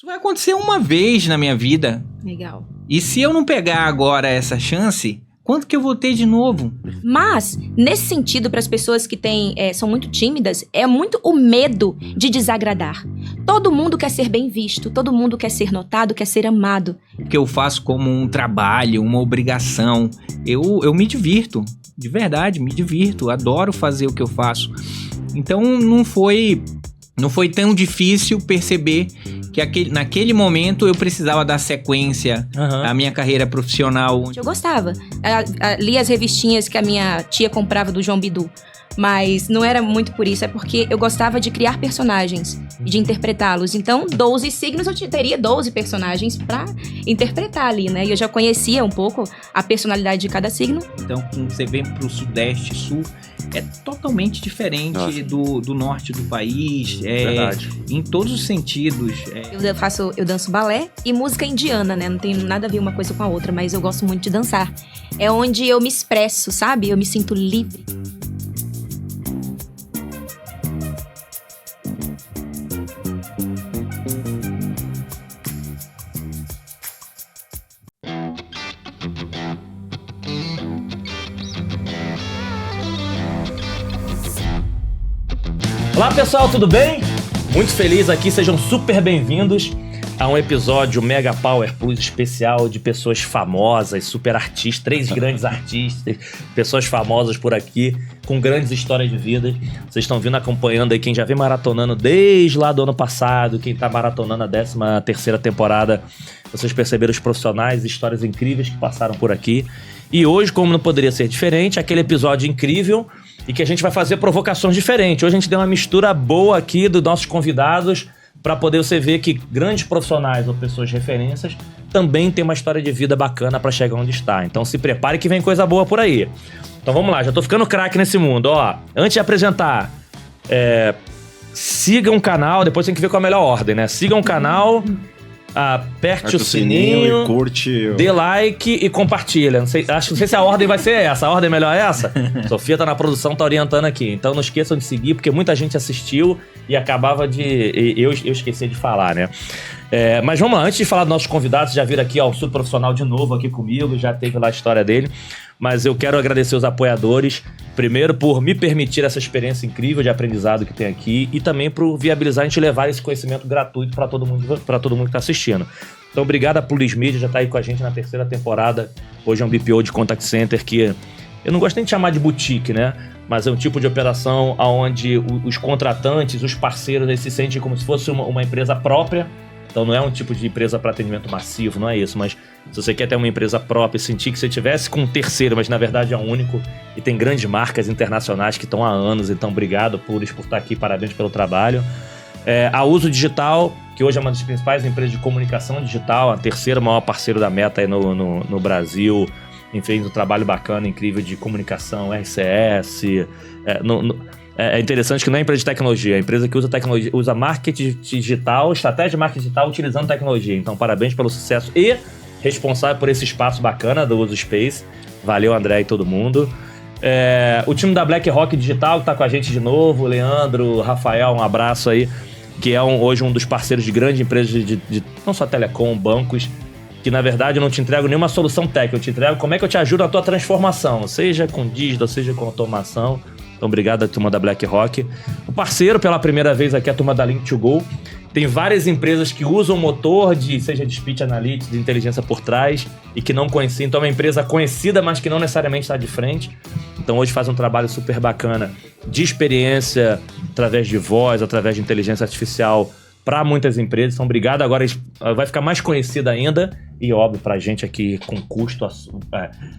Isso vai acontecer uma vez na minha vida. Legal. E se eu não pegar agora essa chance, quanto que eu vou ter de novo? Mas, nesse sentido, para as pessoas que são muito tímidas, é muito o medo de desagradar. Todo mundo quer ser bem visto, todo mundo quer ser notado, quer ser amado. Que eu faço como um trabalho, uma obrigação. Eu me divirto, de verdade, me divirto. Adoro fazer o que eu faço. Então não foi tão difícil perceber que naquele momento eu precisava dar sequência à minha carreira profissional. Eu gostava. Li as revistinhas que a minha tia comprava do João Bidu. Mas não era muito por isso, é porque eu gostava de criar personagens e de interpretá-los. Então, 12 signos, eu teria 12 personagens pra interpretar ali, né? E eu já conhecia um pouco a personalidade de cada signo. Então, quando você vem pro Sudeste, Sul, é totalmente diferente do Norte do país. Verdade. Em todos os sentidos. Eu danço balé e música indiana, né? Não tem nada a ver uma coisa com a outra, mas eu gosto muito de dançar. É onde eu me expresso, sabe? Eu me sinto livre. Olá pessoal, tudo bem? Muito feliz aqui, sejam super bem-vindos a um episódio Mega Power Plus especial de pessoas famosas, super artistas, 3 grandes artistas, pessoas famosas por aqui, com grandes histórias de vida. Vocês estão vindo acompanhando aí quem já vem maratonando desde lá do ano passado, quem tá maratonando a 13ª temporada. Vocês perceberam os profissionais, histórias incríveis que passaram por aqui. E hoje, como não poderia ser diferente, aquele episódio incrível e que a gente vai fazer provocações diferentes. Hoje a gente deu uma mistura boa aqui dos nossos convidados para poder você ver que grandes profissionais ou pessoas de referências também tem uma história de vida bacana para chegar onde está. Então se prepare que vem coisa boa por aí. Então vamos lá, já tô ficando craque nesse mundo. Ó, antes de apresentar, siga um canal, depois tem que ver qual é a melhor ordem, né? Siga um canal... Aperte o sininho, curte, dê like e compartilha. Não sei se a ordem vai ser essa. A ordem é melhor essa? Sofia tá na produção, tá orientando aqui. Então não esqueçam de seguir, porque muita gente assistiu e acabava de... Eu esqueci de falar, né? Mas vamos lá, antes de falar dos nossos convidados, já viram aqui, ó, o subprofissional de novo aqui comigo, já teve lá a história dele. Mas eu quero agradecer os apoiadores, primeiro por me permitir essa experiência incrível de aprendizado que tem aqui e também por viabilizar a gente levar esse conhecimento gratuito para todo mundo que tá assistindo. Então obrigado a Plus Media, já tá aí com a gente na 3ª temporada. Hoje é um BPO de Contact Center que eu não gosto nem de chamar de boutique, né? Mas é um tipo de operação onde os contratantes, os parceiros, eles se sentem como se fosse uma empresa própria. Então não é um tipo de empresa para atendimento massivo, não é isso, mas se você quer ter uma empresa própria e sentir que você tivesse com um terceiro, mas na verdade é único, e tem grandes marcas internacionais que estão há anos, então obrigado por estar aqui, parabéns pelo trabalho. A Uso Digital, que hoje é uma das principais empresas de comunicação digital, a 3ª maior parceiro da Meta aí no Brasil, enfim, um trabalho bacana, incrível de comunicação, RCS, É interessante que não é empresa de tecnologia, é empresa que usa tecnologia, usa marketing digital, estratégia de marketing digital utilizando tecnologia. Então, parabéns pelo sucesso e responsável por esse espaço bacana do Uso Space. Valeu, André e todo mundo. O time da BlackRock Digital que tá com a gente de novo, Leandro, Rafael, um abraço aí, que é hoje um dos parceiros de grandes empresas de não só telecom, bancos, que na verdade eu não te entrego nenhuma solução técnica, eu te entrego como é que eu te ajudo na tua transformação, seja com digital, seja com automação. Então, obrigado à turma da BlackRock. O parceiro, pela primeira vez aqui, a turma da Link2Go. Tem várias empresas que usam o motor seja de Speech Analytics, de inteligência por trás, e que não conheciam. Então, é uma empresa conhecida, mas que não necessariamente está de frente. Então, hoje faz um trabalho super bacana de experiência, através de voz, através de inteligência artificial, para muitas empresas. Então, obrigado. Agora vai ficar mais conhecida ainda. E óbvio, pra gente aqui com custo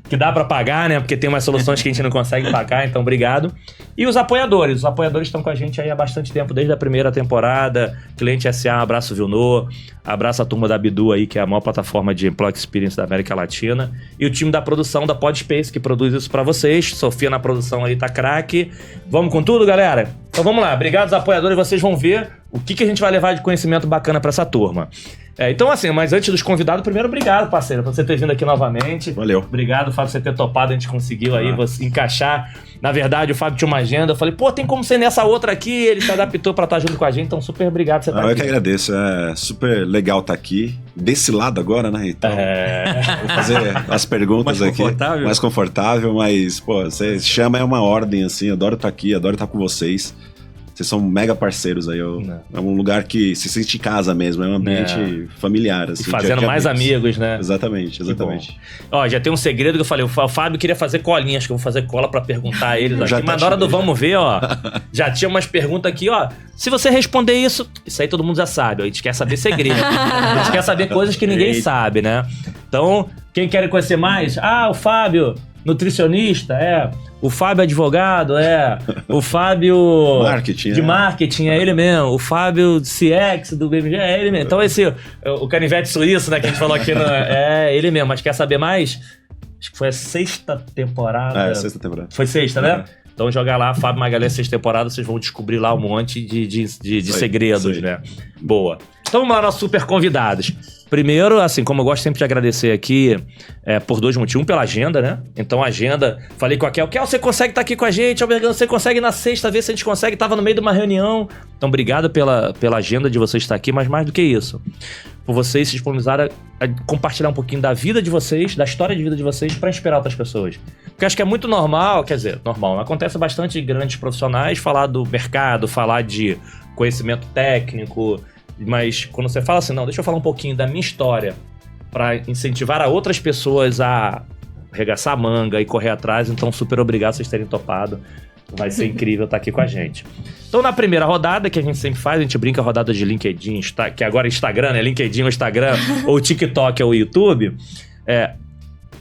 que dá pra pagar, né? Porque tem umas soluções que a gente não consegue pagar, então obrigado. E os apoiadores estão com a gente aí há bastante tempo, desde a 1ª temporada. Cliente SA, abraço Vilnô, abraço a turma da Bidu aí, que é a maior plataforma de Employee Experience da América Latina. E o time da produção da Podspace, que produz isso pra vocês. Sofia na produção aí tá craque. Vamos com tudo, galera? Então vamos lá, obrigado aos apoiadores, vocês vão ver o que a gente vai levar de conhecimento bacana pra essa turma. Então, assim, mas antes dos convidados, primeiro, obrigado, parceiro, por você ter vindo aqui novamente. Valeu. Obrigado, Fábio, por você ter topado, a gente conseguiu aí você encaixar. Na verdade, o Fábio tinha uma agenda, eu falei, pô, tem como ser nessa outra aqui, ele se adaptou pra estar junto com a gente, então super obrigado por você estar aqui. Eu que agradeço, é super legal estar aqui, desse lado agora, né, então vou fazer as perguntas mais aqui. Confortável. Mais confortável, mas, pô, você chama é uma ordem, assim, eu adoro estar aqui, adoro estar com vocês. Vocês são mega parceiros aí, é um lugar que se sente em casa mesmo, é um ambiente familiar, assim. E fazendo mais amigos, né? Exatamente. Ó, já tem um segredo que eu falei, o Fábio queria fazer colinha, acho que eu vou fazer cola pra perguntar a eles aqui, mas na hora do vamos ver, ó, já tinha umas perguntas aqui, ó, se você responder isso aí todo mundo já sabe, ó, a gente quer saber segredo, a gente quer saber coisas que ninguém sabe, né? Então, quem quer conhecer mais? O Fábio, nutricionista, o Fábio advogado, o Fábio de marketing, é ele mesmo, o Fábio CX do BMG, é ele mesmo. Então o canivete suíço, né, que a gente falou aqui, é ele mesmo, mas quer saber mais? Acho que foi a 6ª temporada. 6ª temporada. Foi 6ª, né? Então joga lá, Fábio Magalhães, 6ª temporada, vocês vão descobrir lá um monte de segredos, né? Boa. Então vamos lá, nossos super convidados. Primeiro, assim, como eu gosto sempre de agradecer aqui, por 2 motivos. Um, pela agenda, né? Então, a agenda, falei com a Kel, você consegue estar aqui com a gente, Albergano, você consegue na sexta, ver se a gente consegue, tava no meio de uma reunião. Então, obrigado pela agenda de vocês estar aqui, mas mais do que isso, por vocês se disponibilizarem a compartilhar um pouquinho da vida de vocês, da história de vida de vocês, para inspirar outras pessoas. Porque acho que é muito normal, acontece bastante em grandes profissionais falar do mercado, falar de conhecimento técnico. Mas quando você fala assim, não, deixa eu falar um pouquinho da minha história para incentivar a outras pessoas a arregaçar a manga e correr atrás, então super obrigado por vocês terem topado. Vai ser incrível estar aqui com a gente. Então, na primeira rodada, que a gente sempre faz, a gente brinca a rodada de LinkedIn, que agora é Instagram, né? LinkedIn ou Instagram, ou TikTok ou YouTube.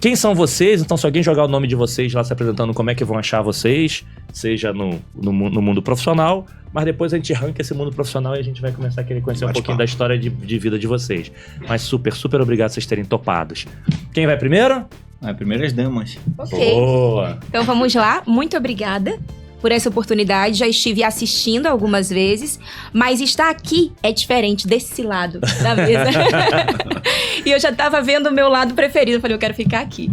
Quem são vocês? Então, se alguém jogar o nome de vocês lá se apresentando, como é que vão achar vocês? Seja no mundo profissional, mas depois a gente arranca esse mundo profissional e a gente vai começar a querer conhecer um pouquinho da história de vida de vocês. Mas super obrigado por vocês terem topados. Quem vai primeiro? Primeiro as damas. Ok. Boa! Então vamos lá. Muito obrigada por essa oportunidade. Já estive assistindo algumas vezes, mas estar aqui é diferente desse lado da mesa. E eu já estava vendo o meu lado preferido. Eu falei, eu quero ficar aqui.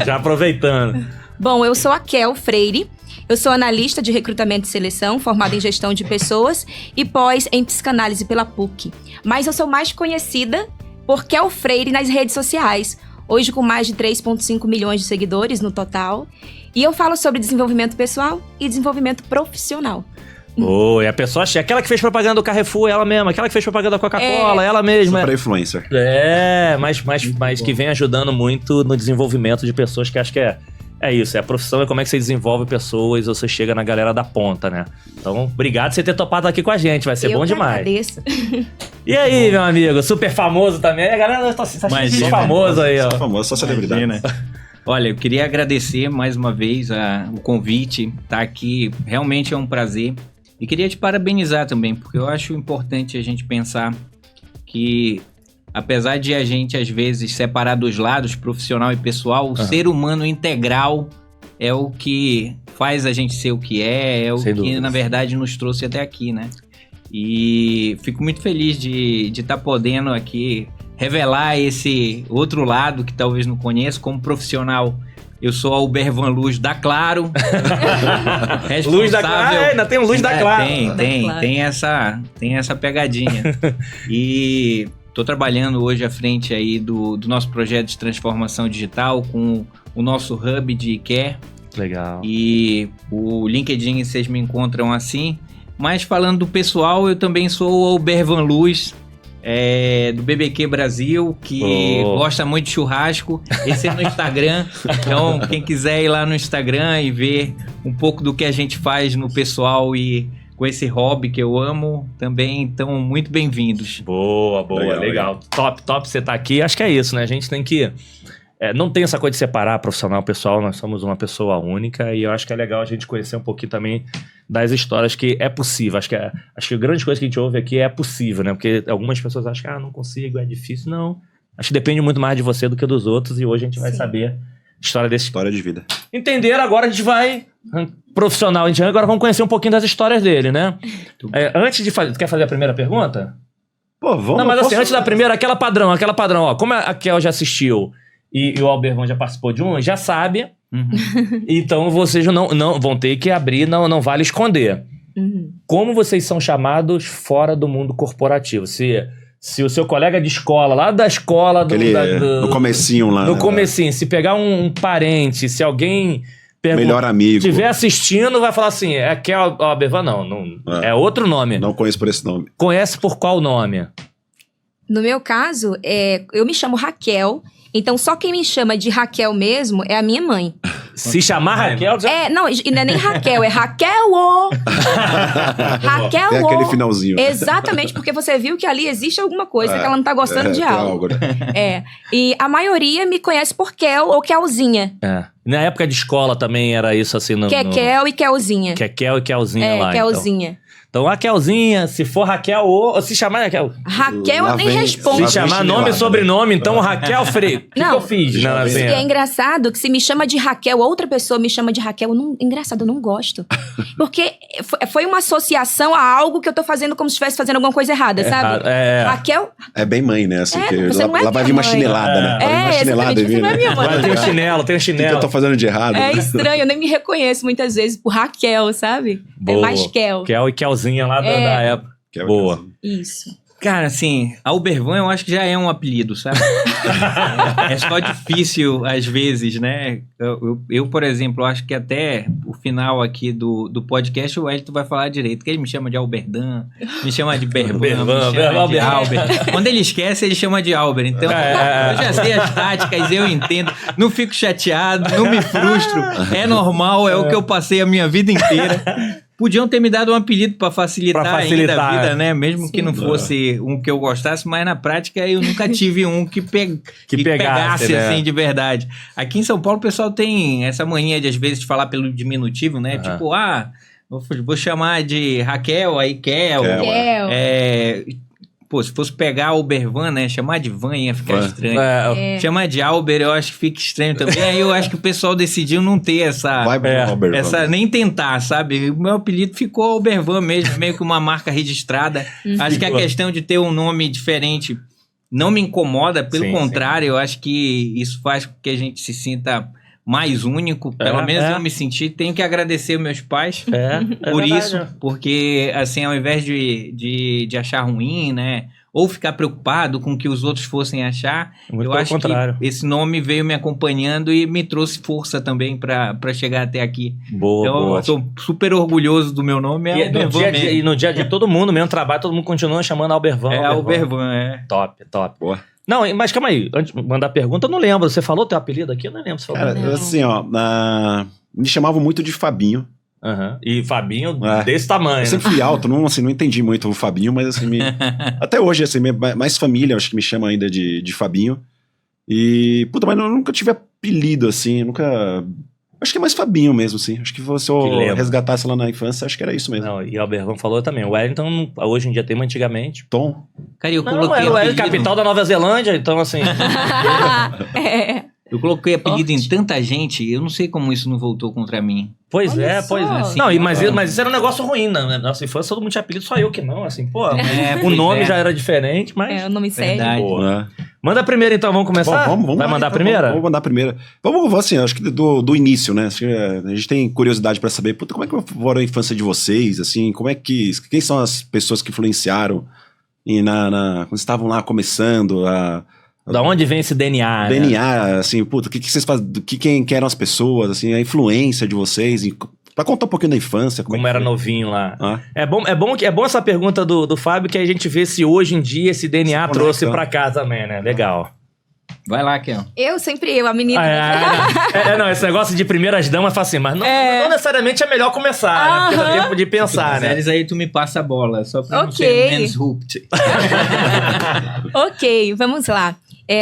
Já aproveitando. Bom, eu sou a Kel Freire. Eu sou analista de recrutamento e seleção, formada em gestão de pessoas e pós em psicanálise pela PUC. Mas eu sou mais conhecida por Kel Freire nas redes sociais, hoje com mais de 3,5 milhões de seguidores no total. E eu falo sobre desenvolvimento pessoal e desenvolvimento profissional. E a pessoa acha, aquela que fez propaganda do Carrefour, ela mesma, aquela que fez propaganda da Coca-Cola, ela mesma. Super influencer. Mas que vem ajudando muito no desenvolvimento de pessoas, que acho que é isso, a profissão é como é que você desenvolve pessoas, você chega na galera da ponta, né? Então, obrigado por você ter topado aqui com a gente, vai ser bom demais. Agradeço. E aí, meu amigo, super famoso também, a galera tá achando famoso aí, ó. Só famoso, só celebridade. Olha, eu queria agradecer mais uma vez o convite, tá aqui, realmente é um prazer. E queria te parabenizar também, porque eu acho importante a gente pensar que, apesar de a gente, às vezes, separar dos lados, profissional e pessoal, o ser humano integral é o que faz a gente ser o que é o Sem que, dúvidas. Na verdade, nos trouxe até aqui, né? E fico muito feliz de estar podendo aqui revelar esse outro lado que talvez não conheça como profissional. Eu sou Albert Van Luz da Claro. Luz da Claro, ainda tem um Luz da Claro. Tem essa pegadinha. E tô trabalhando hoje à frente aí do nosso projeto de transformação digital com o nosso hub de care. Legal. E o LinkedIn vocês me encontram assim. Mas falando do pessoal, eu também sou o Albert Van Luz, do BBQ Brasil, que gosta muito de churrasco. Esse é no Instagram. Então, quem quiser ir lá no Instagram e ver um pouco do que a gente faz no pessoal e com esse hobby que eu amo, também estão muito bem-vindos. Boa, legal. Top você tá aqui. Acho que é isso, né? A gente tem que... não tem essa coisa de separar profissional pessoal, nós somos uma pessoa única e eu acho que é legal a gente conhecer um pouquinho também das histórias que é possível. Acho que a grande coisa que a gente ouve aqui é possível, né? Porque algumas pessoas acham que não consigo, é difícil. Não. Acho que depende muito mais de você do que dos outros e hoje a gente vai saber história desse... História de vida. Entenderam? Agora a gente vai... Profissional, agora vamos conhecer um pouquinho das histórias dele, né? Antes de fazer... Tu quer fazer a primeira pergunta? Pô, vamos... Não, mas assim, antes da primeira, aquela padrão, ó. Como a Kel já assistiu e o Albervan já participou de um, já sabe. Então vocês não vão ter que abrir, não vale esconder. Como vocês são chamados fora do mundo corporativo? Se o seu colega de escola, lá da escola... no comecinho lá. No comecinho, se pegar um parente, se alguém... Melhor amigo. Estiver assistindo, vai falar assim, é Kel Albervan? Não, é outro nome. Não conheço por esse nome. Conhece por qual nome? No meu caso, eu me chamo Raquel. Então, só quem me chama de Raquel mesmo é a minha mãe. Se chamar Raquel... Já... Não, e não é nem Raquel, é Raquel, ô! Raquel, Tem aquele finalzinho. Exatamente, porque você viu que ali existe alguma coisa que ela não tá gostando de algo. E a maioria me conhece por Kel ou Kelzinha. Na época de escola também era isso assim... Kel e Kelzinha. Kel e Kelzinha lá. Kelzinha. Então, a Kelzinha, se for Raquel ou se chamar Raquel. Raquel eu nem respondo. Se chamar nome e sobrenome, então Raquel Freire. O que eu fiz? E é engraçado que se me chama de Raquel, outra pessoa me chama de Raquel, engraçado, eu não gosto. Porque foi uma associação a algo que eu tô fazendo como se estivesse fazendo alguma coisa errada, sabe? Raquel... É bem mãe, né? Assim, lá vai vir uma chinelada, né? Exatamente, você não é minha mãe. Tem um chinelo. O que eu tô fazendo de errado? É estranho, eu nem me reconheço muitas vezes por Raquel, sabe? Boa. É mais Kel. Kel e Kelzinha lá da época. Boa. Isso. Cara, assim, Albervan eu acho que já é um apelido, sabe? É só difícil às vezes, né? Eu, por exemplo, acho que até o final aqui do podcast o Wellington vai falar direito, que ele me chama de Alberdan, me chama de Bervan, me chama de Albert. Quando ele esquece, ele chama de Albert. Então, eu já sei as táticas, eu entendo. Não fico chateado, não me frustro. É normal, é o que eu passei a minha vida inteira. Podiam ter me dado um apelido pra facilitar ainda a vida, né? Mesmo que não fosse um que eu gostasse, mas na prática eu nunca tive um que pegasse, né? Assim, de verdade. Aqui em São Paulo o pessoal tem essa mania de, às vezes, de falar pelo diminutivo, né? Tipo, vou chamar de Raquel, aí Kel. Pô, se fosse pegar Albervan, né? Chamar de Van ia ficar estranho. Chamar de Albert eu acho que fica estranho também. Aí eu acho que o pessoal decidiu não ter essa... nem tentar, sabe? O meu apelido ficou Albervan mesmo, meio que uma marca registrada. Acho que a questão de ter um nome diferente não me incomoda. Pelo contrário, eu acho que isso faz com que a gente se sinta... mais único, pelo menos eu me senti. Tenho que agradecer meus pais por isso, porque assim, ao invés de achar ruim, né, ou ficar preocupado com o que os outros fossem achar, eu acho que esse nome veio me acompanhando e me trouxe força também para chegar até aqui. Então eu sou super orgulhoso do meu nome. E no dia a dia todo mundo, mesmo trabalho, todo mundo continua chamando Albervan. Albervan. Top. Boa. Não, mas calma aí, antes de mandar a pergunta, eu não lembro. Você falou teu apelido aqui? Eu não lembro. Você falou. Cara, assim, ó, me chamavam muito de Fabinho. E Fabinho desse tamanho. Eu sempre fui alto, não entendi muito o Fabinho, mas assim, até hoje, assim, mais família, acho que me chama ainda de Fabinho. E, puta, mas eu nunca tive apelido, assim, nunca... Acho que é mais Fabinho mesmo, assim. Acho que se eu resgatasse lá na infância, acho que era isso mesmo. Não, e o Albervan falou também. O Wellington, hoje em dia tem, mas antigamente... Tom. Cara, eu coloquei o Wellington, capital da Nova Zelândia, então assim... Eu coloquei apelido em tanta gente, eu não sei como isso não voltou contra mim. Pois é. Assim, não, mas isso era um negócio ruim, né? Na nossa infância todo mundo tinha apelido, só eu que não, assim, pô. O nome já era diferente, mas... o nome sério. Manda a primeira então, vamos começar? Vamos Vai mandar a primeira? Vamos mandar a primeira. Vamos assim, acho que do início, né? Acho que a gente tem curiosidade pra saber, puta, como é que foi a infância de vocês, assim, quem são as pessoas que influenciaram quando estavam lá começando Da onde vem esse DNA? DNA, assim, puta, o que vocês fazem, quem eram as pessoas, assim, a influência de vocês, pra contar um pouquinho da infância. Como era novinho lá. É bom essa pergunta do Fábio, que a gente vê se hoje em dia esse DNA trouxe pra casa também, né? Legal. Vai lá, Kel. A menina. Não, esse negócio de primeiras damas fala assim, mas não necessariamente é melhor começar, né? Porque dá tempo de pensar, né? Aí tu me passa a bola, só pra não ser menos hooped. Ok, vamos lá.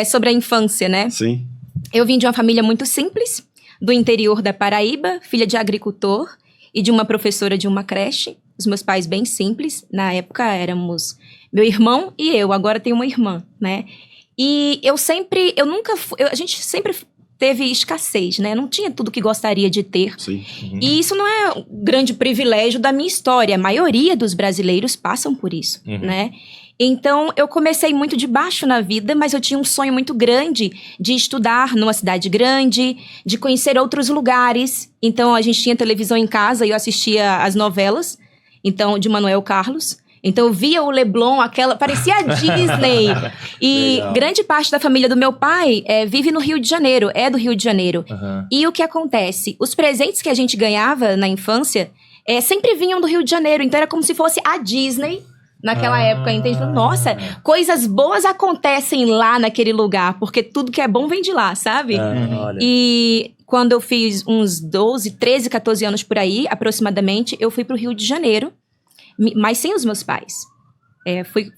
Sobre a infância, né? Sim. Eu vim de uma família muito simples, do interior da Paraíba, filha de agricultor e de uma professora de uma creche. Os meus pais bem simples. Na época éramos meu irmão e eu, agora tenho uma irmã, né? E a gente sempre teve escassez, né? Não tinha tudo que gostaria de ter. Sim. E isso não é um grande privilégio da minha história. A maioria dos brasileiros passam por isso, né? Então, eu comecei muito de baixo na vida, mas eu tinha um sonho muito grande de estudar numa cidade grande, de conhecer outros lugares. Então, a gente tinha televisão em casa e eu assistia as novelas, então, de Manuel Carlos. Então, eu via o Leblon, parecia a Disney. E Legal. grande parte da família do meu pai vive no Rio de Janeiro, é do Rio de Janeiro. Aham. E o que acontece? Os presentes que a gente ganhava na infância sempre vinham do Rio de Janeiro. Então, era como se fosse a Disney naquela época, entende? Nossa, coisas boas acontecem lá naquele lugar, porque tudo que é bom vem de lá, sabe? Olha. E quando eu fiz uns 12, 13, 14 anos por aí, aproximadamente, eu fui pro Rio de Janeiro, mas sem os meus pais.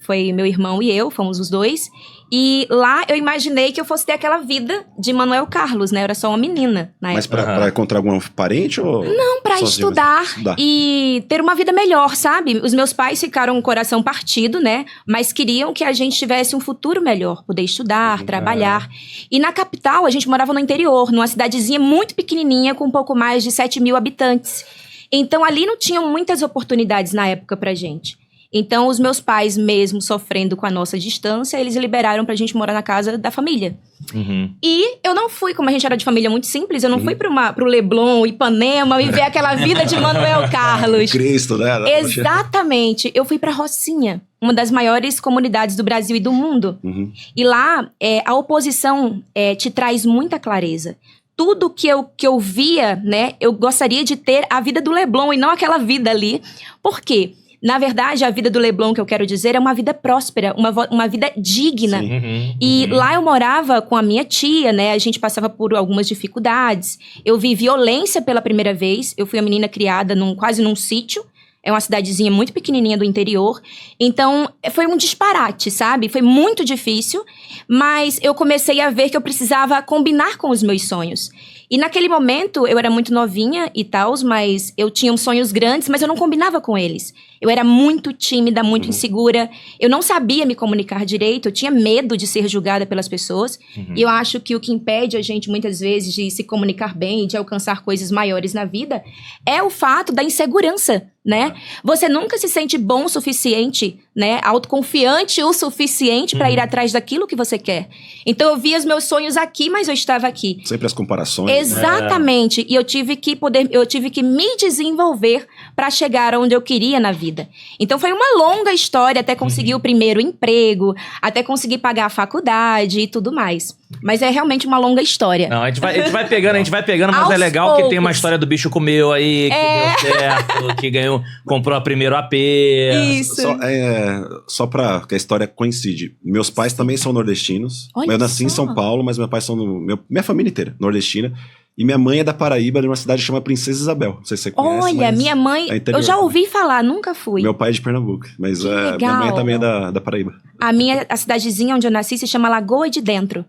Foi meu irmão e eu, fomos os dois. E lá eu imaginei que eu fosse ter aquela vida de Manuel Carlos, né? Eu era só uma menina na Mas época. pra encontrar algum parente ou... Não, pra sozinho estudar mesmo? e ter uma vida melhor, sabe? Os meus pais ficaram com o coração partido, né? Mas queriam que a gente tivesse um futuro melhor. Poder estudar, trabalhar. E na capital, a gente morava no interior, numa cidadezinha muito pequenininha, com um pouco mais de 7 mil habitantes. Então, ali não tinham muitas oportunidades na época pra gente. Então, os meus pais, mesmo sofrendo com a nossa distância, eles liberaram pra gente morar na casa da família. Uhum. E eu não fui, como a gente era de família muito simples, eu não fui pro Leblon, Ipanema, e ver aquela vida de Manuel Carlos. Cristo, né? Exatamente. Eu fui pra Rocinha, uma das maiores comunidades do Brasil e do mundo. Uhum. E lá, a oposição te traz muita clareza. Tudo que eu via, né, eu gostaria de ter a vida do Leblon e não aquela vida ali. Por quê? Na verdade, a vida do Leblon, que eu quero dizer, é uma vida próspera, uma vida digna. Sim. Uhum. E lá eu morava com a minha tia, né? A gente passava por algumas dificuldades. Eu vi violência pela primeira vez. Eu fui uma menina criada quase num sítio. É uma cidadezinha muito pequenininha do interior. Então, foi um disparate, sabe? Foi muito difícil. Mas eu comecei a ver que eu precisava combinar com os meus sonhos. E naquele momento, eu era muito novinha e tal, mas eu tinha uns sonhos grandes, mas eu não combinava com eles. Eu era muito tímida, muito insegura. Eu não sabia me comunicar direito, eu tinha medo de ser julgada pelas pessoas. E eu acho que o que impede a gente, muitas vezes, de se comunicar bem, de alcançar coisas maiores na vida, é o fato da insegurança, né? Você nunca se sente bom o suficiente, né? Autoconfiante o suficiente para ir atrás daquilo que você quer. Então, eu via os meus sonhos aqui, mas eu estava aqui. Sempre as comparações. Exatamente. E eu tive que me desenvolver para chegar onde eu queria na vida. Então foi uma longa história até conseguir o primeiro emprego, até conseguir pagar a faculdade e tudo mais. Mas é realmente uma longa história. Não, a gente vai pegando, mas Aos é legal que tem uma poucos. história do bicho comeu aí, que deu certo, que comprou a primeiro AP. Isso. Só pra que a história coincide. Meus pais também são nordestinos. Olha Eu nasci em só. São Paulo, mas meus pais são minha família inteira, nordestina. E minha mãe é da Paraíba, de uma cidade que chama Princesa Isabel. Não sei se você conhece. Olha, mas minha mãe, é interior eu já também. ouvi falar, nunca fui. Meu pai é de Pernambuco, mas minha legal. mãe também é da Paraíba. A cidadezinha onde eu nasci se chama Lagoa de Dentro.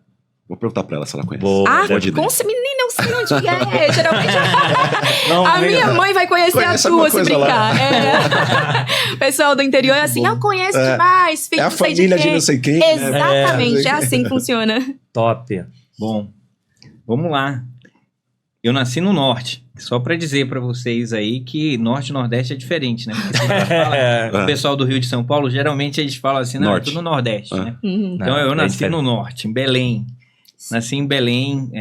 Vou perguntar pra ela se ela conhece. Boa. Menina, eu sei onde é. Geralmente Não, a minha mãe vai conhecer Conhece a tua, alguma se coisa lá. brincar. O pessoal do interior é assim, conhece demais, filho, É a não sei família de de quem. não sei quem, né? Exatamente, é assim que funciona. Top. Bom, vamos lá. Eu nasci no norte. Só pra dizer pra vocês aí que norte e nordeste é diferente, né? Porque se a gente fala, o pessoal do Rio de São Paulo, geralmente eles falam assim, não, Norte. é tudo no nordeste, né? Uhum. Então eu é nasci diferente. no norte, em Belém. Nasci em Belém,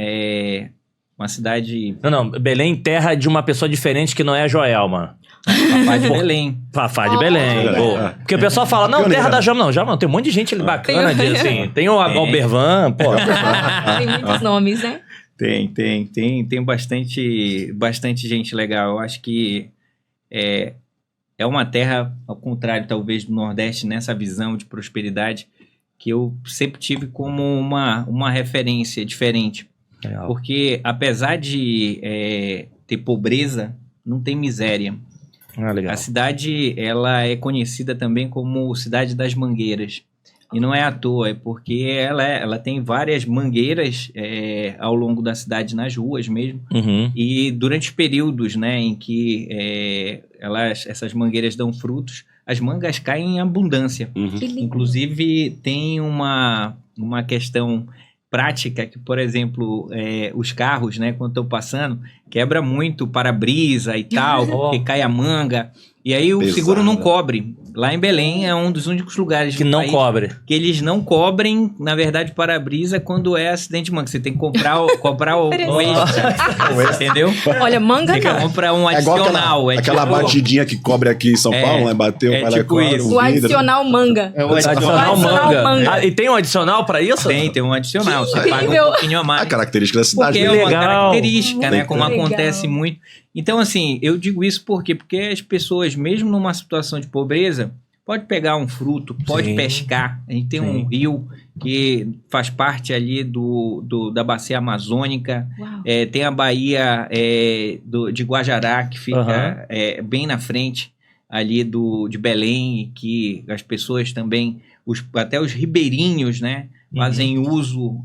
uma cidade... Não, Belém, terra de uma pessoa diferente que não é a Joelma. Fafá de Belém. Fafá de Belém, Belém, boa. é. Porque o pessoal fala, não, Pioneira. terra da Joelma. Não, Joelma não, tem um monte de gente bacana, assim. Tem o Albervan, pô. Tem muitos nomes, né? Tem bastante gente legal. Eu acho que é uma terra, ao contrário, talvez, do Nordeste, nessa visão de prosperidade, que eu sempre tive como uma referência diferente. Legal. Porque, apesar de ter pobreza, não tem miséria. Ah, legal. A cidade, ela é conhecida também como Cidade das Mangueiras. E não é à toa, é porque ela tem várias mangueiras ao longo da cidade, nas ruas mesmo. Uhum. E durante períodos, né, em que essas mangueiras dão frutos, as mangas caem em abundância. Uhum. Que lindo. Inclusive, tem uma questão prática que, por exemplo, os carros, né, quando estão passando, quebra muito o para-brisa e tal, Oh. porque cai a manga. E aí o Pesado. seguro não cobre. Lá em Belém é um dos únicos lugares Que do não país cobre. que eles não cobrem, na verdade, para-brisa quando é acidente de manga. Você tem que comprar o extra, entendeu? Olha, manga Tem que não. comprar um É igual adicional. aquela tipo- batidinha que cobre aqui em São Paulo, né? Bateu, é vai lá e tipo cobre isso. O vidro. adicional manga. É o Adicional Adicional manga. manga. Ah, e tem um adicional pra isso? Tem um adicional. Você paga incrível. um pouquinho a mais. A característica da cidade. Porque é né? uma Legal. característica, né? Muito Como legal. acontece muito. Então, assim, eu digo isso por quê? Porque as pessoas, mesmo numa situação de pobreza, pode pegar um fruto, pode Sim. pescar. A gente tem um rio que faz parte ali da bacia amazônica. Uau. Tem a Baía de Guajará, que fica Aham. bem na frente ali de Belém, que as pessoas também, até os ribeirinhos, né? Fazem uso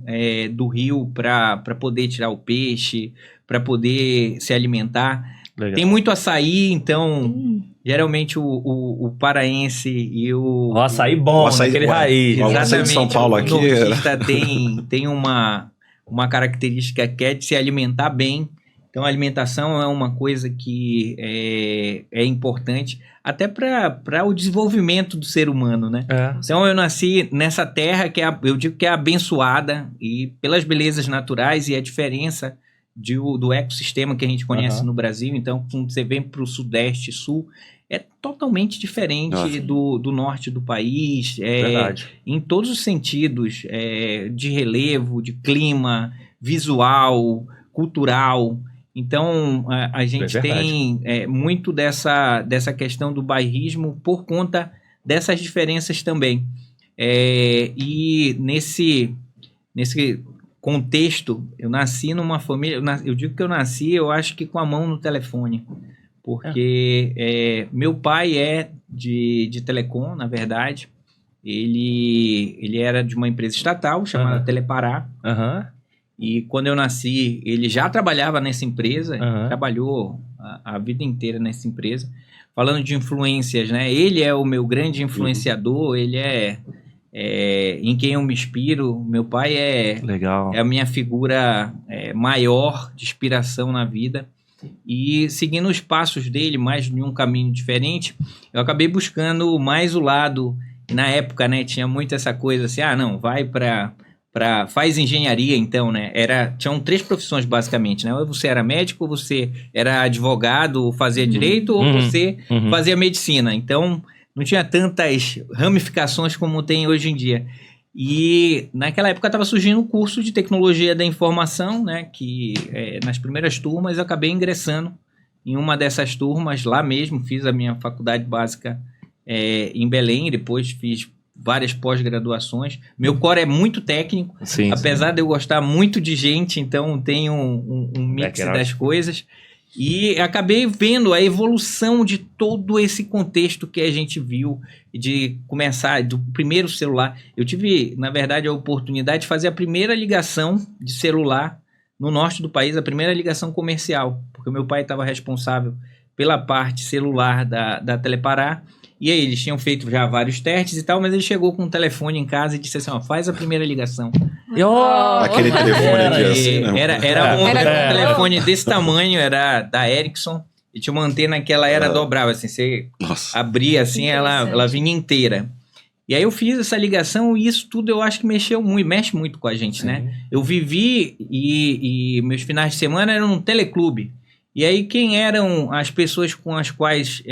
do rio para poder tirar o peixe, para poder se alimentar. Legal. Tem muito açaí, então geralmente o paraense e o O açaí bom, O açaí- aquele ué, raiz. o açaí de exatamente, São Paulo o aqui nortista tem uma característica que é de se alimentar bem. Então a alimentação é uma coisa que é importante até para o desenvolvimento do ser humano, né? Então eu nasci nessa terra que eu digo que é abençoada e pelas belezas naturais e a diferença do ecossistema que a gente conhece no Brasil. Então, quando você vem para o Sudeste, Sul, é totalmente diferente do Norte do país. Verdade. Em todos os sentidos, de relevo, de clima, visual, cultural. Então, a gente tem muito dessa questão do bairrismo por conta dessas diferenças também. E nesse contexto, eu nasci numa família... Eu digo que eu nasci, eu acho que com a mão no telefone. Porque meu pai é de telecom, na verdade. Ele era de uma empresa estatal chamada Telepará. E quando eu nasci, ele já trabalhava nessa empresa, trabalhou a vida inteira nessa empresa. Falando de influências, né? Ele é o meu grande influenciador, ele em quem eu me inspiro. Meu pai Legal. é a minha figura maior de inspiração na vida. E seguindo os passos dele, mais de um caminho diferente, eu acabei buscando mais o lado... Na época, né, tinha muito essa coisa assim, não, vai faz engenharia, então, né? Tinham 3 profissões, basicamente, né? Ou você era médico, ou você era advogado, ou fazia direito, ou você fazia medicina. Então, não tinha tantas ramificações como tem hoje em dia. E naquela época estava surgindo um curso de tecnologia da informação, né? Que nas primeiras turmas eu acabei ingressando em uma dessas turmas lá mesmo, fiz a minha faculdade básica em Belém, depois fiz várias pós-graduações. Meu core é muito técnico, apesar de eu gostar muito de gente, então tem um mix das coisas. E acabei vendo a evolução de todo esse contexto que a gente viu, de começar do primeiro celular. Eu tive, na verdade, a oportunidade de fazer a primeira ligação de celular no norte do país, a primeira ligação comercial, porque o meu pai estava responsável pela parte celular da Telepará. E aí, eles tinham feito já vários testes e tal, mas ele chegou com um telefone em casa e disse assim, faz a primeira ligação. Aquele telefone aqui assim, né? Era um telefone desse tamanho, era da Ericsson, e tinha uma antena que ela era dobrável, assim, você abria assim, ela vinha inteira. E aí eu fiz essa ligação e isso tudo eu acho que mexe muito com a gente, né? Eu vivi e meus finais de semana eram num teleclube. E aí quem eram as pessoas com as quais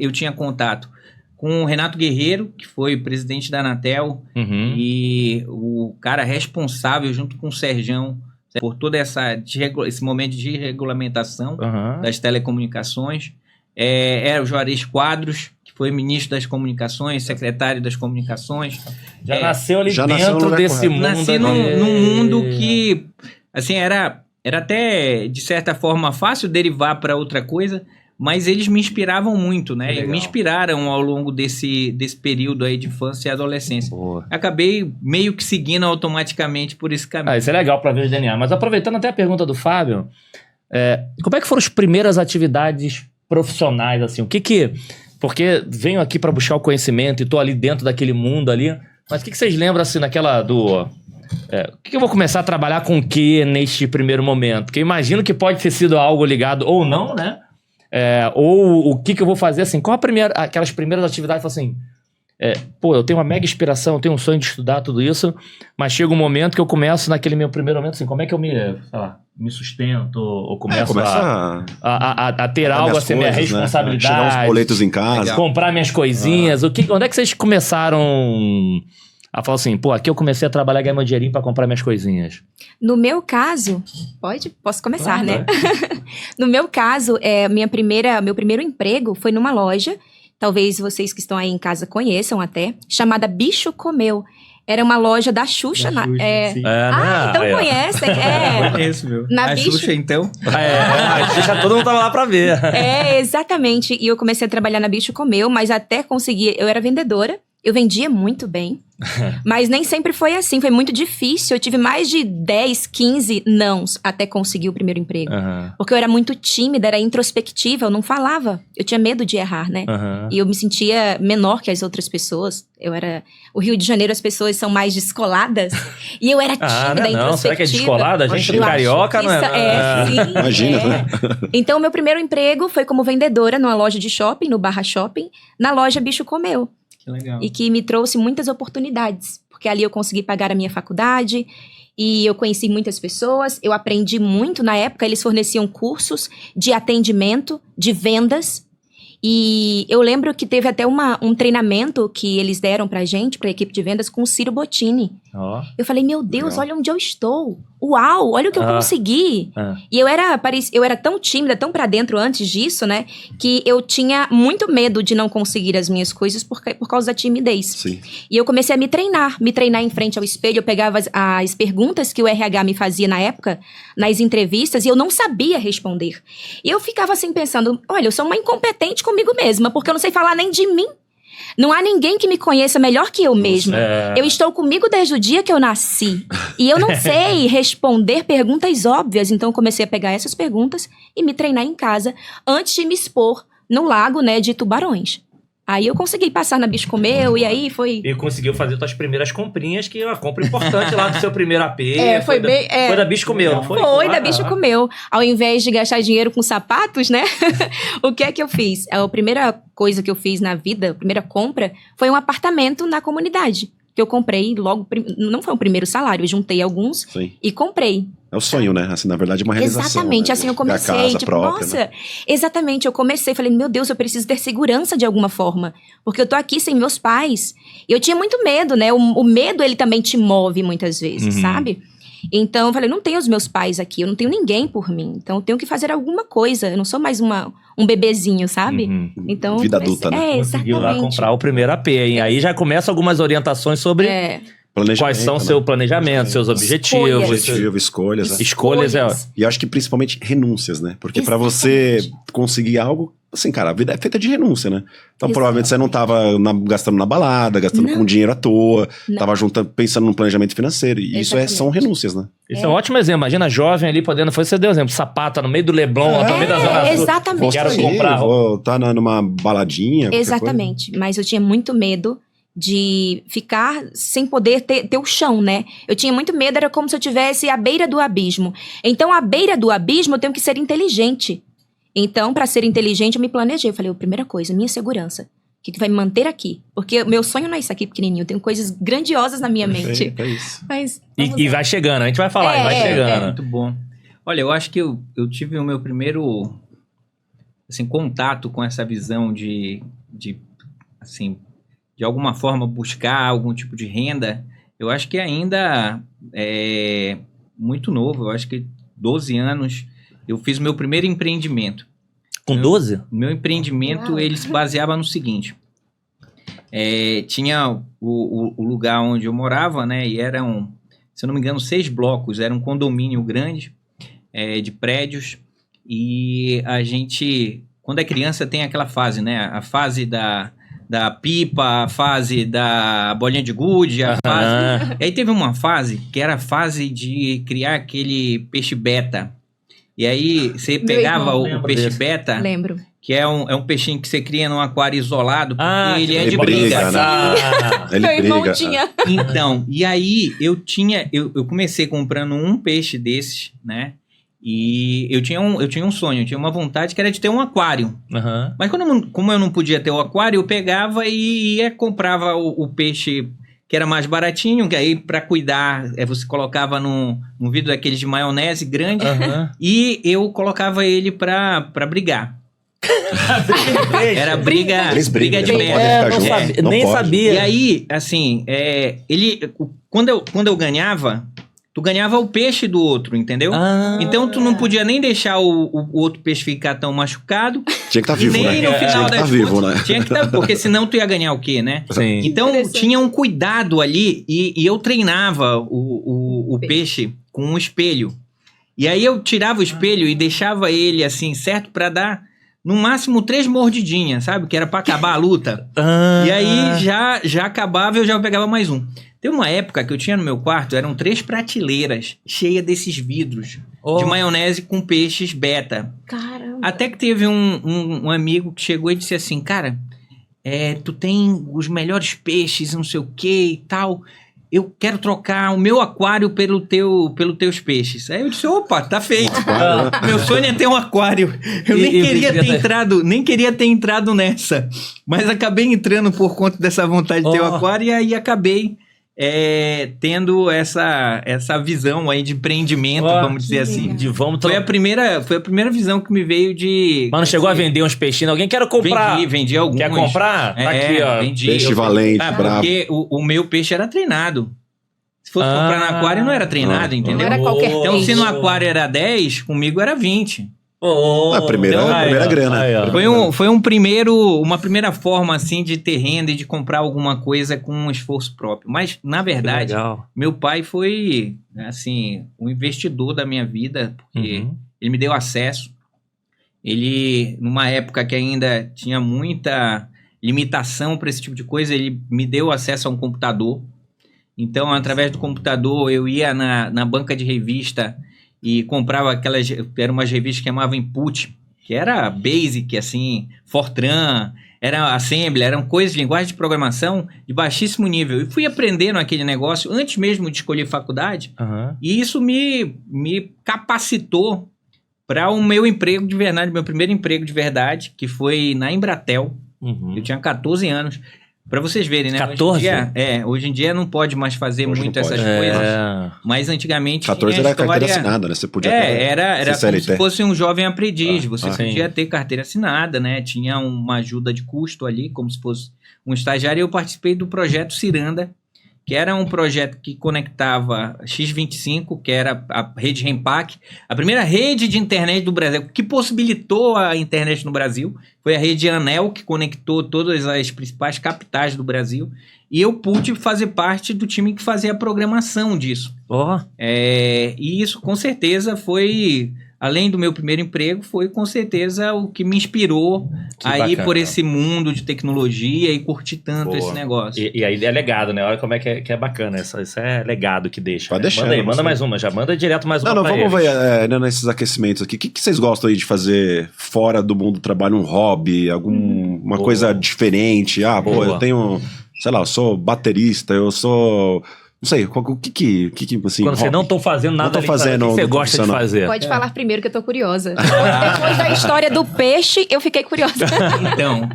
eu tinha contato? Com o Renato Guerreiro, que foi presidente da Anatel, e o cara responsável, junto com o Serjão, por todo esse momento de regulamentação das telecomunicações. Era o Juarez Quadros, que foi ministro das comunicações, secretário das comunicações. Já nasceu ali já dentro nasceu desse mundo. Nasci num mundo que, assim, era até, de certa forma, fácil derivar para outra coisa, mas eles me inspiravam muito, né? E me inspiraram ao longo desse período aí de infância e adolescência. Boa. Acabei meio que seguindo automaticamente por esse caminho. Isso é legal para ver o DNA. Mas aproveitando até a pergunta do Fábio, como é que foram as primeiras atividades profissionais, assim? Porque venho aqui para buscar o conhecimento e tô ali dentro daquele mundo ali, mas o que vocês lembram, assim, naquela o que eu vou começar a trabalhar com o que neste primeiro momento? Porque eu imagino que pode ter sido algo ligado ou não, né? Ou o que eu vou fazer, assim, qual aquelas primeiras atividades, assim, eu tenho uma mega inspiração, eu tenho um sonho de estudar tudo isso, mas chega um momento que eu começo naquele meu primeiro momento, assim, como é que eu me sustento, ou começo a ter algo, assim, minha responsabilidade, chegar uns boletos em casa, comprar minhas coisinhas, onde é que vocês começaram a falar assim, aqui eu comecei a trabalhar, ganhar meu dinheirinho pra comprar minhas coisinhas? No meu caso, posso começar, né? No meu caso, meu primeiro emprego foi numa loja, talvez vocês que estão aí em casa conheçam até, chamada Bicho Comeu. Era uma loja da Xuxa. Então conhecem. Conheço, meu. Na Bicho... Xuxa, então? A Xuxa, todo mundo tava lá pra ver. Exatamente. E eu comecei a trabalhar na Bicho Comeu, mas até conseguir... Eu era vendedora, eu vendia muito bem. Mas nem sempre foi assim, foi muito difícil. Eu tive mais de 10, 15 nãos até conseguir o primeiro emprego. Porque eu era muito tímida, era introspectiva, eu não falava. Eu tinha medo de errar, né? E eu me sentia menor que as outras pessoas. O Rio de Janeiro, as pessoas são mais descoladas. E eu era tímida, introspectiva. Será que é descolada? A gente carioca, não é? Sim. Imagina, né? Então, meu primeiro emprego foi como vendedora numa loja de shopping, no Barra Shopping, na loja Bicho Comeu. Que legal. E que me trouxe muitas oportunidades, porque ali eu consegui pagar a minha faculdade e eu conheci muitas pessoas, eu aprendi muito. Na época eles forneciam cursos de atendimento, de vendas, e eu lembro que teve até um treinamento que eles deram pra gente, pra equipe de vendas, com o Ciro Bottini. Eu falei, meu Deus, olha onde eu estou. Uau, olha o que eu consegui. E eu era tão tímida, tão pra dentro antes disso, né? Que eu tinha muito medo de não conseguir as minhas coisas por causa da timidez. Sim. E eu comecei a me treinar em frente ao espelho. Eu pegava as perguntas que o RH me fazia na época, nas entrevistas, e eu não sabia responder. E eu ficava assim pensando, olha, eu sou uma incompetente comigo mesma, porque eu não sei falar nem de mim. Não há ninguém que me conheça melhor que eu mesma. Eu estou comigo desde o dia que eu nasci. E eu não sei responder perguntas óbvias. Então, eu comecei a pegar essas perguntas e me treinar em casa antes de me expor no lago, né, de Tubarões. Aí eu consegui passar na Bicho Comeu e aí foi... E conseguiu fazer suas primeiras comprinhas, que é uma compra importante lá do seu primeiro AP. Foi da Bicho Comeu, não foi? Foi da Bicho Comeu. Ao invés de gastar dinheiro com sapatos, né? O que é que eu fiz? A primeira coisa que eu fiz na vida, a primeira compra, foi um apartamento na comunidade. Que eu comprei logo... Não foi o primeiro salário, eu juntei alguns e comprei. É o sonho, né? Assim, na verdade, é uma realização. Exatamente, né? assim eu comecei, casa tipo, própria, nossa, né? Exatamente, eu comecei, falei, meu Deus, eu preciso ter segurança de alguma forma, porque eu tô aqui sem meus pais. E eu tinha muito medo, né? O medo, ele também te move muitas vezes, sabe? Então, eu falei, não tenho os meus pais aqui, eu não tenho ninguém por mim, então eu tenho que fazer alguma coisa, eu não sou mais um bebezinho, sabe? Então, vida adulta, né? Conseguiu lá comprar o primeiro AP, hein? Aí já começa algumas orientações sobre... Quais são seu planejamento, seus objetivos. Escolhas. Escolhas. E eu acho que principalmente renúncias, né? Porque pra você conseguir algo, assim, cara, a vida é feita de renúncia, né? Então provavelmente você não tava gastando na balada, gastando com dinheiro à toa, tava pensando no planejamento financeiro. E isso são renúncias, né? Isso é um ótimo exemplo. Imagina jovem ali podendo... Você deu exemplo, sapata no meio do Leblon, no meio da Zona Sul. Exatamente. Quero comprar. Vou estar numa baladinha. Exatamente. Mas eu tinha muito medo de ficar sem poder ter o chão, né? Eu tinha muito medo, era como se eu estivesse à beira do abismo. Então, à beira do abismo, eu tenho que ser inteligente. Então, para ser inteligente, eu me planejei. Eu falei, primeira coisa, minha segurança. O que vai me manter aqui? Porque meu sonho não é isso aqui pequenininho. Eu tenho coisas grandiosas na minha mente. É isso. Mas, e vai chegando, a gente vai falar, e vai chegando. Muito bom. Olha, eu acho que eu tive o meu primeiro assim, contato com essa visão de assim, de alguma forma buscar algum tipo de renda. Eu acho que ainda é muito novo. Eu acho que 12 anos eu fiz o meu primeiro empreendimento. Com 12? O meu empreendimento, ele se baseava no seguinte. Tinha o lugar onde eu morava, né? E eram, se eu não me engano, 6 blocos. Era um condomínio grande, de prédios. E a gente, quando é criança, tem aquela fase, né? A fase da pipa, a fase da bolinha de gude, a fase... E aí teve uma fase que era a fase de criar aquele peixe beta. E aí você pegava o peixe beta... Lembro. Que é um peixinho que você cria num aquário isolado, porque ele é de briga. Ele briga. Então, e aí eu comecei comprando um peixe desses, né? E eu tinha um sonho, eu tinha uma vontade que era de ter um aquário. Aham. Mas como eu não podia ter o aquário, eu pegava e comprava o peixe que era mais baratinho, que aí pra cuidar, você colocava num vidro daqueles de maionese grande Aham. e eu colocava ele pra brigar. Era briga Eles brigam, de eles não merda. podem ficar não juntos. sabia, Não nem pode. sabia. E aí, assim, quando eu ganhava, tu ganhava o peixe do outro, entendeu? Ah. Então tu não podia nem deixar o outro peixe ficar tão machucado. Tinha que estar E vivo, nem né? no final Tinha que das estar vivo, contas, né? tinha que estar, porque senão tu ia ganhar o quê, né? Sim. Então Interessante. tinha um cuidado ali e eu treinava o peixe com um espelho. E aí eu tirava o espelho e deixava ele assim, certo? Pra dar no máximo 3 mordidinhas, sabe? Que era pra acabar a luta. Ah. E aí já acabava e eu já pegava mais um. Tem uma época que eu tinha no meu quarto, eram 3 prateleiras cheias desses vidros Oh. de maionese com peixes beta. Caramba. Até que teve um amigo que chegou e disse assim, cara, tu tem os melhores peixes, não sei o que e tal. Eu quero trocar o meu aquário pelos teus peixes. Aí eu disse, opa, tá feito. Meu sonho é ter um aquário. Eu nem queria ter entrado nessa. Mas acabei entrando por conta dessa vontade de ter um aquário e aí acabei tendo essa visão aí de empreendimento, vamos dizer assim. De vamos Foi a primeira visão que me veio de... Mas não chegou a vender uns peixinhos? Alguém quer comprar? Vendi alguns. Quer comprar? Tá aqui, ó. Vendi. Peixe valente, bravo. Porque o meu peixe era treinado. Se fosse comprar no aquário, não era treinado, entendeu? Não era qualquer Então, peixe. se no aquário era 10, comigo era 20. Oh, A primeira grana. Aí, ó. Foi uma primeira forma, assim, de ter renda e de comprar alguma coisa com um esforço próprio. Mas, na verdade, Legal. meu pai foi, assim, um investidor da minha vida, porque Uhum. ele me deu acesso. Ele, numa época que ainda tinha muita limitação para esse tipo de coisa, ele me deu acesso a um computador. Então, através do computador, eu ia na banca de revista e comprava eram umas revistas que chamavam Input, que era Basic, assim, Fortran, era Assembly, eram coisas de linguagem de programação de baixíssimo nível. E fui aprendendo aquele negócio antes mesmo de escolher faculdade, Aham. e isso me capacitou para o meu emprego de verdade, meu primeiro emprego de verdade, que foi na Embratel. Uhum. Eu tinha 14 anos. Pra vocês verem, né? 14? Hoje em dia não pode mais fazer Hoje muito não pode. essas coisas. É. Mas antigamente 14 tinha era carteira história... assinada, né? Você podia Era ser como CLT. se fosse um jovem aprendiz. Ah, Você sim. podia ter carteira assinada, né? Tinha uma ajuda de custo ali, como se fosse um estagiário. E eu participei do projeto Ciranda, que era um projeto que conectava X25, que era a rede Rempac, a primeira rede de internet do Brasil, que possibilitou a internet no Brasil. Foi a rede Anel, que conectou todas as principais capitais do Brasil. E eu pude fazer parte do time que fazia a programação disso. Ó. E isso, com certeza, foi... Além do meu primeiro emprego, foi com certeza o que me inspirou Que a ir bacana. por esse mundo de tecnologia e curtir tanto Boa. esse negócio. E aí é legado, né? Olha como é que é bacana. Isso é legado que deixa. Vai né? deixando, Manda aí, manda você. mais uma. Já manda direto mais uma. Não, pra vamos ele. ver nesses aquecimentos aqui. O que vocês gostam aí de fazer fora do mundo do trabalho? Um hobby? Uma Boa. coisa diferente? Ah, pô, Boa. eu tenho... Sei lá, eu sou baterista, eu sou... Não sei, o que assim... Quando você hobby? não estão fazendo nada, Não tô ali, fazendo, o que você não tô gosta de funcionando. fazer? Pode falar primeiro que eu tô curiosa. Depois da história do peixe, eu fiquei curiosa. Então,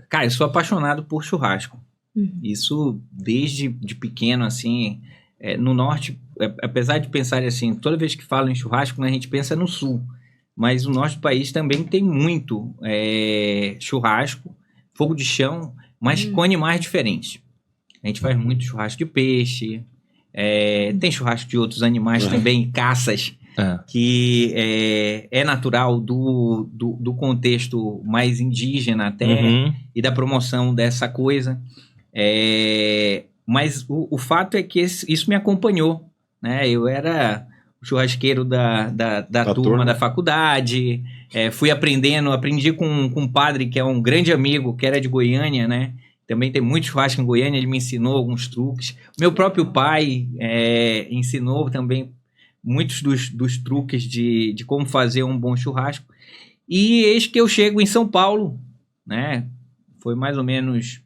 cara, eu sou apaixonado por churrasco. Isso desde de pequeno, assim, no norte, apesar de pensar assim, toda vez que falo em churrasco, né, a gente pensa no sul, mas o norte do país também tem muito churrasco, fogo de chão, mas com animais diferentes. A gente faz muito churrasco de peixe, tem churrasco de outros animais também, caças, que é natural do contexto mais indígena até, Uhum. e da promoção dessa coisa. Mas o fato é que isso me acompanhou, né? Eu era o churrasqueiro da turma da faculdade, fui aprendi com um padre que é um grande amigo, que era de Goiânia, né? Também tem muito churrasco em Goiânia, ele me ensinou alguns truques. Meu próprio pai ensinou também muitos dos truques de como fazer um bom churrasco. E eis que eu chego em São Paulo, né? Foi mais ou menos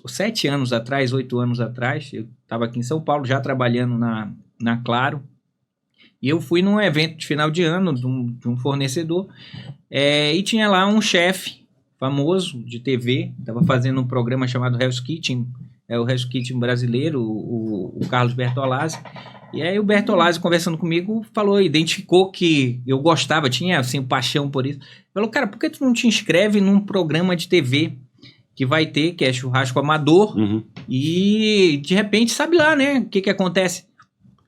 7 anos atrás, 8 anos atrás. Eu estava aqui em São Paulo, já trabalhando na Claro. E eu fui num evento de final de ano de um fornecedor, e tinha lá um chefe famoso de TV, estava fazendo um programa chamado Hell's Kitchen, o Hell's Kitchen brasileiro, o Carlos Bertolazzi. E aí o Bertolazzi, conversando comigo, identificou que eu gostava, tinha assim, paixão por isso. Falou, cara, por que tu não te inscreve num programa de TV que vai ter, que é churrasco amador, e de repente, sabe lá, né, o que acontece?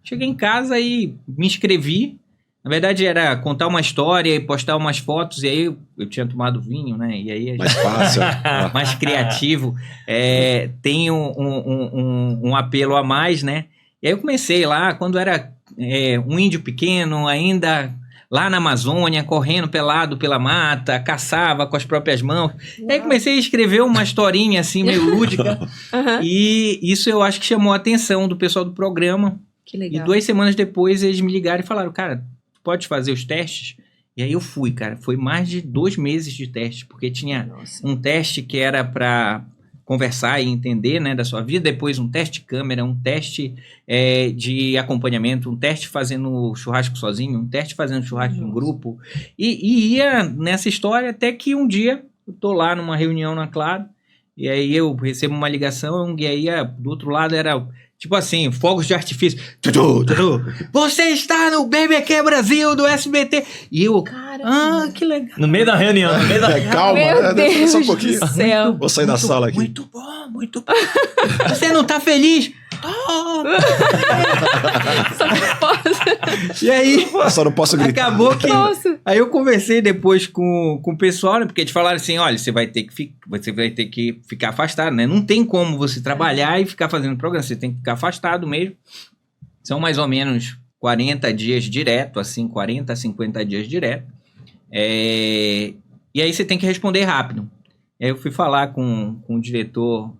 Cheguei em casa e me inscrevi. Na verdade, era contar uma história e postar umas fotos, e aí eu tinha tomado vinho, né? E aí Mais fácil. mais criativo. Tem um apelo a mais, né? E aí eu comecei lá, quando era um índio pequeno, ainda lá na Amazônia, correndo pelado pela mata, caçava com as próprias mãos. E aí comecei a escrever uma historinha assim, meio lúdica. E isso eu acho que chamou a atenção do pessoal do programa. Que legal. E 2 semanas depois eles me ligaram e falaram, cara, pode fazer os testes? E aí eu fui, cara. Foi mais de 2 meses de teste, porque tinha um teste que era para conversar e entender, né, da sua vida, depois um teste de câmera, um teste de acompanhamento, um teste fazendo churrasco sozinho, um teste fazendo churrasco em grupo. E ia nessa história até que um dia eu tô lá numa reunião na Claro, e aí eu recebo uma ligação, e aí do outro lado era... Tipo assim, fogos de artifício. Você está no BBQ Brasil do SBT. E eu, que legal. No meio da reunião, no meio da... Calma, Meu Deus só um pouquinho. do céu. Vou sair da sala aqui. Muito bom, muito bom. Você não tá feliz? E aí, Só não posso gritar. acabou que... Nossa. Aí eu conversei depois com o pessoal, né? Porque eles falaram assim, olha, você vai ter que ficar afastado, né? Não tem como você trabalhar e ficar fazendo programa, você tem que ficar afastado mesmo. São mais ou menos 40 dias direto, assim, 40 a 50 dias direto. E aí você tem que responder rápido. Aí eu fui falar com o diretor,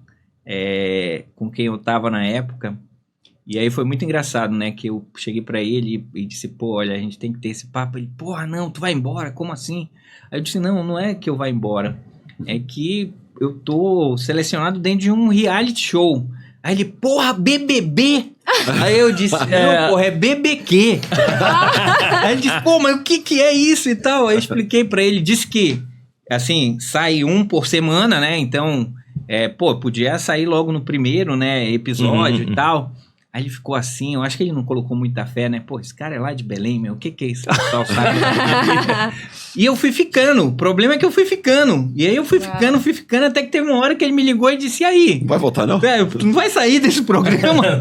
com quem eu tava na época, e aí foi muito engraçado, né, que eu cheguei pra ele e disse, pô, olha, a gente tem que ter esse papo. Ele, porra, não, tu vai embora, como assim? Aí eu disse, não é que eu vá embora, é que eu tô selecionado dentro de um reality show. Aí ele, porra, BBB? Aí eu disse, não, porra, é BBQ. Aí ele disse, pô, mas o que é isso e tal? Aí eu expliquei pra ele, disse que, assim, sai um por semana, né, então, podia sair logo no primeiro, né, episódio e tal. Aí ele ficou assim, eu acho que ele não colocou muita fé, né? Pô, esse cara é lá de Belém, meu, o que é isso? Pessoal, sabe? E eu fui ficando, o problema é que eu fui ficando. E aí eu fui ficando, até que teve uma hora que ele me ligou e disse, e aí? Não vai voltar, não? Tu não vai sair desse programa?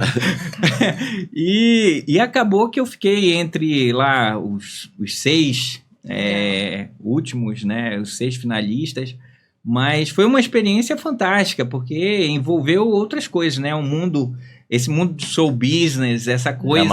E acabou que eu fiquei entre lá os 6 últimos, né? Os 6 finalistas. Mas foi uma experiência fantástica, porque envolveu outras coisas, né? Esse mundo do show business, essa coisa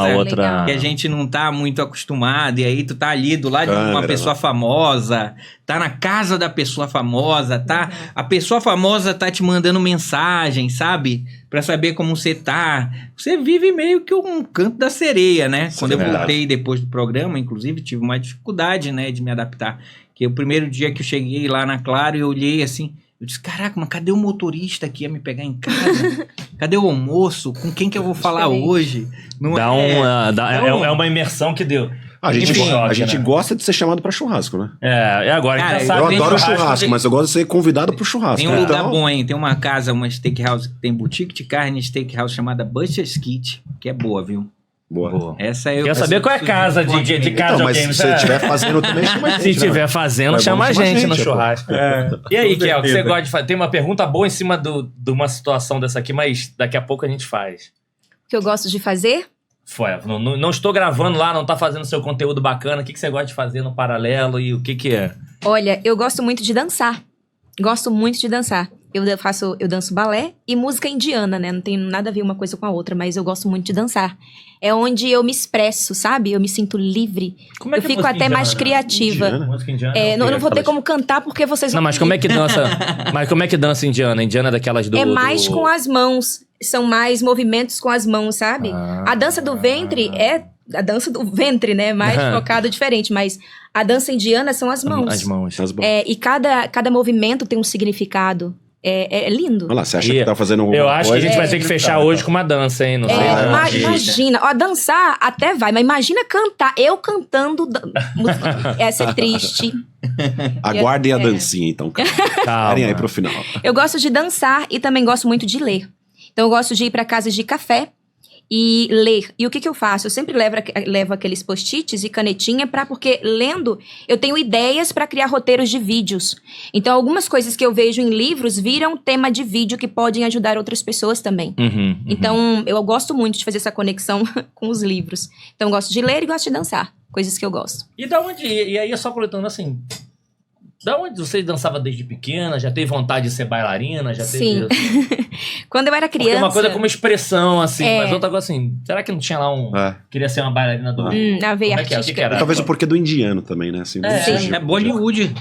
que a gente não tá muito acostumado, e aí tu tá ali do lado de uma pessoa famosa, tá na casa da pessoa famosa, tá? A pessoa famosa tá te mandando mensagem, sabe? Pra saber como você tá. Você vive meio que um canto da sereia, né? Quando eu voltei depois do programa, inclusive, tive uma dificuldade, né, de me adaptar. Que o primeiro dia que eu cheguei lá na Claro, eu olhei assim... Eu disse, caraca, mas cadê o motorista que ia me pegar em casa? Cadê o almoço? Com quem que eu vou falar hoje? Não é uma imersão que deu. A gente gosta de ser chamado pra churrasco, né? Agora Cara, a gente já Eu sabe. adoro churrasco, mas eu gosto de ser convidado pro churrasco. Tem um lugar bom, hein? Tem uma casa, uma steakhouse, que tem boutique de carne steakhouse chamada Butcher's Kit, que é boa, viu? Boa. Essa eu Quero saber qual é a casa de casa Então, mas de alguém. se você estiver fazendo também, chama a gente. Se né, estiver velho? fazendo, É chama bom a chamar gente no pô. churrasco. E aí, Kel, o que você gosta de fazer? Tem uma pergunta boa em cima de uma situação dessa aqui, mas daqui a pouco a gente faz. O que eu gosto de fazer? Não estou gravando lá, não tá fazendo seu conteúdo bacana. O que você gosta de fazer no paralelo e o que é? Olha, eu gosto muito de dançar. Gosto muito de dançar. Eu danço balé e música indiana, né? Não tem nada a ver uma coisa com a outra, mas eu gosto muito de dançar. É onde eu me expresso, sabe? Eu me sinto livre. Como é eu que é fico música até mais indiana? criativa. Música indiana? Não vou ter como cantar porque vocês Não, vão mas como é que dança? Mas como é que dança indiana? Indiana é daquelas do... É mais com as mãos. São mais movimentos com as mãos, sabe? A dança do ventre é a dança do ventre, né? Mais focada, diferente. Mas a dança indiana são as mãos. As mãos. E cada movimento tem um significado. É lindo. Olha lá, você acha que tá fazendo alguma Eu coisa? acho que a gente vai ter que fechar hoje com uma dança, hein? Não sei. Não. Imagina, ó, dançar até vai, mas imagina cantar, eu cantando, ia ser triste. Aguardem a dancinha, então. Calma aí pro final. Eu gosto de dançar e também gosto muito de ler. Então eu gosto de ir para casas de café e ler. E o que eu faço? Eu sempre levo aqueles post-its e canetinha porque lendo eu tenho ideias para criar roteiros de vídeos. Então algumas coisas que eu vejo em livros viram tema de vídeo que podem ajudar outras pessoas também. Então eu gosto muito de fazer essa conexão com os livros. Então eu gosto de ler e gosto de dançar. Coisas que eu gosto. E da onde... E aí, só coletando assim... Da onde você dançava desde pequena? Já teve vontade de ser bailarina? Sim. Quando eu era criança... Porque uma coisa como expressão, assim. Mas outra coisa assim... Será que não tinha lá um... Queria ser uma bailarina do... A veia artística. O que era? Talvez o porquê do indiano também, né? Assim, É Bollywood.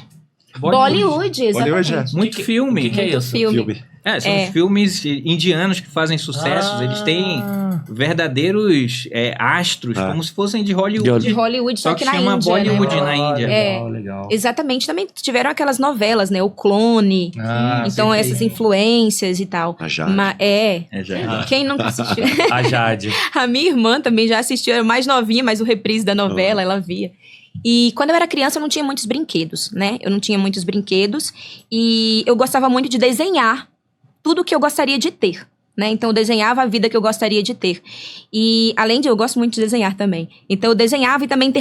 Bollywood, exatamente. Muito filme. O que é isso? Filme. São os filmes indianos que fazem sucessos. Eles têm verdadeiros astros, como se fossem de Hollywood. De Hollywood, só que na chama Índia, Bollywood né? na Índia. Legal. Exatamente. Também tiveram aquelas novelas, né? O Clone. Então, essas influências e tal. A Jade. Quem nunca assistiu? A Jade. A minha irmã também já assistiu, era mais novinha, mas o reprise da novela ela via. E quando eu era criança eu não tinha muitos brinquedos, né? Eu não tinha muitos brinquedos e eu gostava muito de desenhar tudo que eu gostaria de ter, né? Então eu desenhava a vida que eu gostaria de ter. E além de eu gosto muito de desenhar também. Então eu desenhava e também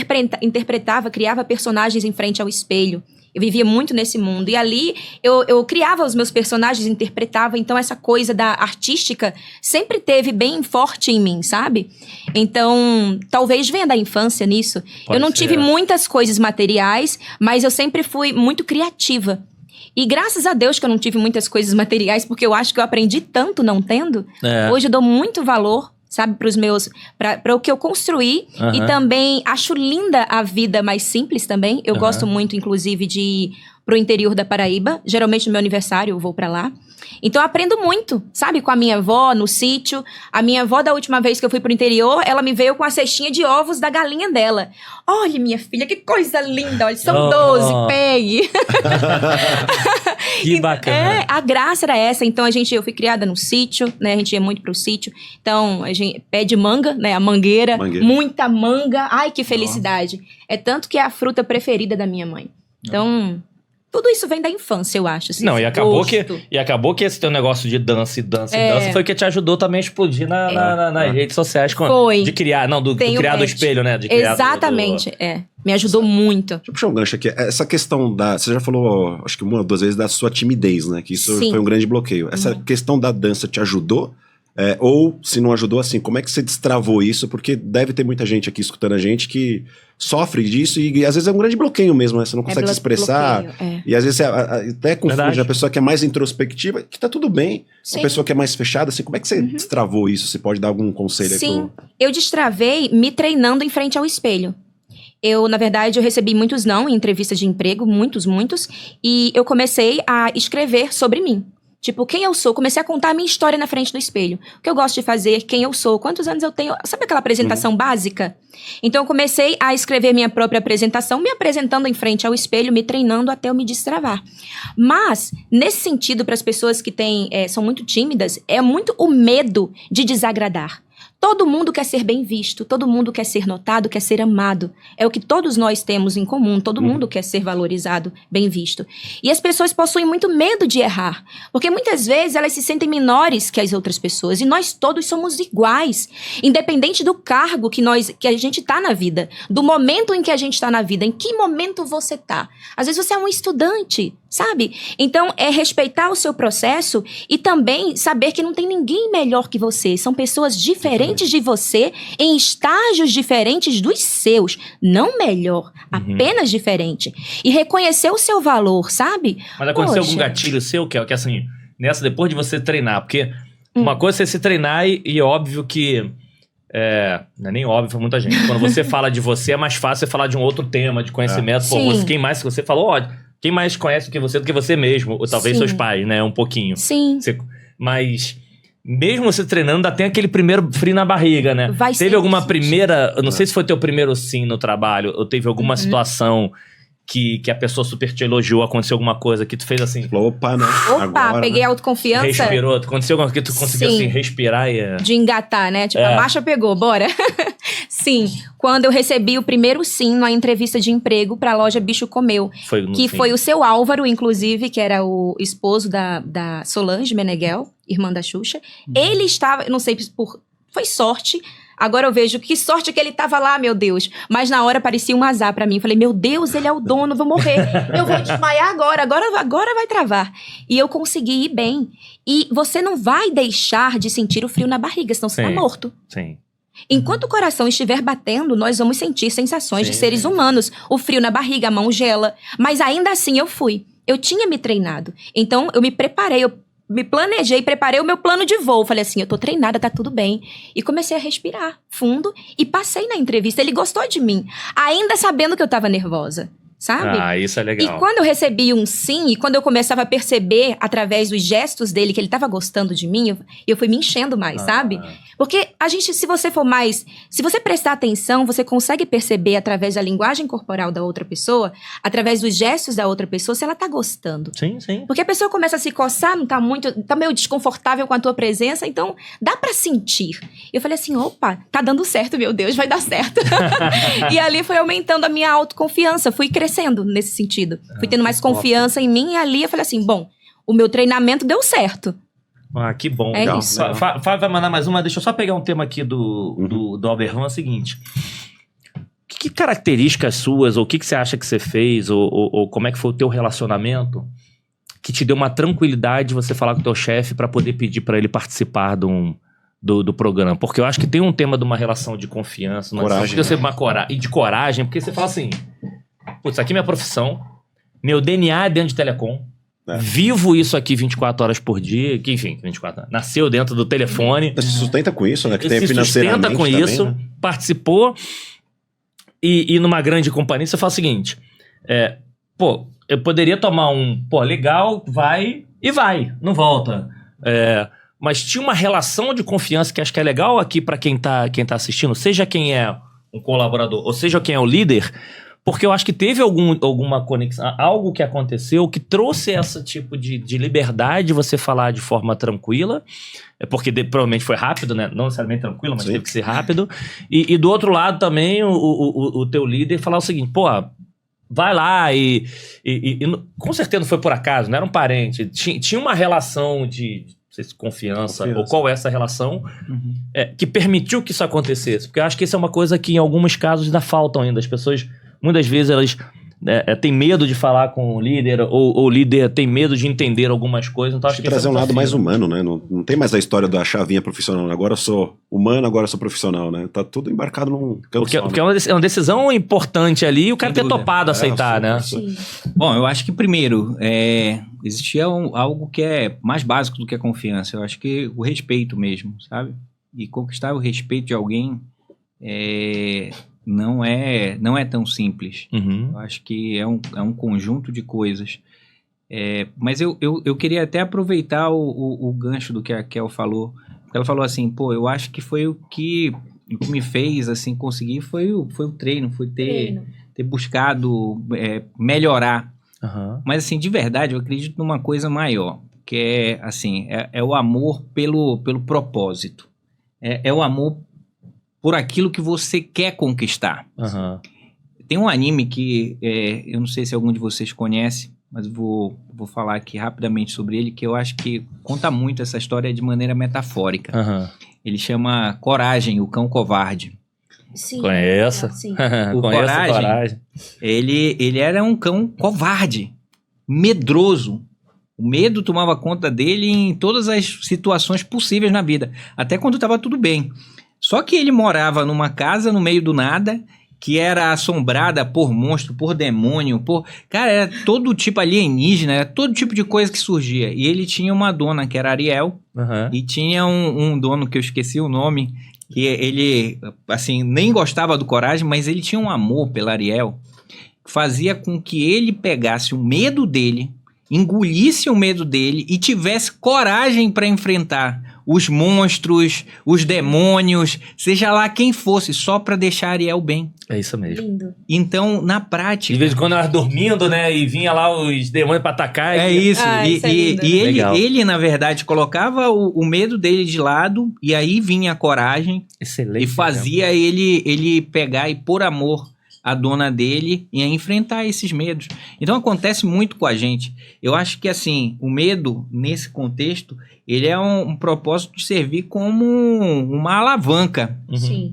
interpretava, criava personagens em frente ao espelho. Eu vivia muito nesse mundo. E ali eu criava os meus personagens, interpretava. Então essa coisa da artística sempre teve bem forte em mim, sabe? Então talvez venha da infância nisso. Eu não tive muitas coisas materiais, mas eu sempre fui muito criativa. E graças a Deus que eu não tive muitas coisas materiais, porque eu acho que eu aprendi tanto não tendo. Hoje eu dou muito valor, sabe, para o que eu construí. E também acho linda a vida mais simples também. Eu gosto muito, inclusive, de ir pro interior da Paraíba. Geralmente no meu aniversário eu vou para lá. Então eu aprendo muito, sabe, com a minha avó no sítio. A minha avó, da última vez que eu fui pro interior, ela me veio com a cestinha de ovos da galinha dela. Olha, minha filha, que coisa linda. Olha, são 12, pegue. Que bacana. A graça era essa. Então eu fui criada no sítio, né? A gente ia muito pro sítio. Então a gente pede manga, né? A mangueira. Muita manga. Ai, que felicidade. É tanto que é a fruta preferida da minha mãe. Então... Tudo isso vem da infância, eu acho. Assim, não, e acabou que esse teu negócio de dança foi o que te ajudou também a explodir nas redes sociais. De criar, do criar do espelho, né? De criar exatamente, Me ajudou muito. Deixa eu puxar um gancho aqui. Essa questão você já falou, acho que uma ou duas vezes, da sua timidez, né? Que isso foi um grande bloqueio. Essa questão da dança te ajudou? Ou, se não ajudou, assim, como é que você destravou isso? Porque deve ter muita gente aqui escutando a gente que sofre disso e às vezes é um grande bloqueio mesmo, né? Você não consegue se expressar. E às vezes você até confunde a pessoa que é mais introspectiva, que tá tudo bem. A pessoa que é mais fechada, assim, como é que você destravou isso? Você pode dar algum conselho aí? Sim, eu destravei me treinando em frente ao espelho. Na verdade, eu recebi muitos não em entrevistas de emprego, muitos. E eu comecei a escrever sobre mim. Tipo, quem eu sou? Comecei a contar a minha história na frente do espelho. O que eu gosto de fazer, quem eu sou, quantos anos eu tenho. Sabe aquela apresentação básica? Então, eu comecei a escrever minha própria apresentação, me apresentando em frente ao espelho, me treinando até eu me destravar. Mas, nesse sentido, para as pessoas que são muito tímidas, é muito o medo de desagradar. Todo mundo quer ser bem visto, todo mundo quer ser notado, quer ser amado. É o que todos nós temos em comum, todo mundo quer ser valorizado, bem visto. E as pessoas possuem muito medo de errar, porque muitas vezes elas se sentem menores que as outras pessoas, e nós todos somos iguais, independente do cargo que a gente tá na vida, do momento em que a gente tá na vida, em que momento você tá. Às vezes você é um estudante, sabe? Então, é respeitar o seu processo e também saber que não tem ninguém melhor que você. São pessoas diferentes de você, em estágios diferentes dos seus. Não melhor, apenas diferente. E reconhecer o seu valor, sabe? Mas aconteceu algum gatilho seu, que assim, depois de você treinar? Porque uma coisa é você se treinar e óbvio que... não é nem óbvio pra muita gente. Quando você fala de você, é mais fácil você falar de um outro tema, de conhecimento. Quem mais que você falou, quem mais conhece do que você mesmo? Ou talvez seus pais, né? Um pouquinho. Sim. Mas mesmo você treinando, ainda tem aquele primeiro frio na barriga, né? Teve alguma primeira... Eu não sei se foi teu primeiro sim no trabalho, ou teve alguma situação que a pessoa super te elogiou, aconteceu alguma coisa que tu fez assim... Falou, opa, né? Opa, Agora, peguei né? autoconfiança. Respirou, aconteceu alguma coisa que tu conseguiu Sim. assim, respirar e... De engatar, né? Tipo, É. a marcha pegou, bora. Sim, quando eu recebi o primeiro sim na entrevista de emprego pra loja Bicho Comeu. Foi no Que fim. foi o seu Álvaro, inclusive, que era o esposo da Solange Meneghel, irmã da Xuxa. Ele estava, não sei por... Foi sorte. Agora eu vejo que sorte que ele tava lá, meu Deus. Mas na hora parecia um azar pra mim. Falei, meu Deus, ele é o dono, vou morrer. Eu vou desmaiar agora vai travar. E eu consegui ir bem. E você não vai deixar de sentir o frio na barriga, senão você tá Sim. morto. Sim. Enquanto o coração estiver batendo, nós vamos sentir sensações de Sim. seres humanos. O frio na barriga, a mão gela. Mas ainda assim eu fui. Eu tinha me treinado. Então eu me preparei, eu me planejei, preparei o meu plano de voo. Falei assim, eu tô treinada, tá tudo bem. E comecei a respirar fundo e passei na entrevista. Ele gostou de mim, ainda sabendo que eu tava nervosa, sabe? Ah, isso é E legal. quando eu recebi um sim, e quando eu começava a perceber, através dos gestos dele, que ele tava gostando de mim, eu fui me enchendo mais, sabe? Porque a gente, se você for mais... Se você prestar atenção, você consegue perceber através da linguagem corporal da outra pessoa, através dos gestos da outra pessoa, se ela tá gostando. Sim, sim. Porque a pessoa começa a se coçar, não tá muito... Tá meio desconfortável com a tua presença, então dá pra sentir. Eu falei assim, opa, tá dando certo, meu Deus, vai dar certo. E ali foi aumentando a minha autoconfiança, fui crescendo nesse sentido. Fui tendo mais confiança em mim, e ali eu falei assim, bom, o meu treinamento deu certo. Ah, que bom. É Legal. isso. Fábio vai mandar mais uma. Deixa eu só pegar um tema aqui do Albervan, é o seguinte. Que características suas, ou o que você acha que você fez, ou como é que foi o teu relacionamento que te deu uma tranquilidade de você falar com o teu chefe para poder pedir para ele participar do programa? Porque eu acho que tem um tema de uma relação de confiança, Coragem, e de coragem, porque você fala assim, putz, aqui é minha profissão, meu DNA é dentro de telecom, vivo isso aqui 24 horas por dia, que enfim, 24 horas, nasceu dentro do telefone. Se sustenta com isso, né? Que tem Se financeiramente sustenta com também, isso, né? participou, e numa grande companhia você fala o seguinte, eu poderia tomar legal, vai, não volta. Mas tinha uma relação de confiança que acho que é legal aqui para quem tá assistindo, seja quem é um colaborador, ou seja quem é o líder, porque eu acho que teve alguma conexão, algo que aconteceu que trouxe esse tipo de liberdade de você falar de forma tranquila, porque provavelmente foi rápido, né? Não necessariamente tranquilo, mas Sim. teve que ser rápido. E do outro lado também, o teu líder falar o seguinte, vai lá e com certeza não foi por acaso, não era um parente, tinha uma relação de confiança, ou qual é essa relação que permitiu que isso acontecesse, porque eu acho que isso é uma coisa que em alguns casos ainda faltam ainda, as pessoas muitas vezes elas têm medo de falar com o líder, ou o líder tem medo de entender algumas coisas, então acho que trazer esse é um lado mais desafio, humano, né? Não tem mais a história da chavinha profissional, né? Agora eu sou humano, agora eu sou profissional, né? Tá tudo embarcado num canto Porque só, né? é uma decisão importante ali e o cara ter dúvida. topado aceitar, né? Sim. Bom, eu acho que primeiro, existia algo que é mais básico do que a confiança. Eu acho que o respeito mesmo, sabe? E conquistar o respeito de alguém não é tão simples. Uhum. Eu acho que é um conjunto de coisas. Mas eu queria até aproveitar o gancho do que a Kel falou. Porque ela falou assim, eu acho que foi o que me fez assim, conseguir foi o treino, foi ter buscado melhorar. Uhum. Mas assim, de verdade, eu acredito numa coisa maior, que é o amor pelo propósito. É o amor por aquilo que você quer conquistar. Uhum. Tem um anime que eu não sei se algum de vocês conhece, mas vou falar aqui rapidamente sobre ele, que eu acho que conta muito essa história de maneira metafórica. Uhum. Ele chama Coragem, o Cão Covarde. Sim. Conheço. Sim. O Coragem. Ele era um cão covarde, medroso. O medo tomava conta dele em todas as situações possíveis na vida, até quando estava tudo bem. Só que ele morava numa casa no meio do nada, que era assombrada por monstro, por demônio, Cara, era todo tipo alienígena, era todo tipo de coisa que surgia. E ele tinha uma dona, que era Ariel, e tinha um dono, que eu esqueci o nome, que ele, assim, nem gostava do Coragem, mas ele tinha um amor pela Ariel, que fazia com que ele pegasse o medo dele, engolisse o medo dele e tivesse coragem para enfrentar os monstros, os demônios, seja lá quem fosse, só pra deixar Ariel bem. É isso mesmo. Lindo. Então, na prática... De vez em quando ela dormindo, né? E vinha lá os demônios pra atacar. É isso. Isso é lindo. E Legal. ele, na verdade, colocava o medo dele de lado, e aí vinha a coragem, Excelente. e fazia ele pegar e, por amor, a dona dele e a enfrentar esses medos. Então acontece muito com a gente. Eu acho que assim, o medo, nesse contexto, ele é um propósito de servir como uma alavanca. Uhum. Sim.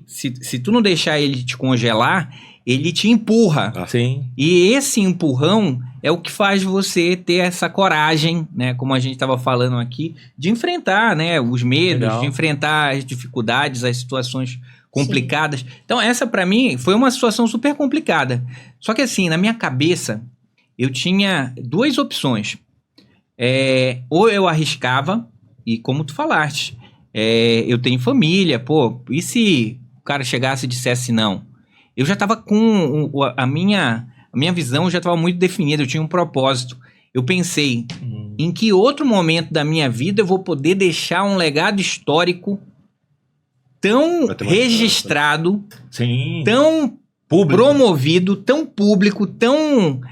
Se tu não deixar ele te congelar, ele te empurra. Sim. E esse empurrão é o que faz você ter essa coragem, né, como a gente estava falando aqui, de enfrentar, né, os medos, Legal. de enfrentar as dificuldades, as situações complicadas. Então essa pra mim foi uma situação super complicada. Só que assim, na minha cabeça, eu tinha duas opções. Ou eu arriscava, e como tu falaste, eu tenho família, pô, e se o cara chegasse e dissesse não? Eu já tava com a minha visão já estava muito definida, eu tinha um propósito. Eu pensei, em que outro momento da minha vida eu vou poder deixar um legado histórico tão registrado, Sim. tão Público. promovido, tão público, tão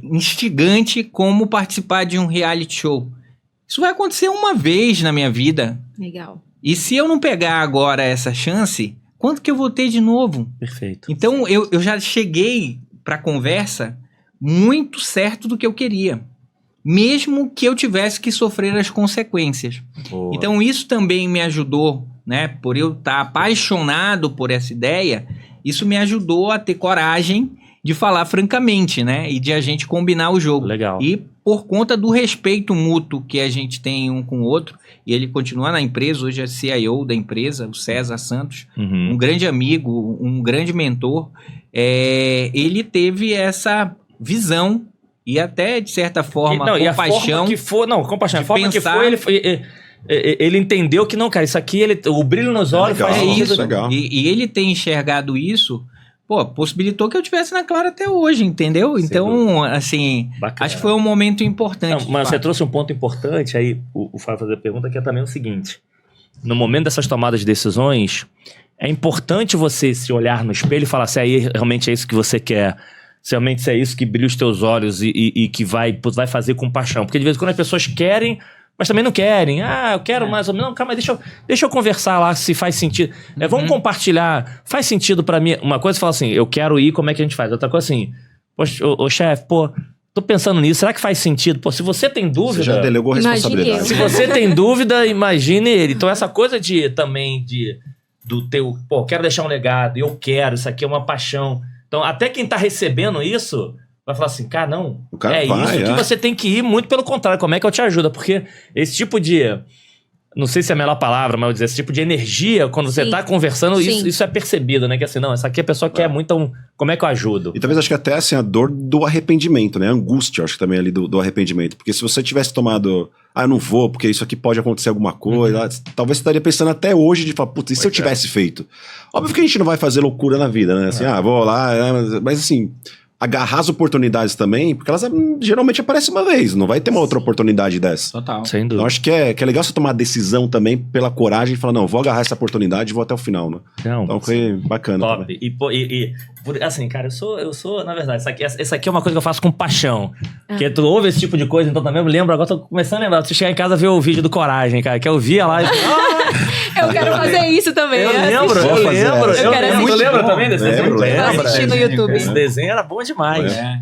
instigante como participar de um reality show. Isso vai acontecer uma vez na minha vida. Legal. E se eu não pegar agora essa chance, quanto que eu vou ter de novo? Perfeito. Então eu já cheguei para a conversa muito certo do que eu queria, mesmo que eu tivesse que sofrer as consequências. Boa. Então isso também me ajudou, né? Por eu estar apaixonado por essa ideia, isso me ajudou a ter coragem de falar francamente, né? E de a gente combinar o jogo. Legal. E por conta do respeito mútuo que a gente tem um com o outro, e ele continua na empresa, hoje é CIO da empresa, o César Santos, um grande amigo, um grande mentor, ele teve essa visão e até, de certa forma, Não, e a compaixão. forma que for, não, compaixão, a de forma pensar- que foi, ele entendeu que não, cara, isso aqui, o brilho nos olhos legal. faz É sentido. isso. legal. E ele ter enxergado isso, pô, possibilitou que eu tivesse na Clara até hoje, entendeu? Sem Então, assim, Bacana. acho que foi um momento importante. Não, mas de você fato. trouxe um ponto importante, aí o Fábio fazer a pergunta, que é também o seguinte: no momento dessas tomadas de decisões, é importante você se olhar no espelho e falar se aí realmente é isso que você quer, se realmente é isso que brilha os teus olhos e que vai fazer com paixão. Porque de vez em quando as pessoas querem, mas também não querem. Ah, eu quero mais ou menos. Não, calma, deixa eu conversar lá se faz sentido. Vamos compartilhar. Faz sentido pra mim. Uma coisa é falar assim, eu quero ir, como é que a gente faz? Outra coisa assim, poxa, ô chefe, pô, tô pensando nisso, será que faz sentido? Pô, se você tem dúvida... Você já delegou a Imagine responsabilidade. Se você tem dúvida, imagine ele. Então essa coisa do teu... Pô, quero deixar um legado, eu quero, isso aqui é uma paixão. Então até quem tá recebendo isso... vai falar assim, cara, não, O cara vai, isso que você tem que ir, muito pelo contrário, como é que eu te ajudo? Porque esse tipo de, não sei se é a melhor palavra, mas eu vou dizer, esse tipo de energia, quando você Sim. tá conversando, Sim. isso é percebido, né? Que assim, não, essa aqui a pessoa quer muito, como é que eu ajudo? E talvez acho que até assim, a dor do arrependimento, né? A angústia, acho que também ali do arrependimento. Porque se você tivesse tomado, eu não vou, porque isso aqui pode acontecer alguma coisa, talvez você estaria pensando até hoje de falar, putz, e se eu tivesse feito? Óbvio que a gente não vai fazer loucura na vida, né? Assim, vou lá, mas assim, agarrar as oportunidades também, porque elas geralmente aparecem uma vez, não vai ter uma outra oportunidade dessa. Total. Sem Então dúvida. acho que é legal você tomar a decisão também pela coragem de falar, não, vou agarrar essa oportunidade e vou até o final, né? Não, Então foi bacana. top. Assim, cara, eu sou, na verdade, essa aqui é uma coisa que eu faço com paixão. Porque tu ouve esse tipo de coisa, então também eu lembro, agora tô começando a lembrar. Você chegar em casa e ver o vídeo do Coragem, cara, que eu via lá e... Eu quero fazer isso também. Eu assistir. lembro. Eu quero assistir. Tu lembra também desse desenho? Lembro. Assistir no YouTube. Esse desenho era bom demais. É.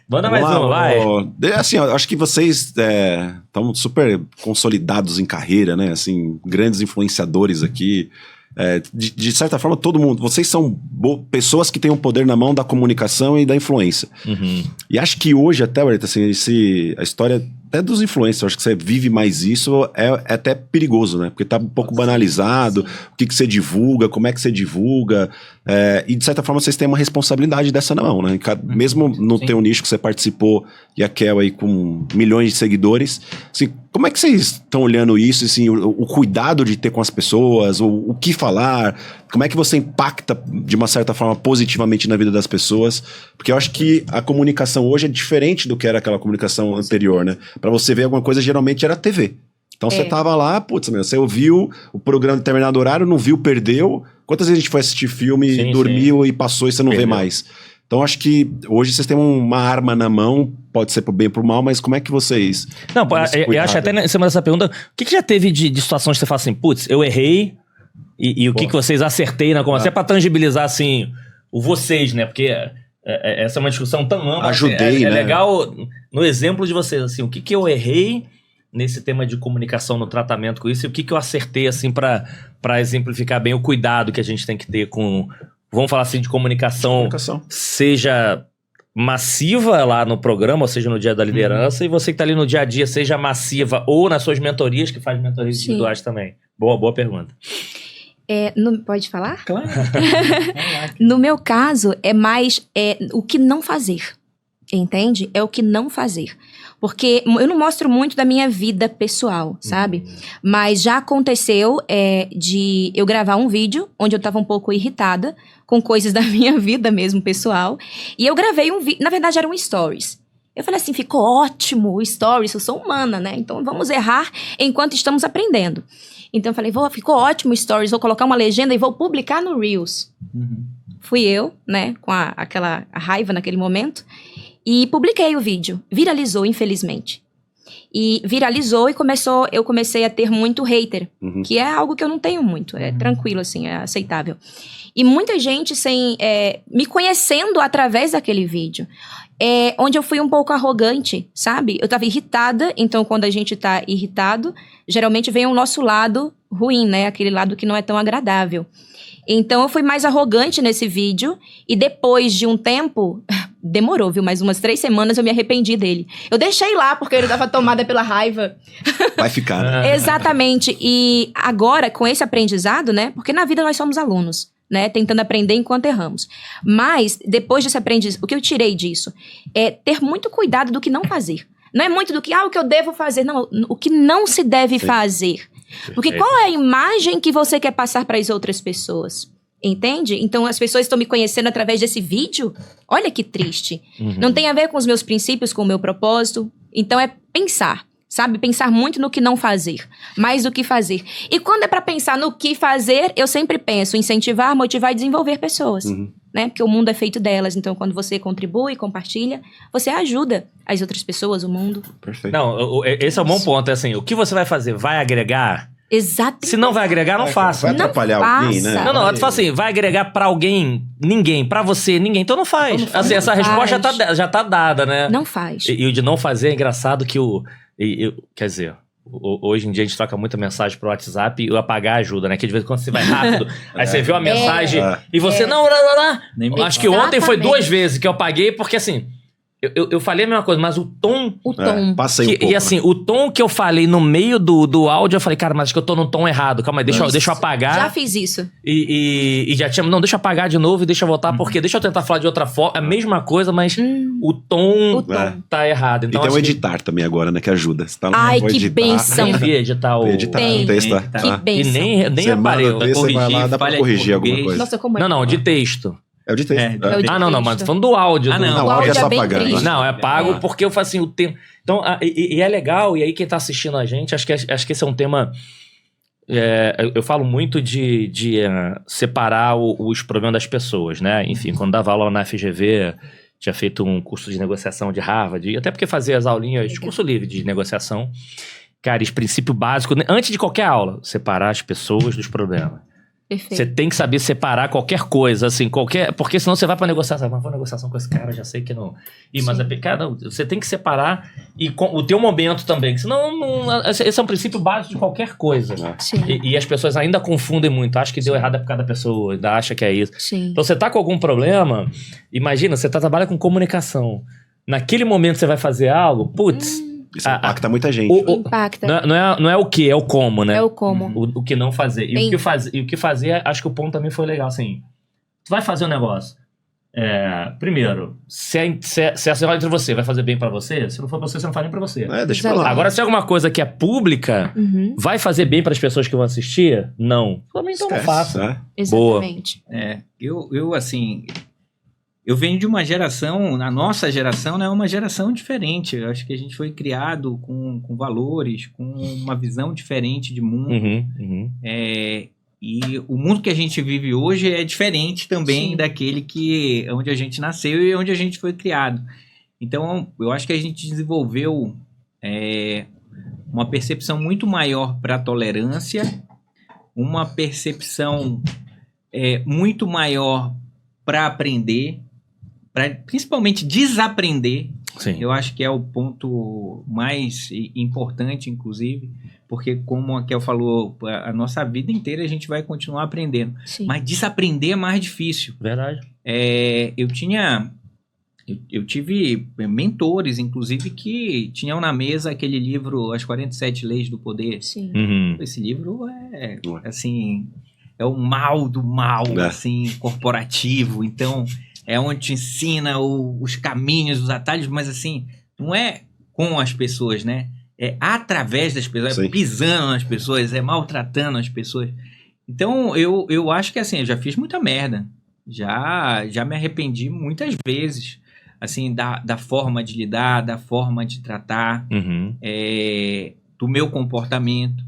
Manda mais Vamos um, lá, vai. Assim, eu acho que vocês estão super consolidados em carreira, né? Assim, grandes influenciadores aqui. De certa forma, todo mundo. Vocês são pessoas que têm o poder na mão da comunicação e da influência. Uhum. E acho que hoje, até, assim, a história até dos influencers, acho que você vive mais isso, é até perigoso, né? Porque tá um pouco banalizado, o que você divulga, como é que você divulga. E de certa forma vocês têm uma responsabilidade dessa na mão, né? Mesmo no teu nicho que você participou, e a Kel aí com milhões de seguidores, assim, como é que vocês estão olhando isso, assim, o cuidado de ter com as pessoas, o que falar, como é que você impacta de uma certa forma positivamente na vida das pessoas? Porque eu acho que a comunicação hoje é diferente do que era aquela comunicação anterior, né? pra você ver alguma coisa, geralmente era TV. Então você tava lá, putz, meu, você ouviu o programa de determinado horário, não viu, perdeu. Quantas vezes a gente foi assistir filme, dormiu e passou e você não vê mais? Então acho que hoje vocês têm uma arma na mão, pode ser pro bem ou pro mal, mas como é que vocês... Não, eu acho até em cima dessa pergunta, o que já teve de situações que você fala assim, putz, eu errei, e o que vocês acertei na conversa? É pra tangibilizar, assim, o vocês, né? Porque essa é uma discussão tão ampla. Ajudei, assim, né? É legal, no exemplo de vocês, assim, o que eu errei nesse tema de comunicação, no tratamento com isso, e o que eu acertei, assim, pra exemplificar bem o cuidado que a gente tem que ter com, vamos falar assim, de comunicação. Seja massiva lá no programa, ou seja, no dia da liderança, e você que tá ali no dia a dia, seja massiva ou nas suas mentorias, que faz mentorias individuais também. Boa pergunta. Pode falar? Claro. No meu caso, é mais o que não fazer. Entende? É o que não fazer. Porque eu não mostro muito da minha vida pessoal, sabe? Mas já aconteceu de eu gravar um vídeo onde eu tava um pouco irritada com coisas da minha vida mesmo, pessoal. E eu gravei um vídeo, na verdade era um stories. Eu falei assim, ficou ótimo o stories, eu sou humana, né? Então vamos errar enquanto estamos aprendendo. Então eu falei, ficou ótimo o stories, vou colocar uma legenda e vou publicar no Reels. Fui eu, né, com aquela raiva naquele momento. E publiquei o vídeo. Viralizou, infelizmente. E viralizou e eu comecei a ter muito hater. Que é algo que eu não tenho muito. É tranquilo, assim, é aceitável. E muita gente me conhecendo através daquele vídeo. Onde eu fui um pouco arrogante, sabe? Eu tava irritada, então quando a gente tá irritado, geralmente vem o nosso lado ruim, né? Aquele lado que não é tão agradável. Então eu fui mais arrogante nesse vídeo e depois de um tempo, demorou, viu? Mais umas 3 semanas eu me arrependi dele. Eu deixei lá porque ele tava tomada pela raiva. Vai ficar, né? Exatamente. E agora, com esse aprendizado, né? Porque na vida nós somos alunos, né? Tentando aprender enquanto erramos. Mas, depois desse aprendizado, o que eu tirei disso é ter muito cuidado do que não fazer. Não é muito do que, o que eu devo fazer. Não, o que não se deve fazer. Porque qual é a imagem que você quer passar para as outras pessoas? Entende? Então, as pessoas estão me conhecendo através desse vídeo. Olha que triste. Não tem a ver com os meus princípios, com o meu propósito. Então, é pensar, sabe? Pensar muito no que não fazer, mais do que fazer. E quando é para pensar no que fazer, eu sempre penso em incentivar, motivar e desenvolver pessoas. Né? Porque o mundo é feito delas. Então, quando você contribui, compartilha, você ajuda as outras pessoas, o mundo. Perfeito. Não, esse é um bom ponto. É assim, o que você vai fazer? Vai agregar? Exato. Se não vai agregar, não faça. Vai atrapalhar alguém, né? Não, tu fala assim, vai agregar pra alguém, ninguém, pra você, ninguém, então não faz. Assim, essa resposta já tá dada, né? Não faz. E o de não fazer é engraçado que quer dizer, hoje em dia a gente troca muita mensagem pro WhatsApp e o apagar ajuda, né? Que de vez em quando você vai rápido, aí você vê uma mensagem e você, não. Acho que ontem foi 2 vezes que eu apaguei, porque assim... Eu falei a mesma coisa, mas o tom... Passei um pouco. E assim, o tom que eu falei no meio do áudio, eu falei, cara, mas acho que eu tô no tom errado. Calma aí, deixa eu apagar. Já fiz isso. E já tinha... Não, deixa eu apagar de novo e deixa eu voltar, porque deixa eu tentar falar de outra forma. A mesma coisa, mas o tom tá errado. Então, e tem o editar também agora, né? Que ajuda. Você tá lá, ai, que bênção. Nem vi editar o... Tem. O texto. Que bênção. E nem reparei. Você vai lá, dá pra corrigir alguma coisa. Nossa, como é? Não, de texto. É o de texto. Não, mas tô falando do áudio. Não, o áudio é só apagar. Não, é pago porque eu faço assim, o tempo... Então, e é legal, e aí quem tá assistindo a gente, acho que esse é um tema... eu falo muito de separar os problemas das pessoas, né? Enfim, quando dava aula na FGV, tinha feito um curso de negociação de Harvard, até porque fazia as aulinhas de curso livre de negociação. Cara, esse princípio básico, antes de qualquer aula, separar as pessoas dos problemas. Perfeito. Você tem que saber separar qualquer coisa, assim, porque senão você vai pra negociação, mas vou negociação com esse cara, já sei que não... mas cara, você tem que separar e com o teu momento também, que senão esse é um princípio básico de qualquer coisa. Sim. E as pessoas ainda confundem muito, acham que deu errado é por causa da pessoa, ainda acha que é isso. Sim. Então você tá com algum problema, imagina, você trabalha com comunicação, naquele momento você vai fazer algo, putz... Isso impacta muita gente. Impacta. Não é o que, é o como, né? É o como. O que não fazer. E o que fazer, acho que o ponto também foi legal, assim. Tu vai fazer um negócio. Primeiro, se a senhora entre você vai fazer bem pra você, se não for pra você não faz nem pra você. Deixa pra lá. Agora, se é alguma coisa que é pública, vai fazer bem pras pessoas que vão assistir? Não. Também então não faça. Exatamente. Eu assim... eu venho de uma geração, a nossa geração, né, é uma geração diferente. Eu acho que a gente foi criado com valores, com uma visão diferente de mundo. E o mundo que a gente vive hoje é diferente também daquele onde a gente nasceu e onde a gente foi criado. Então, eu acho que a gente desenvolveu uma percepção muito maior para a tolerância, uma percepção muito maior para aprender, para principalmente desaprender. Sim. Eu acho que é o ponto mais importante, inclusive, porque como a Kel falou, a nossa vida inteira a gente vai continuar aprendendo. Sim. Mas desaprender é mais difícil. Verdade. Eu tive mentores, inclusive, que tinham na mesa aquele livro As 47 Leis do Poder. Sim. Esse livro assim, é o mal do mal, assim, corporativo. Então, é onde te ensina os caminhos, os atalhos, mas assim, não é com as pessoas, né? É através das pessoas, é pisando nas pessoas, é maltratando as pessoas. Então, eu acho que assim, eu já fiz muita merda. Já me arrependi muitas vezes, assim, da forma de lidar, da forma de tratar, do meu comportamento.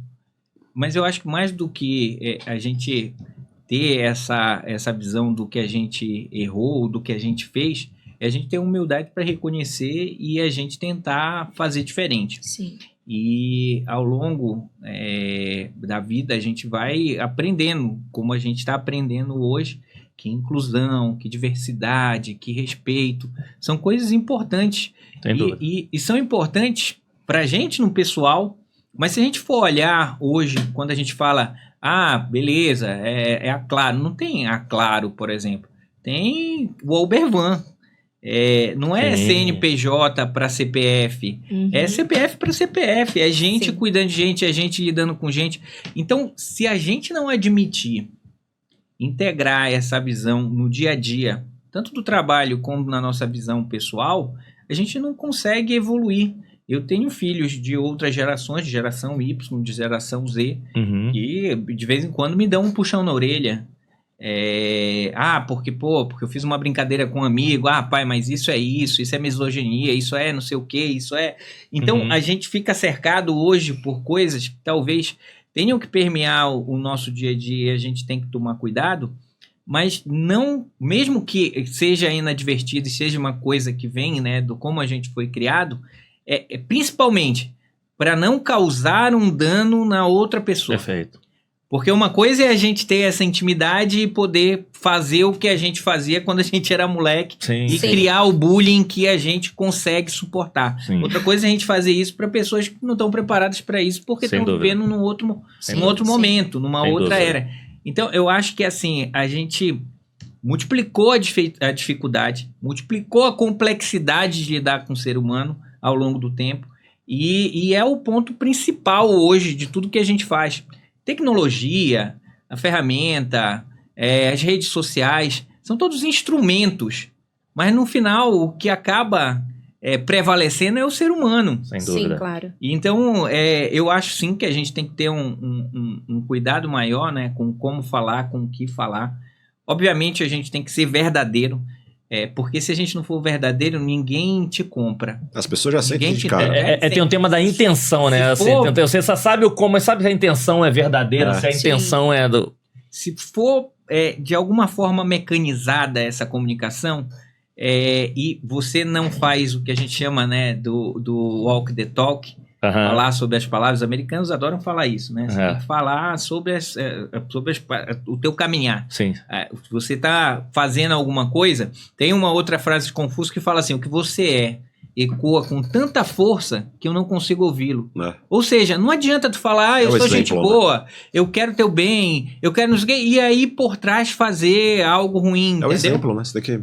Mas eu acho que mais do que a gente ter essa visão do que a gente errou, do que a gente fez, é a gente ter humildade para reconhecer e a gente tentar fazer diferente. Sim. E ao longo da vida a gente vai aprendendo, como a gente está aprendendo hoje, que inclusão, que diversidade, que respeito, são coisas importantes. E são importantes para a gente no pessoal, mas se a gente for olhar hoje, quando a gente fala, beleza, é a Claro, não tem a Claro, por exemplo, tem o Ubervan. Não é CNPJ para CPF, é CPF para CPF, é gente cuidando de gente, é gente lidando com gente. Então, se a gente não admitir, integrar essa visão no dia a dia, tanto do trabalho como na nossa visão pessoal, a gente não consegue evoluir. Eu tenho filhos de outras gerações, de geração Y, de geração Z, que de vez em quando me dão um puxão na orelha. Porque eu fiz uma brincadeira com um amigo, pai, mas isso é misoginia, isso é não sei o que, isso é... Então, a gente fica cercado hoje por coisas que talvez tenham que permear o nosso dia a dia, a gente tem que tomar cuidado, mas não, mesmo que seja inadvertido e seja uma coisa que vem, né, do como a gente foi criado, principalmente para não causar um dano na outra pessoa. Perfeito. Porque uma coisa é a gente ter essa intimidade e poder fazer o que a gente fazia quando a gente era moleque criar o bullying que a gente consegue suportar. Outra coisa é a gente fazer isso para pessoas que não estão preparadas para isso porque estão vivendo num outro momento, numa outra era. Então, eu acho que assim, a gente multiplicou a dificuldade, multiplicou a complexidade de lidar com o ser humano ao longo do tempo e é o ponto principal hoje de tudo que a gente faz. Tecnologia, a ferramenta, as redes sociais, são todos instrumentos, mas no final o que acaba prevalecendo é o ser humano. Sem dúvida. Sim, claro. Então, eu acho sim que a gente tem que ter um cuidado maior, né, com como falar, com o que falar. Obviamente a gente tem que ser verdadeiro, porque se a gente não for verdadeiro, ninguém te compra. As pessoas já sentem de cara. Tem um tema da intenção, né? Assim, você só sabe o como, mas sabe se a intenção é verdadeira, se a intenção é do... Se for de alguma forma mecanizada essa comunicação, e você não faz o que a gente chama, né, do walk the talk, falar sobre as palavras, os americanos adoram falar isso, né? Você tem que falar sobre o teu caminhar. Sim. Você está fazendo alguma coisa, tem uma outra frase de Confúcio que fala assim, o que você ecoa com tanta força que eu não consigo ouvi-lo. Ou seja, não adianta tu falar, eu sou gente boa, eu quero teu bem, eu quero não sei o quê, e aí por trás fazer algo ruim, entendeu? É o exemplo, né? Isso daqui.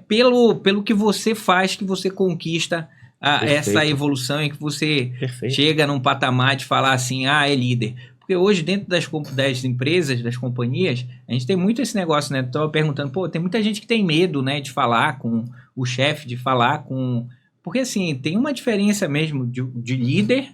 Pelo que você faz que você conquista essa evolução em que você chega num patamar de falar assim, é líder. Porque hoje, dentro das empresas, das companhias, a gente tem muito esse negócio, né? Eu tava perguntando, tem muita gente que tem medo, né, de falar com o chefe, de falar com... Porque, assim, tem uma diferença mesmo de líder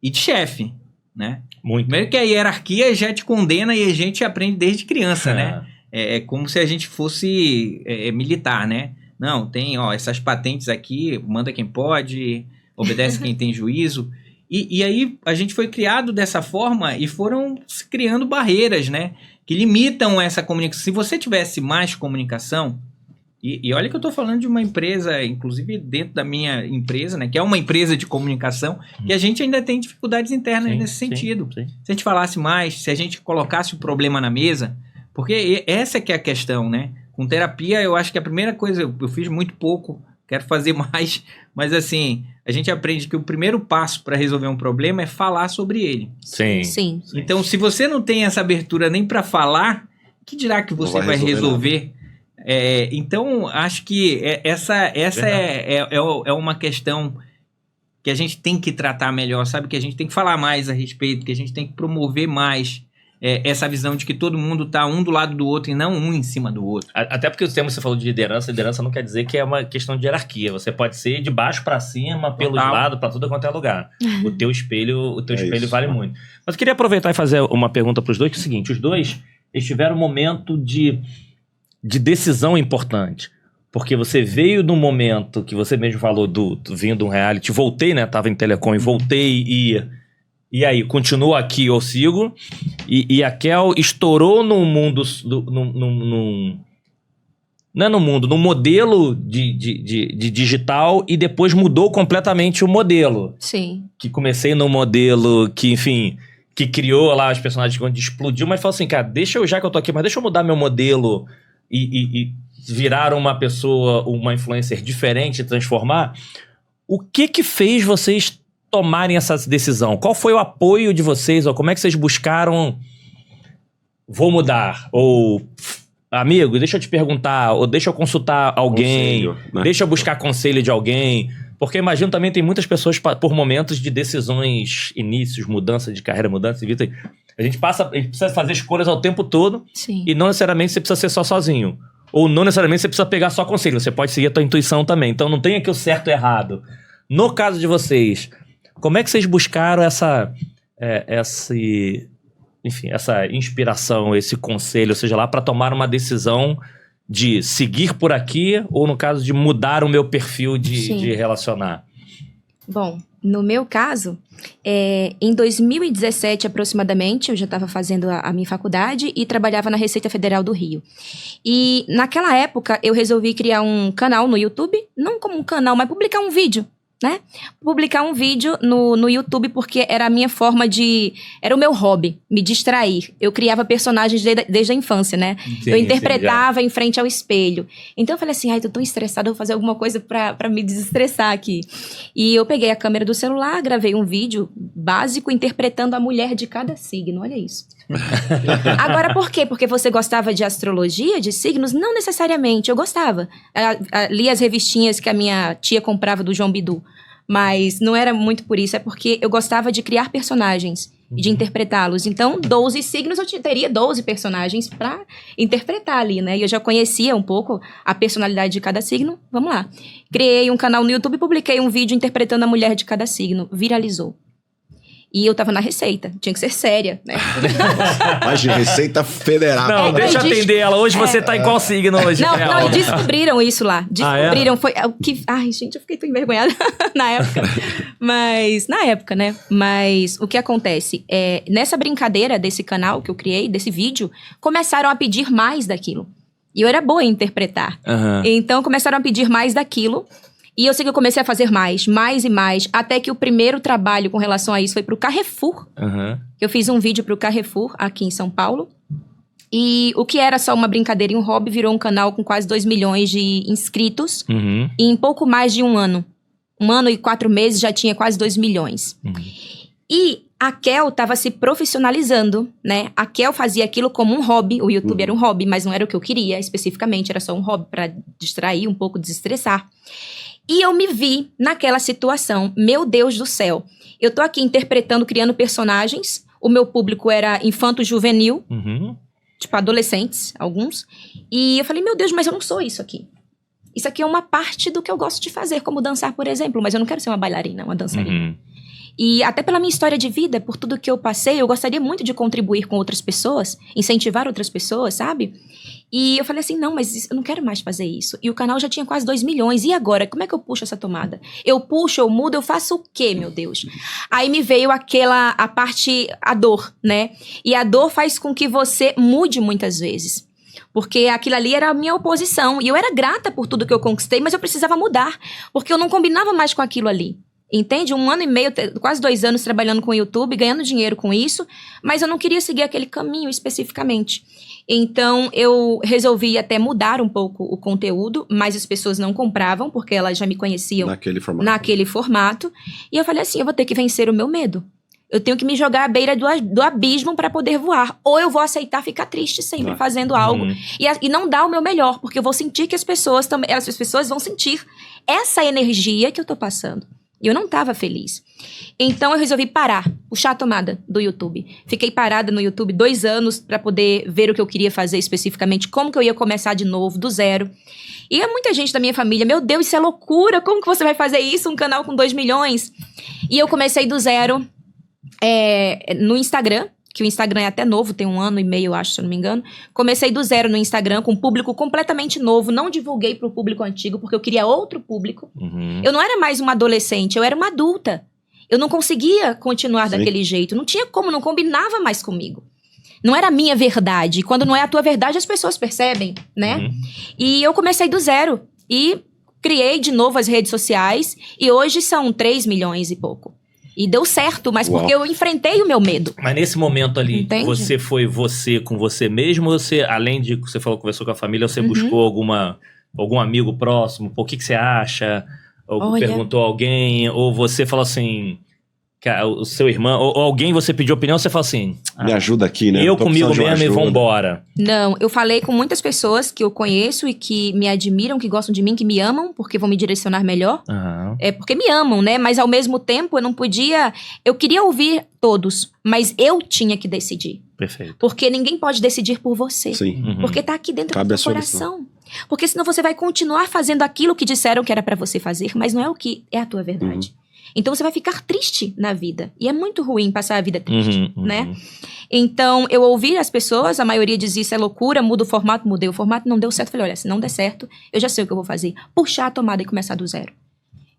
e de chefe, né? Muito. Primeiro que a hierarquia já te condena e a gente aprende desde criança, né? É como se a gente fosse militar, né? Não, tem essas patentes aqui, manda quem pode, obedece quem tem juízo. E aí a gente foi criado dessa forma e foram se criando barreiras, né? Que limitam essa comunicação. Se você tivesse mais comunicação, e olha que eu estou falando de uma empresa, inclusive dentro da minha empresa, né? Que é uma empresa de comunicação, que a gente ainda tem dificuldades internas nesse sentido. Sim. Se a gente falasse mais, se a gente colocasse o problema na mesa, porque essa que é a questão, né? Com terapia, eu acho que a primeira coisa, eu fiz muito pouco, quero fazer mais, mas assim, a gente aprende que o primeiro passo para resolver um problema é falar sobre ele. Sim. Então, se você não tem essa abertura nem para falar, que dirá que você vai resolver? Então, acho que essa é uma questão que a gente tem que tratar melhor, sabe? Que a gente tem que falar mais a respeito, que a gente tem que promover mais essa visão de que todo mundo tá um do lado do outro e não um em cima do outro. Até porque o termo que você falou de liderança não quer dizer que é uma questão de hierarquia. Você pode ser de baixo para cima, pelos lados, para tudo quanto é lugar. O teu espelho vale muito. Mas eu queria aproveitar e fazer uma pergunta para os dois, que é o seguinte: os dois eles tiveram um momento de decisão importante. Porque você veio num momento que você mesmo falou vindo de um reality, voltei, né? Tava em Telecom e voltei e aí, continuo aqui ou sigo? E a Kel estourou num mundo... não é no mundo, num modelo de digital e depois mudou completamente o modelo. Sim. Que comecei num modelo que, enfim, que criou lá os personagens quando explodiu, mas falou assim, cara, já que eu tô aqui, mas deixa eu mudar meu modelo e virar uma pessoa, uma influencer diferente, transformar. O que fez vocês tomarem essa decisão? Qual foi o apoio de vocês? Ou como é que vocês buscaram vou mudar? Ou amigo, deixa eu te perguntar, ou deixa eu consultar alguém, conselho, né? Deixa eu buscar conselho de alguém. Porque imagino também tem muitas pessoas por momentos de decisões, inícios, mudança de carreira, mudança de vida. A gente precisa fazer escolhas ao tempo todo. Sim. E não necessariamente você precisa ser só sozinho. Ou não necessariamente você precisa pegar só conselho. Você pode seguir a tua intuição também. Então não tem aqui o certo e errado. No caso de vocês, como é que vocês buscaram essa inspiração, esse conselho, ou seja lá, para tomar uma decisão de seguir por aqui ou, no caso, de mudar o meu perfil de relacionar? Bom, no meu caso, em 2017 aproximadamente, eu já estava fazendo a minha faculdade e trabalhava na Receita Federal do Rio. E naquela época eu resolvi criar um canal no YouTube, não como um canal, mas publicar um vídeo, né? Publicar um vídeo no YouTube porque era a minha forma era o meu hobby, me distrair. Eu criava personagens desde a infância, né? Sim, eu interpretava em frente ao espelho. Então eu falei assim, tô tão estressada, vou fazer alguma coisa pra me desestressar aqui. E eu peguei a câmera do celular, gravei um vídeo básico interpretando a mulher de cada signo, olha isso. Agora, por quê? Porque você gostava de astrologia, de signos? Não necessariamente, eu gostava. Li as revistinhas que a minha tia comprava do João Bidu. Mas não era muito por isso, é porque eu gostava de criar personagens e de interpretá-los. Então, 12 signos, eu teria 12 personagens pra interpretar ali, né? E eu já conhecia um pouco a personalidade de cada signo. Vamos lá. Criei um canal no YouTube e publiquei um vídeo interpretando a mulher de cada signo. Viralizou. E eu tava na Receita, tinha que ser séria, né? Imagina, Receita Federal. Não, deixa eu atender ela. Hoje você tá em qual signo hoje? Não, e descobriram isso lá. Descobriram, foi o que... Ai, gente, eu fiquei tão envergonhada na época, né? Mas o que acontece? Nessa brincadeira desse canal que eu criei, desse vídeo, começaram a pedir mais daquilo. E eu era boa em interpretar. Uhum. Então, começaram a pedir mais daquilo. E eu sei que eu comecei a fazer mais e mais, até que o primeiro trabalho com relação a isso foi pro Carrefour. Uhum. Eu fiz um vídeo pro Carrefour, aqui em São Paulo. E o que era só uma brincadeira e um hobby virou um canal com quase 2 milhões de inscritos. Uhum. E em pouco mais de um ano. 1 ano e 4 meses já tinha quase 2 milhões. Uhum. E a Kel estava se profissionalizando, né? A Kel fazia aquilo como um hobby. O YouTube era um hobby, mas não era o que eu queria especificamente. Era só um hobby para distrair um pouco, desestressar. E eu me vi naquela situação. Meu Deus do céu. Eu tô aqui interpretando, criando personagens. O meu público era infanto-juvenil. Uhum. Tipo, adolescentes, alguns. E eu falei, meu Deus, mas eu não sou isso aqui. Isso aqui é uma parte do que eu gosto de fazer, como dançar, por exemplo. Mas eu não quero ser uma bailarina, uma dançarina. Uhum. E até pela minha história de vida, por tudo que eu passei, eu gostaria muito de contribuir com outras pessoas, incentivar outras pessoas, sabe? E eu falei assim, não, mas eu não quero mais fazer isso. E o canal já tinha quase 2 milhões. E agora? Como é que eu puxo essa tomada? Eu puxo, eu mudo, eu faço o quê, meu Deus? Aí me veio a dor, né? E a dor faz com que você mude muitas vezes. Porque aquilo ali era a minha oposição. E eu era grata por tudo que eu conquistei, mas eu precisava mudar. Porque eu não combinava mais com aquilo ali. Entende? 1 ano e meio, quase 2 anos trabalhando com o YouTube, ganhando dinheiro com isso. Mas eu não queria seguir aquele caminho especificamente. Então, eu resolvi até mudar um pouco o conteúdo, mas as pessoas não compravam, porque elas já me conheciam naquele formato. E eu falei assim, eu vou ter que vencer o meu medo. Eu tenho que me jogar à beira do abismo para poder voar. Ou eu vou aceitar ficar triste sempre fazendo algo. E não dar o meu melhor, porque eu vou sentir que as pessoas vão sentir essa energia que eu tô passando. E eu não estava feliz. Então eu resolvi parar, puxar a tomada do YouTube. Fiquei parada no YouTube 2 anos para poder ver o que eu queria fazer especificamente, como que eu ia começar de novo, do zero. E muita gente da minha família, meu Deus, isso é loucura, como que você vai fazer isso, um canal com 2 milhões? E eu comecei do zero no Instagram, que o Instagram é até novo, tem 1 ano e meio, eu acho, se eu não me engano. Comecei do zero no Instagram, com um público completamente novo. Não divulguei pro público antigo, porque eu queria outro público. Eu não era mais uma adolescente, eu era uma adulta. Eu não conseguia continuar daquele jeito. Não tinha como, não combinava mais comigo. Não era a minha verdade. E quando não é a tua verdade, as pessoas percebem, né? E eu comecei do zero. E criei de novo as redes sociais. E hoje são 3 milhões e pouco. E deu certo, mas porque eu enfrentei o meu medo. Mas nesse momento ali, entende? Você foi você com você mesmo? Ou você, além de que você falou, conversou com a família, você buscou algum amigo próximo? Pô, o que você acha? Ou perguntou a alguém? Ou você falou assim... O seu irmão, ou alguém você pediu opinião, você fala assim... Me ajuda aqui, né? Eu comigo mesmo e vambora. Não, eu falei com muitas pessoas que eu conheço e que me admiram, que gostam de mim, que me amam, porque vão me direcionar melhor. Porque me amam, né? Mas ao mesmo tempo eu não podia... Eu queria ouvir todos, mas eu tinha que decidir. Perfeito. Porque ninguém pode decidir por você. Sim. Porque tá aqui dentro do seu coração. Porque senão você vai continuar fazendo aquilo que disseram que era pra você fazer, mas não é o que é a tua verdade. Então, você vai ficar triste na vida. E é muito ruim passar a vida triste, né? Então, eu ouvi as pessoas, a maioria dizia, isso é loucura, muda o formato, mudei o formato, não deu certo. Falei, olha, se não der certo, eu já sei o que eu vou fazer. Puxar a tomada e começar do zero.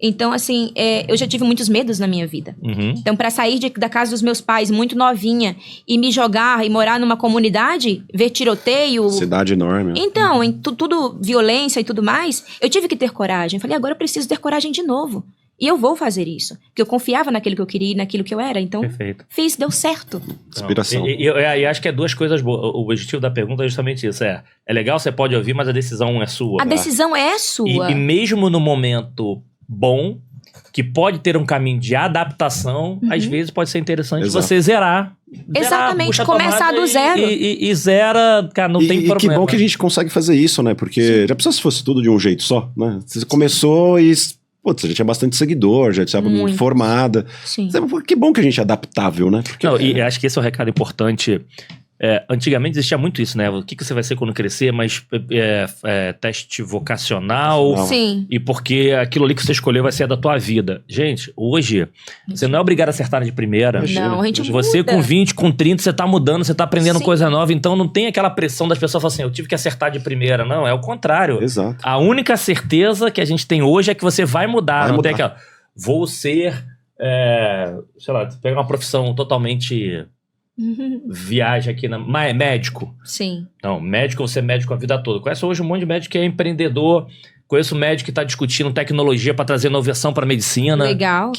Então, assim, eu já tive muitos medos na minha vida. Então, pra sair da casa dos meus pais, muito novinha, e me jogar e morar numa comunidade, ver tiroteio... Cidade enorme. Então, tudo violência e tudo mais, eu tive que ter coragem. Falei, agora eu preciso ter coragem de novo. E eu vou fazer isso. Porque eu confiava naquilo que eu queria e naquilo que eu era. Então, fiz, deu certo. Inspiração. E acho que é 2 coisas boas. O objetivo da pergunta é justamente isso. É legal, você pode ouvir, mas a decisão é sua. A decisão é sua. E mesmo no momento bom, que pode ter um caminho de adaptação, às vezes pode ser interessante você zerar. Exatamente, começar do zero. E zera, cara, não tem problema. E que bom que a gente consegue fazer isso, né? Porque já pensou se fosse tudo de um jeito só, né? Você começou e... Putz, você já tinha bastante seguidor, já estava muito formada. Sim. Que bom que a gente é adaptável, né? Porque, e acho que esse é um recado importante. Antigamente existia muito isso, né? O que você vai ser quando crescer, mas teste vocacional. Sim. E porque aquilo ali que você escolheu vai ser da tua vida. Gente, hoje, você não é obrigado a acertar de primeira. Não, a gente Você muda. com 20, com 30, você tá mudando, você tá aprendendo coisa nova. Então não tem aquela pressão das pessoas falando assim, eu tive que acertar de primeira. Não, é o contrário. Exato. A única certeza que a gente tem hoje é que você vai mudar. Tem aquela, vou ser, sei lá, pega uma profissão totalmente... Viaja aqui médico. Sim. Não, médico, você é médico a vida toda. Conheço hoje um monte de médico que é empreendedor. Conheço médico que está discutindo tecnologia para trazer inovação para medicina. Legal.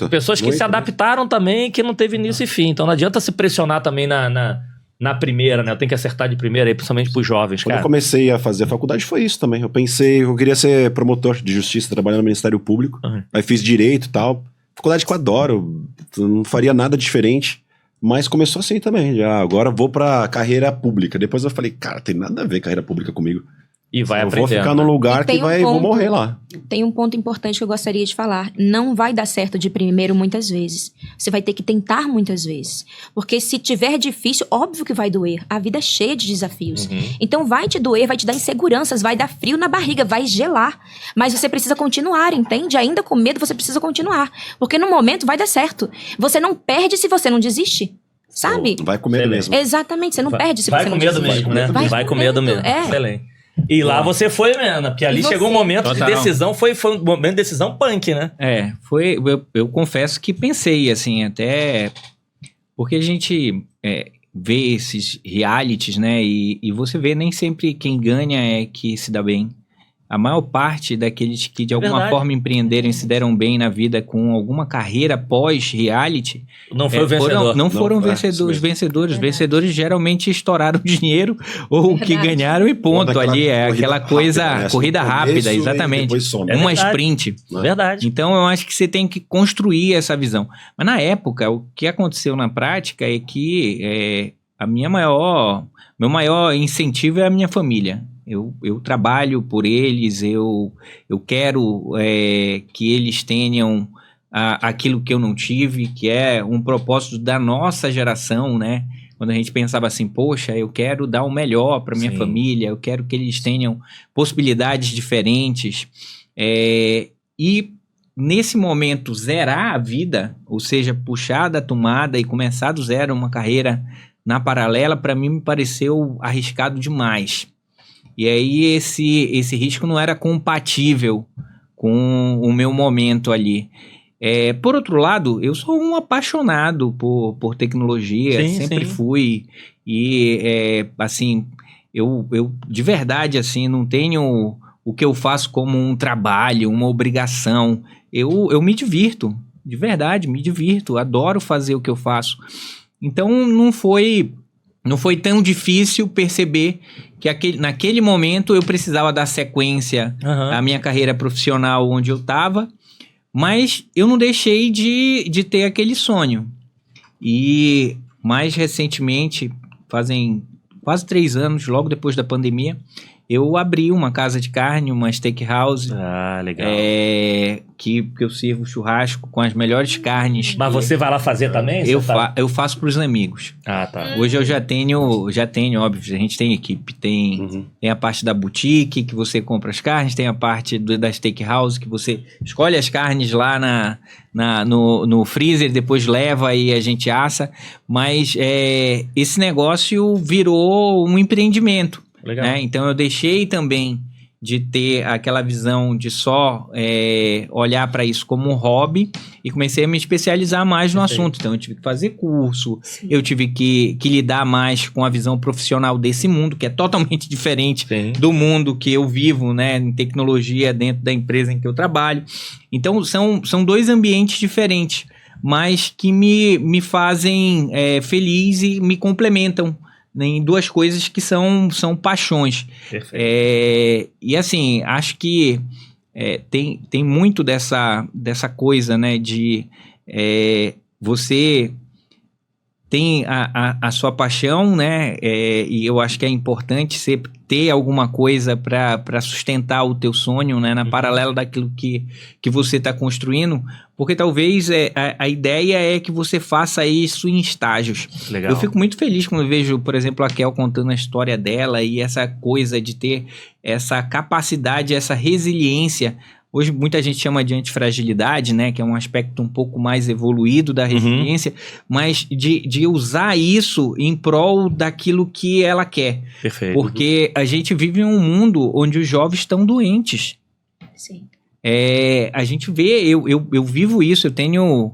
Pessoas que se adaptaram também, que não teve início e fim. Então não adianta se pressionar também na primeira, né? Eu tenho que acertar de primeira aí, principalmente pros jovens, Quando eu comecei a fazer a faculdade foi isso também. Eu pensei, eu queria ser promotor de justiça, trabalhar no Ministério Público. Aí fiz direito e tal. Faculdade que eu adoro, não faria nada diferente. Mas começou assim também, agora vou pra carreira pública. Depois eu falei, cara, tem nada a ver carreira pública comigo. E vai Eu vou aprendendo. ficar num lugar E tem que um vou ponto. morrer lá. Tem um ponto importante que eu gostaria de falar. Não vai dar certo de primeiro muitas vezes. Você vai ter que tentar muitas vezes. Porque se tiver difícil, óbvio que vai doer. A vida é cheia de desafios. Então vai te doer, vai te dar inseguranças, vai dar frio na barriga, vai gelar. Mas você precisa continuar, entende? Ainda com medo, você precisa continuar. Porque no momento vai dar certo. Você não perde se você não desiste. Sabe? Vai com medo mesmo. Exatamente, você não perde se Vai você com não medo desiste. mesmo, né? Vai com com medo medo, mesmo. é. Excelente. E lá você foi, Mena, porque ali E chegou um você? momento de Total. decisão, foi um momento de decisão punk, né? Eu confesso que pensei, assim, até porque a gente vê esses realities, né, e você vê nem sempre quem ganha é que se dá bem. A maior parte daqueles que de alguma Verdade. forma empreenderam e se deram bem na vida com alguma carreira pós-reality, Não foi o vencedor. não foram Não, isso vencedores. mesmo. Vencedores. Verdade. Vencedores geralmente estouraram dinheiro ou que Verdade. ganharam e ponto. Ou Ali é corrida aquela coisa, rápida, né? Assim, corrida no rápida, começo e exatamente. depois some. É Uma verdade. sprint. Verdade. Então eu acho que você tem que construir essa visão. Mas na época, o que aconteceu na prática é que meu maior incentivo é a minha família. Eu trabalho por eles, eu quero que eles tenham aquilo que eu não tive, que é um propósito da nossa geração, né? Quando a gente pensava assim, poxa, eu quero dar o melhor para minha Sim. família, eu quero que eles tenham possibilidades diferentes. E nesse momento, zerar a vida, ou seja, puxar da tomada e começar do zero uma carreira na paralela, para mim me pareceu arriscado demais. E aí esse risco não era compatível com o meu momento ali. Por outro lado, eu sou um apaixonado por tecnologia, Sim, sempre sim. fui. E, assim, eu de verdade, assim, não tenho o que eu faço como um trabalho, uma obrigação. Eu me divirto, de verdade, me divirto, adoro fazer o que eu faço. Então não foi tão difícil perceber que naquele momento eu precisava dar sequência à minha carreira profissional onde eu estava, mas eu não deixei de ter aquele sonho. E mais recentemente, fazem quase 3 anos, logo depois da pandemia, eu abri uma casa de carne, uma steakhouse, Ah, legal. que eu sirvo churrasco com as melhores carnes. Mas você vai lá fazer também? Eu Você tá- faço para os amigos. Ah, tá. Hoje eu já tenho, óbvio, a gente tem equipe, tem a parte da boutique, que você compra as carnes, tem a parte da steakhouse, que você escolhe as carnes lá no freezer, depois leva e a gente assa, mas esse negócio virou um empreendimento, Legal. né? Então eu deixei também de ter aquela visão de só olhar para isso como um hobby e comecei a me especializar mais no Perfeito. assunto. Então eu tive que fazer curso, Sim. eu tive que lidar mais com a visão profissional desse mundo, que é totalmente diferente Sim. do mundo que eu vivo, né, em tecnologia dentro da empresa em que eu trabalho. Então são 2 ambientes diferentes, mas que me fazem feliz e me complementam em 2 coisas que são paixões. Perfeito. E assim, acho que tem muito dessa coisa, né, de você tem a sua paixão, né, e eu acho que é importante você ter alguma coisa para sustentar o teu sonho, né, na paralela daquilo que você está construindo, porque talvez a ideia é que você faça isso em estágios. Legal. Eu fico muito feliz quando eu vejo, por exemplo, a Kel contando a história dela e essa coisa de ter essa capacidade, essa resiliência. Hoje muita gente chama de antifragilidade, né? Que é um aspecto um pouco mais evoluído da resiliência, mas de usar isso em prol daquilo que ela quer. Perfeito. Porque a gente vive em um mundo onde os jovens estão doentes. Sim. A gente vê, eu vivo isso, eu tenho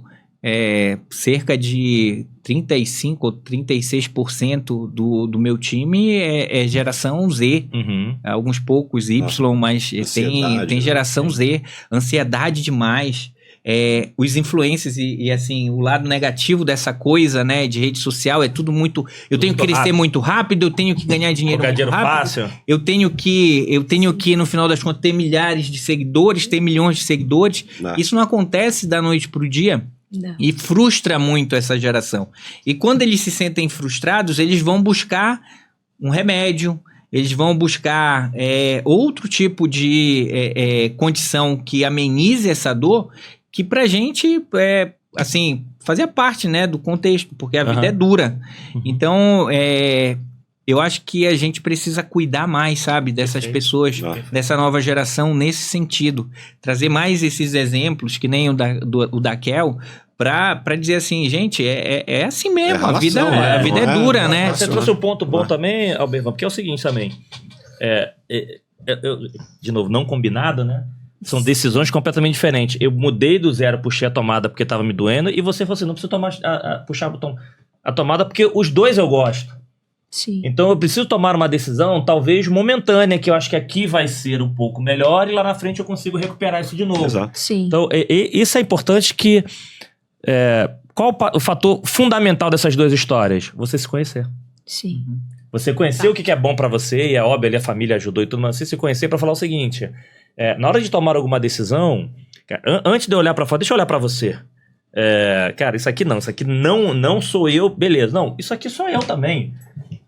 cerca de 35% ou 36% do meu time é geração Z, Uhum. alguns poucos Y, mas Ansiedade, tem né? geração Z, ansiedade demais. Os influencers e assim, o lado negativo dessa coisa, né, de rede social é tudo muito... Eu tenho que Muito crescer rápido. muito rápido, eu tenho que ganhar dinheiro Colocar muito dinheiro rápido. fácil. Eu tenho que, no final das contas, ter milhares de seguidores, ter milhões de seguidores. Não. Isso não acontece da noite pro dia Não. e frustra muito essa geração. E quando eles se sentem frustrados, eles vão buscar um remédio, eles vão buscar outro tipo de condição que amenize essa dor, que pra gente, assim, fazia parte, né, do contexto, porque a vida é dura. Então, eu acho que a gente precisa cuidar mais, sabe, dessas pessoas, dessa nova geração nesse sentido. Trazer mais esses exemplos, que nem o da Kel, pra dizer assim, gente, é assim mesmo, relação, a vida é dura, né? Você trouxe um ponto bom também, Albervan, porque é o seguinte também, de novo, não combinado, né? São decisões completamente diferentes. Eu mudei do zero, puxei a tomada porque tava me doendo, e você falou assim, não precisa puxar a tomada porque os dois eu gosto. Sim. Então eu preciso tomar uma decisão, talvez momentânea, que eu acho que aqui vai ser um pouco melhor, e lá na frente eu consigo recuperar isso de novo. Exato. Sim. Então, isso é importante que... qual o fator fundamental dessas duas histórias? Você se conhecer. Sim. Você conhecer o que é bom pra você, e é óbvio, ali a família ajudou e tudo, mas você se conhecer pra falar o seguinte, na hora de tomar alguma decisão, cara, antes de eu olhar pra fora, deixa eu olhar pra você. Cara, isso aqui não sou eu, beleza. Não, isso aqui sou eu também.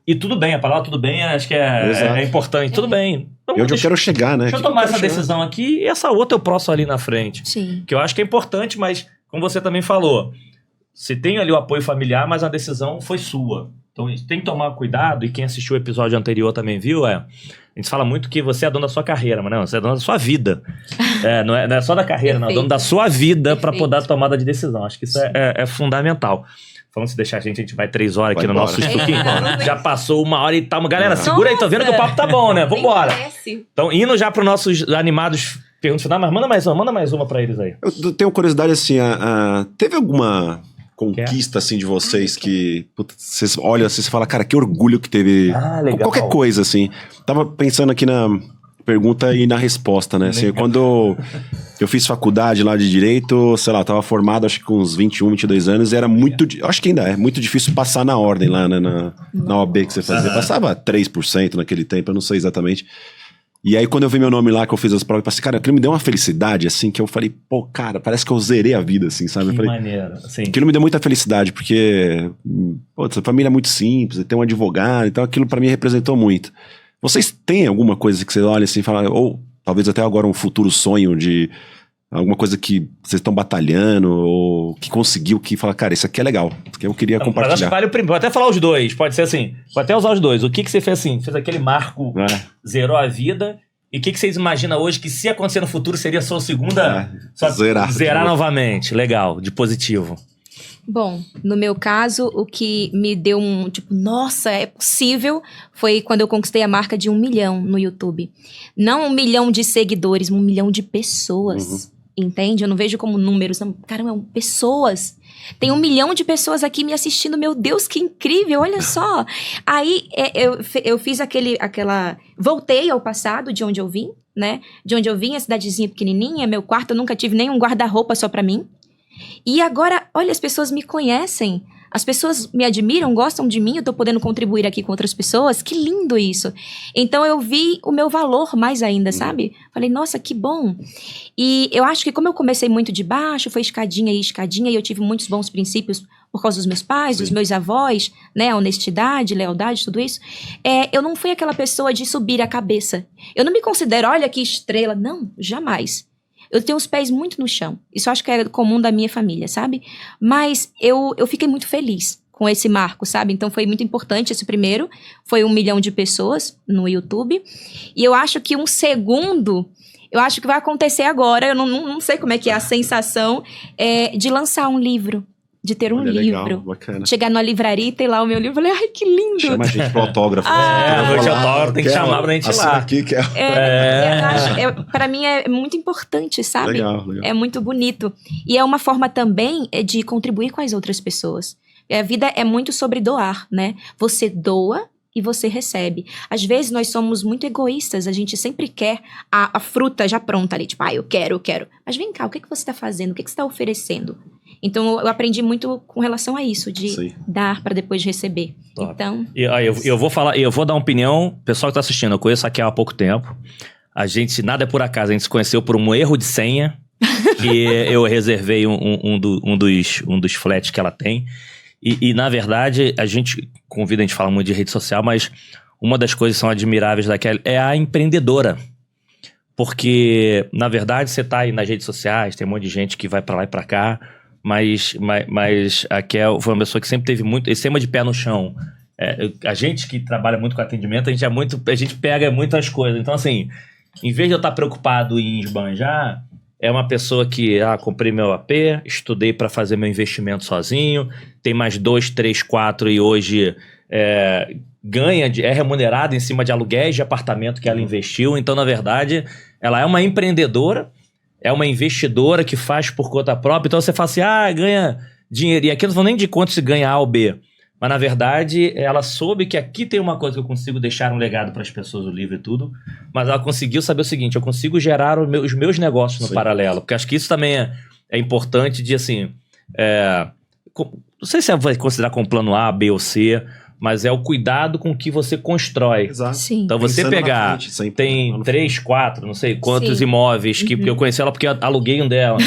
E tudo bem, a palavra tudo bem, acho que é importante, tudo bem. Então, E onde eu quero chegar, né? deixa eu tomar essa decisão aqui, e essa outra eu posso ali na frente. Sim. Que eu acho que é importante, mas como você também falou, você tem ali o apoio familiar, mas a decisão foi sua. Então tem que tomar cuidado, e quem assistiu o episódio anterior também viu, a gente fala muito que você é dono da sua carreira, mas não, você é dono da sua vida. Não é só da carreira, não, é dono da sua vida para poder dar a tomada de decisão. Acho que isso é fundamental. Falando se deixar a gente vai 3 horas aqui no nosso estuquinho. Já passou 1 hora e tal. Galera, segura aí, tô vendo que o papo tá bom, né? Vambora. Então, indo já pros nossos animados perguntas final, mas manda mais uma pra eles aí. Eu tenho curiosidade, assim, teve alguma conquista, assim, de vocês que... Puta, vocês olham assim, você fala, cara, que orgulho que teve. Legal. Qualquer coisa, assim. Tava pensando aqui na pergunta e na resposta, né? Assim, quando eu fiz faculdade lá de Direito, sei lá, eu tava formado acho que com uns 21, 22 anos, e era muito... Acho que ainda é muito difícil passar na ordem lá, né? Na OAB que você fazia. Passava 3% naquele tempo, eu não sei exatamente. E aí, quando eu vi meu nome lá, que eu fiz as provas, eu pensei, cara, aquilo me deu uma felicidade, assim, que eu falei, pô, cara, parece que eu zerei a vida, assim, sabe? Que eu falei, maneiro, assim. Aquilo me deu muita felicidade, porque, pô, essa família é muito simples, tem um advogado, então aquilo pra mim representou muito. Vocês têm alguma coisa que você olha assim e fala, ou talvez até agora um futuro sonho de alguma coisa que vocês estão batalhando, ou que conseguiu, que fala, cara, isso aqui é legal, que eu queria compartilhar. Mas acho que vale o primeiro. Vou até falar os dois, pode ser assim. Vou até usar os dois. O que você fez assim? Fez aquele marco, zerou a vida. E o que vocês imaginam hoje que se acontecer no futuro seria a sua segunda... Zerar novamente. Legal, de positivo. Bom, no meu caso, o que me deu nossa, é possível, foi quando eu conquistei a marca de 1 milhão no YouTube. Não 1 milhão de seguidores, 1 milhão de pessoas. Entende? Eu não vejo como números, não. Caramba, pessoas. Tem 1 milhão de pessoas aqui me assistindo, meu Deus, que incrível, olha só. Aí eu fiz voltei ao passado, de onde eu vim, né? De onde eu vim, a cidadezinha pequenininha, meu quarto, eu nunca tive nem um guarda-roupa só pra mim. E agora, olha, as pessoas me conhecem, as pessoas me admiram, gostam de mim, eu tô podendo contribuir aqui com outras pessoas, que lindo isso. Então eu vi o meu valor mais ainda, sabe? Falei, nossa, que bom. E eu acho que como eu comecei muito de baixo, foi escadinha, e eu tive muitos bons princípios por causa dos meus pais, dos meus avós, né, a honestidade, lealdade, tudo isso. Eu não fui aquela pessoa de subir a cabeça. Eu não me considero, olha que estrela, não, jamais. Eu tenho os pés muito no chão. Isso eu acho que é comum da minha família, sabe? Mas eu fiquei muito feliz com esse marco, sabe? Então foi muito importante esse primeiro. Foi 1 milhão de pessoas no YouTube. E eu acho que um segundo... Eu acho que vai acontecer agora. Eu não sei como é que é a sensação de lançar um livro. De ter um livro. Legal, bacana. Chegar numa livraria e ter lá o meu livro. Eu falei, ai, que lindo. Chama a gente pro autógrafo. Noite autógrafo, tem que chamar pra gente ir lá. Aqui, pra mim é muito importante, sabe? Legal. É muito bonito. E é uma forma também de contribuir com as outras pessoas. A vida é muito sobre doar, né? Você doa e você recebe. Às vezes nós somos muito egoístas, a gente sempre quer a fruta já pronta ali, tipo, eu quero. Mas vem cá, o que você tá fazendo? O que você tá oferecendo? Então, eu aprendi muito com relação a isso, de dar para depois receber. Top. Então... Eu vou dar uma opinião, pessoal que tá assistindo, eu conheço a Kel há pouco tempo. A gente, nada é por acaso, a gente se conheceu por um erro de senha, que eu reservei um dos flats que ela tem. E, na verdade, a gente fala muito de rede social, mas uma das coisas que são admiráveis da Kelly é a empreendedora. Porque, na verdade, você tá aí nas redes sociais, tem um monte de gente que vai pra lá e pra cá, mas a Kel foi uma pessoa que sempre teve muito, esse tema de pé no chão. A gente que trabalha muito com atendimento, a gente pega muitas coisas. Então, assim, em vez de eu estar preocupado em esbanjar, é uma pessoa que, comprei meu AP, estudei para fazer meu investimento sozinho, tem mais 2, 3, 4 e hoje é remunerada em cima de aluguéis de apartamento que ela investiu. Então, na verdade, ela é uma empreendedora, é uma investidora que faz por conta própria. Então, você fala assim, ganha dinheiro. E aqui eu não vou nem de quanto se ganha A ou B. Mas, na verdade, ela soube que aqui tem uma coisa que eu consigo deixar um legado para as pessoas, o livro e tudo, mas ela conseguiu saber o seguinte, eu consigo gerar os meus negócios no paralelo, porque acho que isso também é importante de, assim, não sei se você vai considerar como plano A, B ou C, mas é o cuidado com que você constrói. Exato. Sim. Então você Pensando na pegar, frente, sempre. tem 3, 4, não sei quantos Sim. imóveis, que eu conheci ela porque eu aluguei um dela.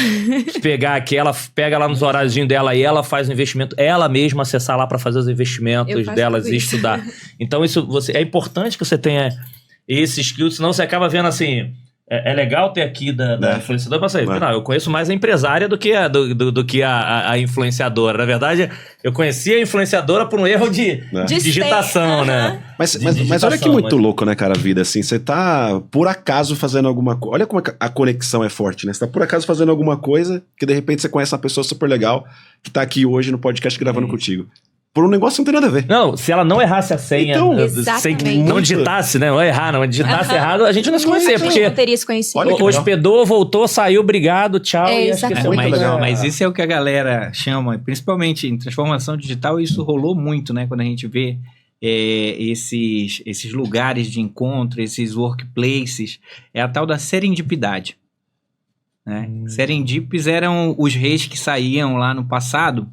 Pegar aqui, ela pega lá nos horários dela e ela faz o investimento, ela mesma acessar lá para fazer os investimentos delas e estudar. Então é importante que você tenha esse skill, senão você acaba vendo assim... É legal ter aqui da influenciadora, mas não, eu conheço mais a empresária do que a influenciadora. Na verdade, eu conheci a influenciadora por um erro de digitação, né? Mas olha que muito louco, né, cara, a vida, assim, você tá por acaso fazendo alguma coisa, olha como a conexão é forte, né? Você tá por acaso fazendo alguma coisa que de repente você conhece uma pessoa super legal que tá aqui hoje no podcast gravando contigo. Por um negócio que não tem nada a ver. Não, se ela não errasse a senha, Então, não digitasse, né? Não errar, não digitasse errado, a gente não se conhecia, porque não teria se conhecido. hospedou, voltou, saiu, obrigado, tchau, e esqueceu. Mas isso é o que a galera chama, principalmente em transformação digital, isso rolou muito, né? Quando a gente vê esses lugares de encontro, esses workplaces, é a tal da serendipidade. Né? Serendipes eram os reis que saíam lá no passado.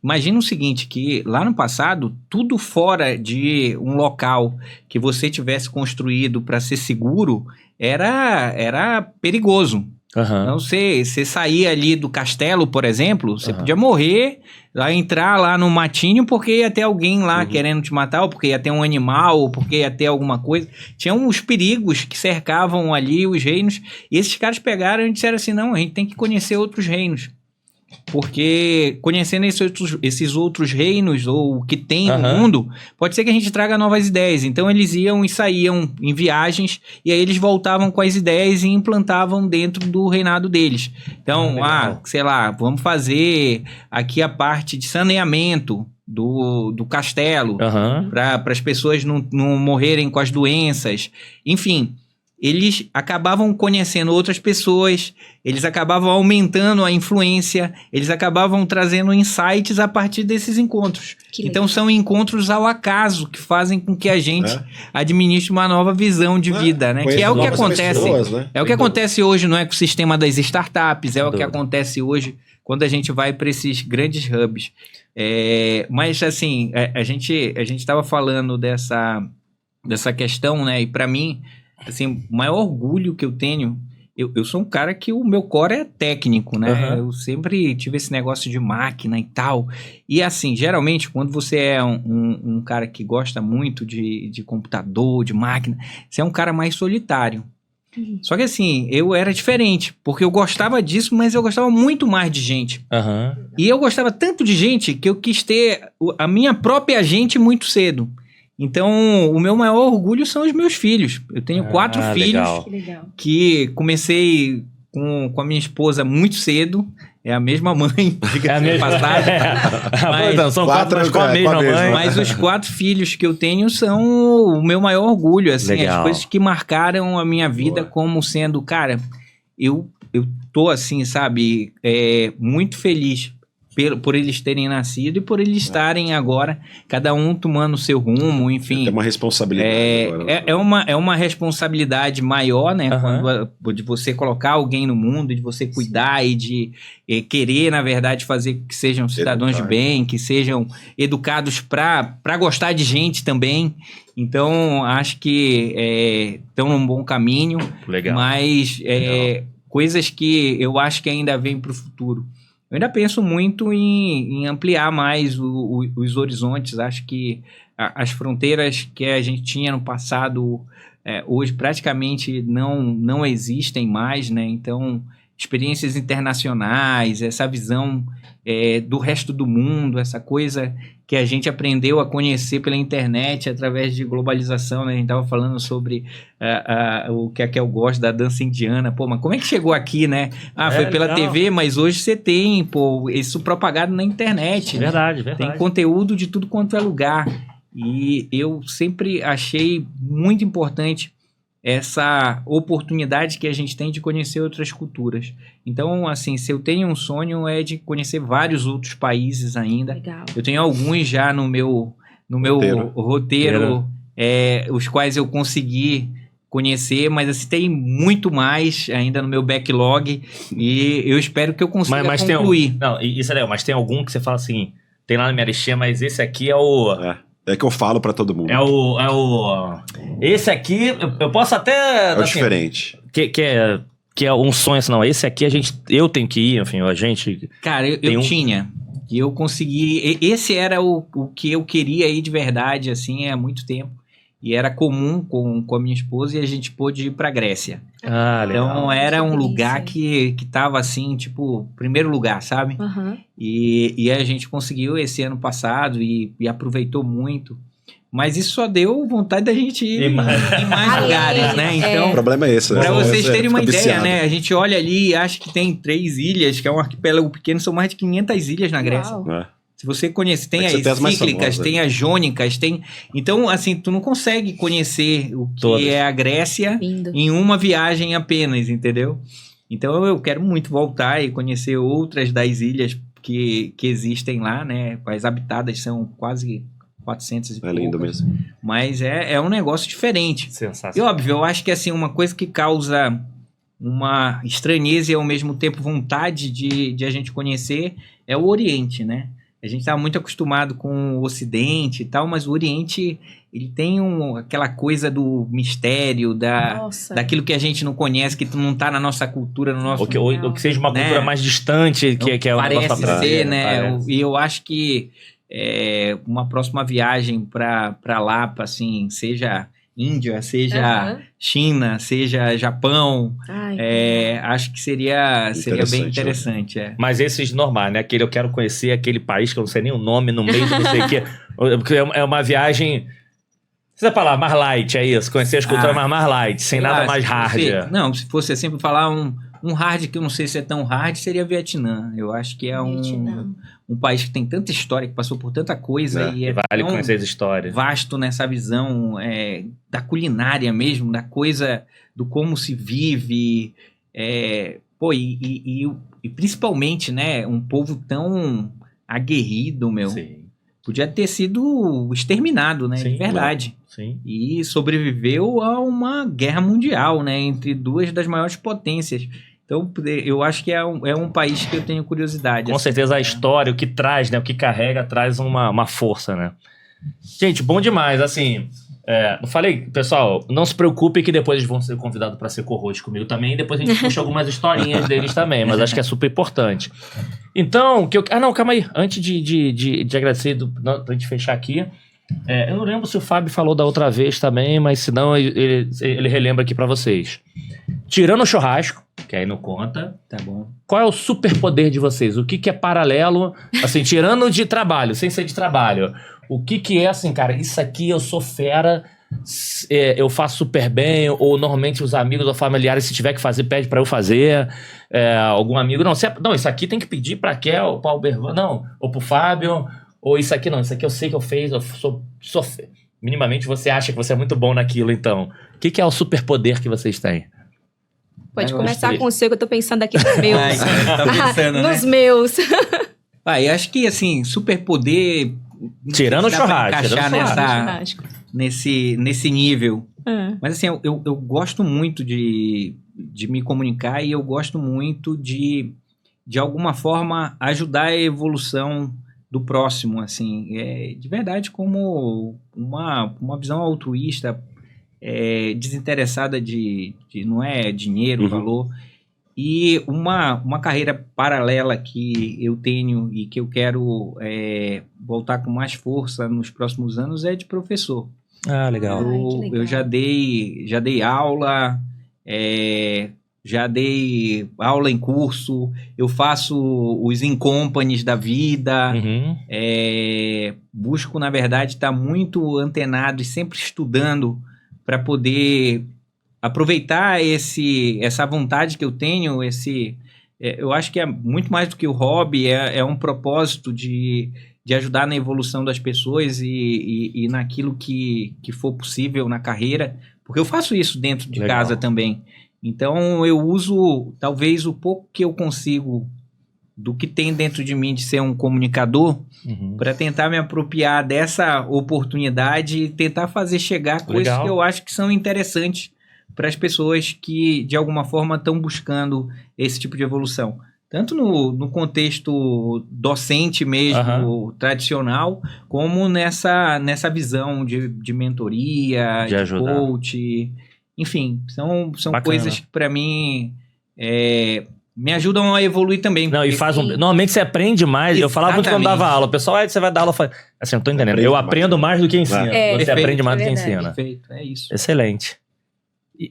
Imagina o seguinte, que lá no passado, tudo fora de um local que você tivesse construído para ser seguro era perigoso. Então, você saía ali do castelo, por exemplo, você podia morrer, entrar lá no matinho porque ia ter alguém lá querendo te matar, ou porque ia ter um animal, ou porque ia ter alguma coisa. Tinham os perigos que cercavam ali os reinos, e esses caras pegaram e disseram assim, não, a gente tem que conhecer outros reinos. Porque conhecendo esses outros reinos, ou o que tem no mundo, pode ser que a gente traga novas ideias. Então eles iam e saíam em viagens, e aí eles voltavam com as ideias e implantavam dentro do reinado deles. Então, sei lá, vamos fazer aqui a parte de saneamento do castelo, para as pessoas não morrerem com as doenças. Enfim, eles acabavam conhecendo outras pessoas, eles acabavam aumentando a influência, eles acabavam trazendo insights a partir desses encontros. Então são encontros ao acaso que fazem com que a gente administre uma nova visão de vida, né? Que é o que acontece. Pessoas, né? É o que acontece hoje no ecossistema das startups, o que acontece hoje quando a gente vai para esses grandes hubs. Mas assim, a gente estava falando dessa questão, né? E para mim, assim, o maior orgulho que eu tenho, eu sou um cara que o meu core é técnico, né? Eu sempre tive esse negócio de máquina e tal. E assim, geralmente, quando você é um cara que gosta muito de computador, de máquina, você é um cara mais solitário. Só que assim, eu era diferente, porque eu gostava disso, mas eu gostava muito mais de gente. E eu gostava tanto de gente que eu quis ter a minha própria gente muito cedo. Então, o meu maior orgulho são os meus filhos. Eu tenho 4 filhos que comecei com a minha esposa muito cedo. É a mesma mãe, diga-se de passagem. Mas, são 4 com a mesma mãe. Mas os 4 filhos que eu tenho são o meu maior orgulho. Assim, as coisas que marcaram a minha vida como sendo... Cara, eu tô assim, sabe, muito feliz por eles terem nascido e por eles estarem agora, cada um tomando o seu rumo, enfim. É uma responsabilidade agora. É uma responsabilidade maior, né? De você colocar alguém no mundo, de você cuidar e de querer, na verdade, fazer que sejam cidadãos de bem, que sejam educados para gostar de gente também. Então, acho que estão num bom caminho. Legal. Mas coisas que eu acho que ainda vêm para o futuro. Eu ainda penso muito em ampliar mais os horizontes. Acho que as fronteiras que a gente tinha no passado, hoje praticamente não existem mais, né? Então, experiências internacionais, essa visão do resto do mundo, essa coisa que a gente aprendeu a conhecer pela internet através de globalização, né? A gente estava falando sobre o que a Kel gosta da dança indiana. Pô, mas como é que chegou aqui, né? Foi pela legal. TV, mas hoje você tem, pô, isso propagado na internet. Né? Verdade. Tem conteúdo de tudo quanto é lugar. E eu sempre achei muito importante essa oportunidade que a gente tem de conhecer outras culturas. Então, assim, se eu tenho um sonho é de conhecer vários outros países ainda. Legal. Eu tenho alguns já no meu roteiro, os quais eu consegui conhecer, mas assim, tem muito mais ainda no meu backlog e eu espero que eu consiga concluir. Isso é legal, mas tem algum que você fala assim, tem lá na minha listinha, mas esse aqui é o... É que eu falo pra todo mundo. Esse aqui, eu posso até... É o diferente. Que é um sonho assim, não, esse aqui eu tenho que ir, enfim, a gente... Cara, eu tinha, e eu consegui, esse era o que eu queria ir de verdade, assim, há muito tempo, e era comum com a minha esposa, e a gente pôde ir pra Grécia. Legal. Então era um Que lugar que tava assim, tipo, primeiro lugar, sabe? Uhum. E a gente conseguiu esse ano passado e aproveitou muito. Mas isso só deu vontade da gente ir em mais lugares, né? Então, O problema é esse. para vocês Você terem uma fica ideia, viciado. né? A gente olha ali e acha que tem 3 ilhas, que é um arquipélago pequeno, são mais de 500 ilhas na Grécia. Uau. É. Se você conhece, tem É que você as tem as mais cíclicas, famosas, tem as jônicas, tem... Então, assim, tu não consegue conhecer o que Todas. é a Grécia Lindo. em uma viagem apenas, entendeu? Então, eu quero muito voltar e conhecer outras das ilhas que existem lá, né? As habitadas são quase 400 e É lindo poucas. mesmo. Mas é um negócio diferente. E Sensacional. óbvio, eu acho que assim, uma coisa que causa uma estranheza e ao mesmo tempo vontade de a gente conhecer é o Oriente, né? A gente está muito acostumado com o Ocidente e tal, mas o Oriente, ele tem aquela coisa do mistério, Nossa. daquilo que a gente não conhece, que não está na nossa cultura, no nosso... Ou que seja uma né? cultura mais distante, que é o Parece nosso ser, né? Parece. E eu acho que uma próxima viagem para lá, assim, seja Índia, seja China, seja Japão, Ai, acho que seria bem interessante. Mas esses normais, né? Aquele eu quero conhecer aquele país que eu não sei nem o nome, no meio de não sei o quê. Porque é uma viagem... Você falar mais light, é isso? Conhecer as culturas mais light, sem nada mais hard. Se fosse assim, falar um hard que eu não sei se é tão hard, seria Vietnã. Eu acho que é um país que tem tanta história, que passou por tanta coisa. E vale conhecer as histórias. Vasto nessa visão da culinária mesmo, da coisa, do como se vive. E principalmente, né, um povo tão aguerrido, meu. Sim. Podia ter sido exterminado, né? Sim, de verdade. Sim. E sobreviveu a uma guerra mundial, né? Entre duas das maiores potências. Então, eu acho que é um país que eu tenho curiosidade. Com certeza a história, o que traz, né? O que carrega, traz uma força, né? Gente, bom demais. Assim, eu falei, pessoal, não se preocupe que depois eles vão ser convidados para ser co-host comigo também. Depois a gente puxa algumas historinhas deles também, mas acho que é super importante. Então, não, calma aí. Antes de agradecer, pra gente fechar aqui, eu não lembro se o Fábio falou da outra vez também, mas se não, ele relembra aqui pra vocês. Tirando o churrasco, que aí não conta. Tá bom. Qual é o superpoder de vocês? O que é paralelo, assim, tirando de trabalho, sem ser de trabalho? O que é assim, cara, isso aqui eu sou fera, eu faço super bem, ou normalmente os amigos ou familiares, se tiver que fazer, pede pra eu fazer. Algum amigo, não, isso aqui tem que pedir pra Kel, pra Albervan, não, ou pro Fábio, ou isso aqui não, isso aqui eu sei que eu fiz, eu sou minimamente você acha que você é muito bom naquilo, então. O que é o superpoder que vocês têm? Pode começar com o seu, que eu tô pensando aqui nos meus. Tá pensando, Nos meus. Eu acho que, assim, superpoder... Tirando o dá pra churrasco. encaixar nesse nível. Mas, assim, eu gosto muito de me comunicar e eu gosto muito de alguma forma, ajudar a evolução do próximo, assim. De verdade, como uma visão altruísta, desinteressada de não é dinheiro, valor. E uma carreira paralela que eu tenho e que eu quero voltar com mais força nos próximos anos é de professor. Ah, legal. Eu já dei aula, já dei aula em curso, eu faço os in-companies da vida, Uhum. busco, na verdade, estar muito antenado e sempre estudando para poder aproveitar essa vontade que eu tenho, eu acho que é muito mais do que o hobby, é um propósito de ajudar na evolução das pessoas e naquilo que for possível na carreira, porque eu faço isso dentro de Legal. casa também. Então eu uso talvez o pouco que eu consigo do que tem dentro de mim de ser um comunicador Uhum. para tentar me apropriar dessa oportunidade e tentar fazer chegar coisas Legal. que eu acho que são interessantes para as pessoas que, de alguma forma, estão buscando esse tipo de evolução. Tanto no contexto docente mesmo, tradicional, como nessa visão de mentoria, De ajudar. coach. Enfim, são Bacana. coisas que, para mim, me ajudam a evoluir também. Não, e porque- normalmente você aprende mais. Eu falava muito quando Exatamente. dava aula. O pessoal, você vai dar aula. Eu falei, assim, não tô entendendo. Aprende Eu mais. aprendo mais do que ensino. É, Você perfeito, aprende mais do que é verdade. ensina. Perfeito, é isso. Excelente.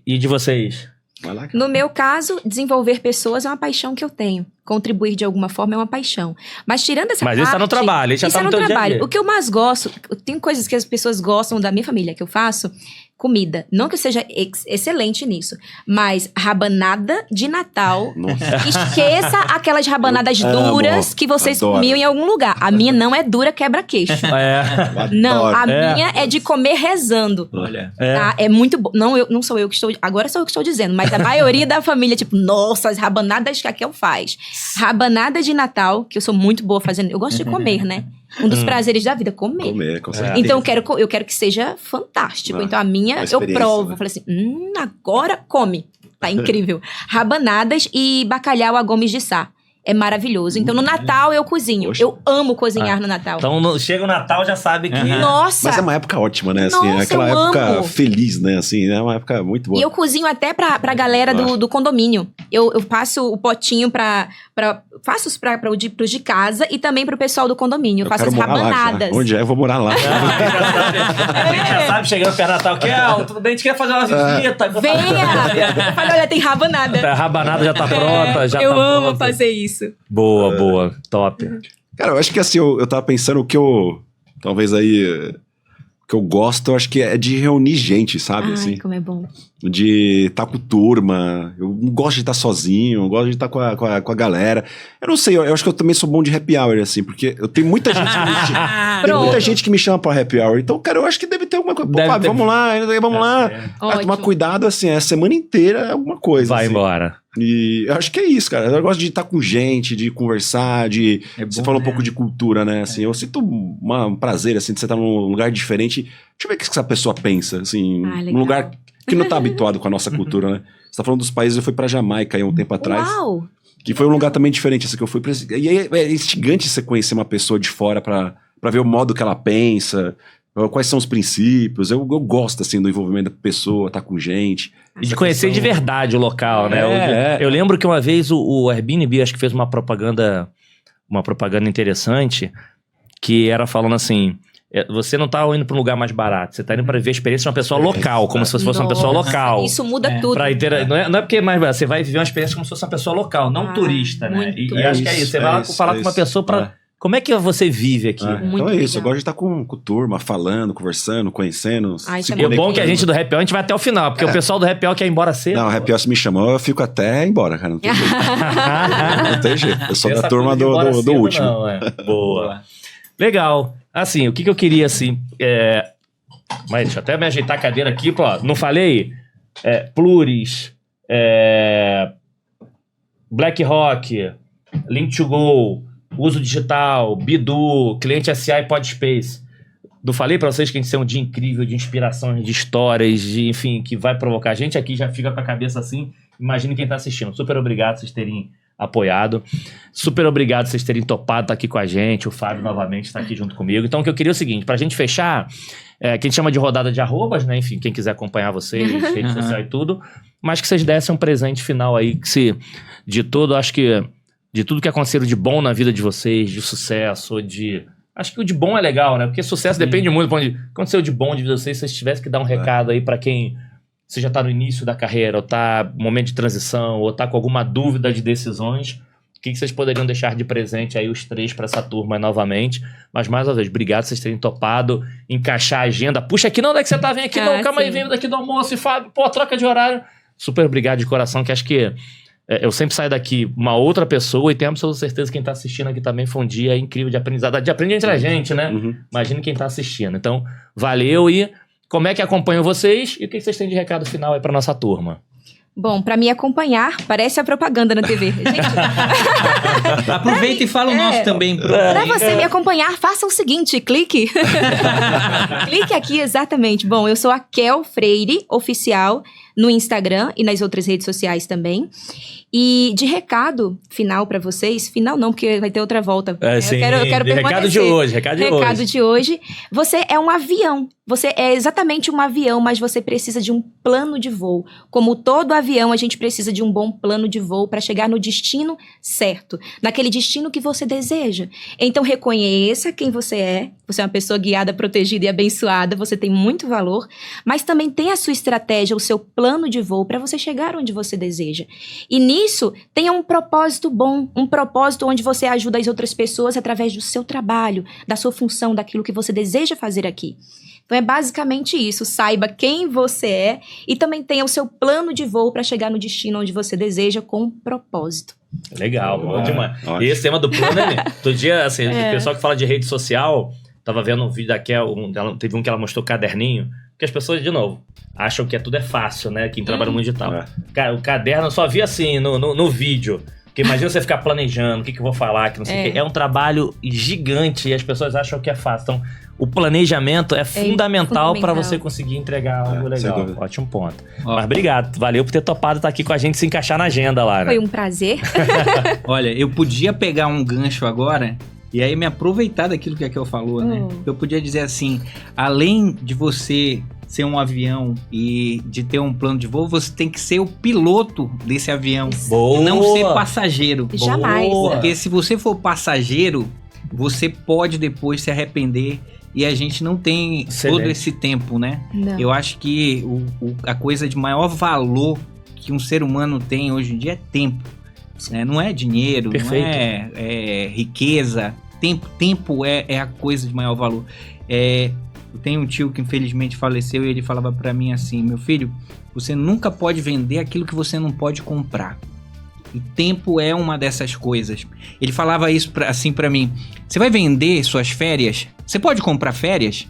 E de vocês? Vai lá, cara. No meu caso, desenvolver pessoas é uma paixão que eu tenho. Contribuir de alguma forma é uma paixão. Mas tirando essa Mas parte... isso tá no trabalho, isso já tá no teu dia a trabalho. dia. O que eu mais gosto... Tem coisas que as pessoas gostam da minha família que eu faço. Comida. Não que eu seja excelente nisso. Mas rabanada de Natal. Nossa. Esqueça aquelas rabanadas Eu amo, duras que vocês adoro. comiam em algum lugar. A minha não é dura, quebra-queixo. É. Não, a É. minha é de comer rezando. Olha, Tá? É muito bom. Não sou eu que estou. Agora sou eu que estou dizendo, mas a maioria da família, tipo, nossa, as rabanadas que a Kel faz. Rabanada de Natal, que eu sou muito boa fazendo. Eu gosto de comer, né? Um dos prazeres da vida, comer. Comer, com certeza. Então eu quero que seja fantástico. Ah, Então a minha, uma eu experiência, provo. né? Falei assim, agora come. Tá incrível. Rabanadas e bacalhau a Gomes de Sá. É maravilhoso. Então no Natal eu cozinho. Poxa. Eu amo cozinhar no Natal. Então, chega o Natal, já sabe que... Nossa! Mas é uma época ótima, né? Assim, Nossa, é aquela eu época amo. feliz, né? Assim, é uma época muito boa. E eu cozinho até pra galera do condomínio. Eu passo o potinho faço pros de casa e também pro pessoal do condomínio. Eu faço quero as morar lá já. rabanadas. Onde é? Eu vou morar lá. A gente já sabe, chegando perto do Natal, tudo bem, a gente quer fazer uma visita. Venha! Eu falo, olha, tem rabanada. A rabanada já tá pronta, já eu tá amo pronta. fazer isso. Boa, boa. Top. Cara, eu acho que assim, eu tava pensando o que eu... Talvez aí... O que eu gosto, eu acho que é de reunir gente, sabe? Ai, Assim, como é bom. de estar com turma. Eu não gosto de estar sozinho, eu gosto de estar com a galera. Eu não sei, eu acho que eu também sou bom de happy hour, assim, porque eu tenho muita gente que me chama. Tem muita gente que me chama pra happy hour. Então, cara, eu acho que deve ter alguma coisa. Pô, Deve Fábio, ter. vamos lá, vamos lá. Ótimo. Tomar cuidado, assim, a semana inteira é alguma coisa. Vai assim. embora. E eu acho que é isso, cara. Eu gosto de estar com gente, de conversar, de... É bom, Você falou um né? pouco de cultura, né? Assim, eu sinto um prazer, assim, de você estar num lugar diferente. Deixa eu ver o que essa pessoa pensa, assim. Ah, legal. Num lugar que não tá habituado com a nossa cultura, né? Você tá falando dos países, eu fui pra Jamaica aí um tempo atrás. Uau! Que foi um lugar também diferente, assim, que eu fui pra... E aí é instigante você conhecer uma pessoa de fora pra ver o modo que ela pensa, quais são os princípios. Eu gosto, assim, do envolvimento da pessoa, tá com gente. E de conhecer de verdade o local, né? Eu lembro que uma vez o Airbnb, acho que fez uma propaganda interessante, que era falando assim... Você não tá indo pra um lugar mais barato, você tá indo pra ver a experiência de uma pessoa local, como se fosse uma pessoa Nossa, local. Isso muda tudo. Não é porque é mais barato, você vai viver uma experiência como se fosse uma pessoa local, não turista, né? muito. E acho que é isso, você vai lá falar com uma pessoa pra... Como é que você vive aqui? Muito Então é isso, eu legal. gosto de estar com turma, falando, conversando, conhecendo. Ah, isso se é E o muito bom é que a gente do Happy Hour, a gente vai até o final, porque o pessoal do Happy Hour quer ir embora cedo. Não, o Happy Hour se me chamou, eu fico até embora, cara. Não tem jeito. Não tem jeito. Eu sou Essa da turma coisa de ir embora do cedo, último. não, Boa. Legal. Assim, o que eu queria, assim... Mas deixa eu até me ajeitar a cadeira aqui, pô. Não falei? Pluris, BlackRock, Link2Go, Uso Digital, Bidu, Cliente SA e Podspace. Não falei pra vocês que a gente tem um dia incrível de inspiração, de histórias, de, enfim, que vai provocar a gente aqui, já fica com a cabeça assim. Imagine quem tá assistindo. Super obrigado por vocês terem apoiado. Super obrigado por vocês terem topado estar aqui com a gente. O Fábio novamente está aqui junto comigo. Então, o que eu queria é o seguinte, pra gente fechar, que a gente chama de rodada de arrobas, né? Enfim, quem quiser acompanhar vocês, rede social e tudo, mas que vocês dessem um presente final aí, que de todo, acho que de tudo que aconteceu de bom na vida de vocês, de sucesso, acho que o de bom é legal, né? Porque sucesso depende muito do ponto de... Aconteceu de bom de vocês, se vocês tivessem que dar um recado aí pra quem... Você já tá no início da carreira, ou tá no momento de transição, ou tá com alguma dúvida de decisões, o que vocês poderiam deixar de presente aí, os 3, pra essa turma novamente? Mas, mais uma vez, obrigado por vocês terem topado, encaixar a agenda. Puxa, aqui não, onde é que você tá? Vem aqui, não, calma aí, vem daqui do almoço e Fábio, pô, troca de horário. Super obrigado de coração, que acho que eu sempre saio daqui uma outra pessoa e tenho absoluta certeza que quem tá assistindo aqui também foi um dia incrível de aprendizado. De aprender entre a gente, né? Imagina quem tá assistindo. Então, valeu e como é que acompanham vocês e o que vocês têm de recado final aí pra nossa turma? Bom, pra me acompanhar, parece a propaganda na TV. Gente, aproveita e fala o nosso também. Pra você me acompanhar, faça o seguinte, clique. Clique aqui, exatamente. Bom, eu sou a Kel Freire, oficial, no Instagram e nas outras redes sociais também. E de recado final pra vocês, final não, porque vai ter outra volta. Sim, eu quero permanecer. Recado de hoje. Você é um avião. Você é exatamente um avião, mas você precisa de um plano de voo. Como todo avião, a gente precisa de um bom plano de voo para chegar no destino certo, naquele destino que você deseja. Então, reconheça quem você é. Você é uma pessoa guiada, protegida e abençoada. Você tem muito valor, mas também tem a sua estratégia, o seu plano de voo para você chegar onde você deseja. E nisso, tenha um propósito bom, um propósito onde você ajuda as outras pessoas através do seu trabalho, da sua função, daquilo que você deseja fazer aqui. Então é basicamente isso, saiba quem você é e também tenha o seu plano de voo para chegar no destino onde você deseja com propósito. Legal, bom demais. E esse tema do plano, né? Todo dia, assim, o pessoal que fala de rede social, tava vendo um vídeo da Kel, teve um que ela mostrou caderninho, que as pessoas, de novo, acham que tudo é fácil, né? Quem trabalha no mundo digital. Cara, o caderno eu só vi assim no vídeo. Porque imagina você ficar planejando, o que eu vou falar, que não sei o que. É um trabalho gigante e as pessoas acham que é fácil. Então, o planejamento é fundamental para você conseguir entregar algo legal. Ótimo ponto. Mas obrigado. Valeu por ter topado estar aqui com a gente e se encaixar na agenda lá, né? Foi um prazer. Olha, eu podia pegar um gancho agora e aí me aproveitar daquilo que a Kel falou, né? Eu podia dizer assim, além de você ser um avião e de ter um plano de voo, você tem que ser o piloto desse avião. Boa. E não ser passageiro. Jamais. Porque se você for passageiro, você pode depois se arrepender e a gente não tem todo esse tempo, né? Não. Eu acho que a coisa de maior valor que um ser humano tem hoje em dia é tempo. Né? Não é dinheiro, Perfeito. Não é riqueza. Tempo é a coisa de maior valor. Eu tenho um tio que infelizmente faleceu e ele falava pra mim assim, meu filho, você nunca pode vender aquilo que você não pode comprar. E tempo é uma dessas coisas. Ele falava isso assim pra mim, você vai vender suas férias? Você pode comprar férias?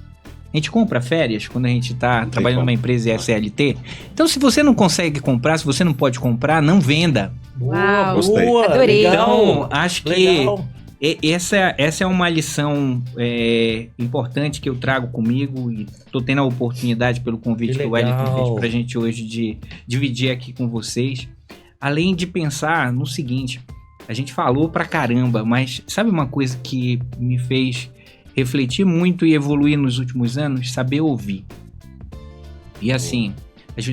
A gente compra férias quando a gente tá trabalhando numa empresa SLT. Então se você não consegue comprar, se você não pode comprar, não venda. Uau, gostei. Adorei. Então, acho que essa é uma lição importante que eu trago comigo e tô tendo a oportunidade pelo convite que o Wellington fez pra gente hoje de dividir aqui com vocês. Além de pensar no seguinte, a gente falou pra caramba, mas sabe uma coisa que me fez refletir muito e evoluir nos últimos anos? Saber ouvir. E assim,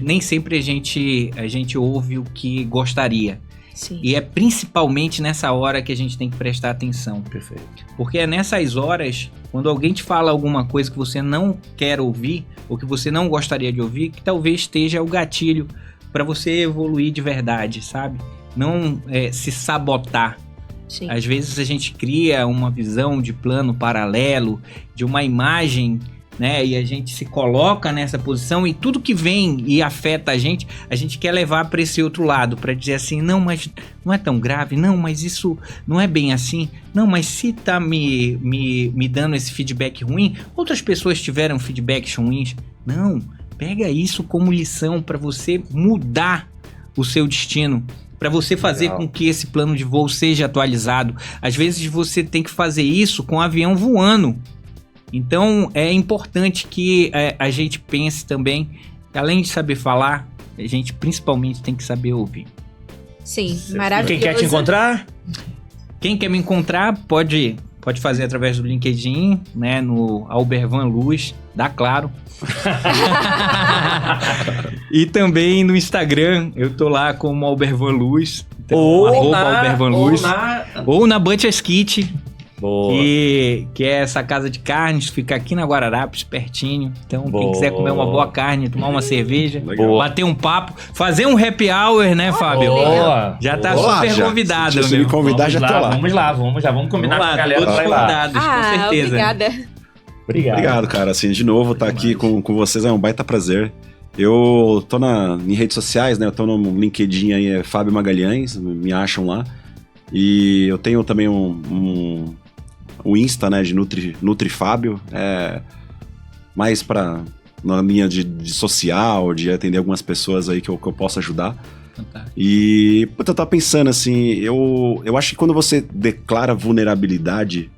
nem sempre a gente ouve o que gostaria. Sim. E é principalmente nessa hora que a gente tem que prestar atenção. Perfeito. Porque é nessas horas, quando alguém te fala alguma coisa que você não quer ouvir, ou que você não gostaria de ouvir, que talvez esteja o gatilho para você evoluir de verdade, sabe? Não se sabotar. Sim. Às vezes a gente cria uma visão de plano paralelo, de uma imagem, né? E a gente se coloca nessa posição e tudo que vem e afeta a gente quer levar para esse outro lado, para dizer assim, não, mas não é tão grave, não, mas isso não é bem assim, não, mas se tá me dando esse feedback ruim, outras pessoas tiveram feedbacks ruins. Não, pega isso como lição para você mudar o seu destino, para você fazer com que esse plano de voo seja atualizado. Às vezes você tem que fazer isso com o avião voando. Então é importante que a gente pense também, além de saber falar, a gente principalmente tem que saber ouvir. Sim, E maravilhoso. quem quer te encontrar? Quem quer me encontrar pode fazer através do LinkedIn, né? No Albervan Luz, dá Claro. E também no Instagram, eu tô lá como Albervan Luz. Então, Albervan Luz. Ou na Butcher's Kit, Boa. que é essa casa de carnes, fica aqui na Guararapes, pertinho. Então, quem Boa. quiser comer uma boa carne, tomar uma cerveja, Legal. bater um papo, fazer um happy hour, né, Fábio? Boa. Já tá Vou lá, super já. convidado, Se você me meu. convidar, já tô lá. Vamos combinar com a galera todos pra ir lá. convidados, com certeza. Obrigada. Obrigado, cara. Assim, de novo, estar aqui com vocês é um baita prazer. Eu tô em redes sociais, né? Eu tô no LinkedIn aí, é Fábio Magalhães, me acham lá. E eu tenho também um Insta, né, de NutriFábio, mais na linha de social, de atender algumas pessoas aí que eu posso ajudar. Fantástico. E, puta, eu tava pensando assim, eu acho que quando você declara vulnerabilidade,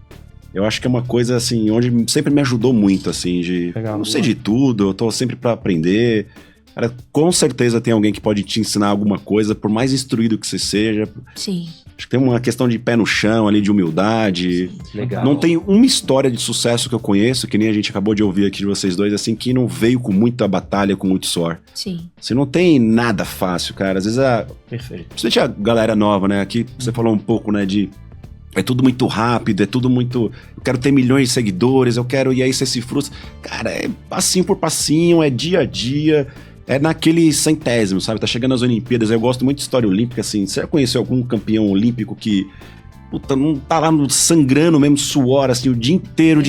eu acho que é uma coisa, assim, onde sempre me ajudou muito, assim, Legal. eu não sei de tudo, eu tô sempre pra aprender. Cara, com certeza tem alguém que pode te ensinar alguma coisa, por mais instruído que você seja. Sim. Acho que tem uma questão de pé no chão ali, de humildade. Legal. Não tem uma história de sucesso que eu conheço, que nem a gente acabou de ouvir aqui de vocês dois, assim, que não veio com muita batalha, com muito suor. Sim. Você não tem nada fácil, cara. Às vezes, Perfeito. principalmente a galera nova, né? Aqui você falou um pouco, né, de... É tudo muito rápido, é tudo muito... Eu quero ter milhões de seguidores, eu quero... E aí você se frustra. Cara, é passinho por passinho, é dia a dia... É naquele centésimo, sabe? Tá chegando as Olimpíadas, eu gosto muito de história olímpica, assim. Você já conheceu algum campeão olímpico que, puta, não tá lá sangrando mesmo, suor, assim, o dia inteiro,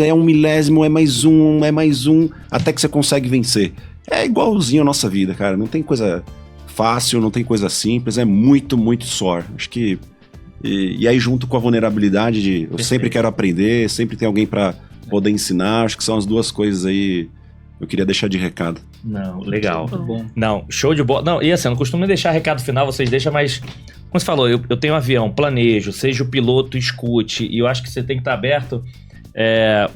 é um milésimo, é mais um, até que você consegue vencer. É igualzinho a nossa vida, cara. Não tem coisa fácil, não tem coisa simples, é muito, muito suor. Acho que... E aí, junto com a vulnerabilidade de eu sempre quero aprender, sempre tem alguém pra poder ensinar, acho que são as duas coisas aí... Eu queria deixar de recado. Não, legal. Muito bom. Não, show de bola. Não, e assim, eu não costumo deixar recado final, vocês deixam, mas... Como você falou, eu tenho um avião, planejo, seja o piloto, escute, e eu acho que você tem que estar aberto.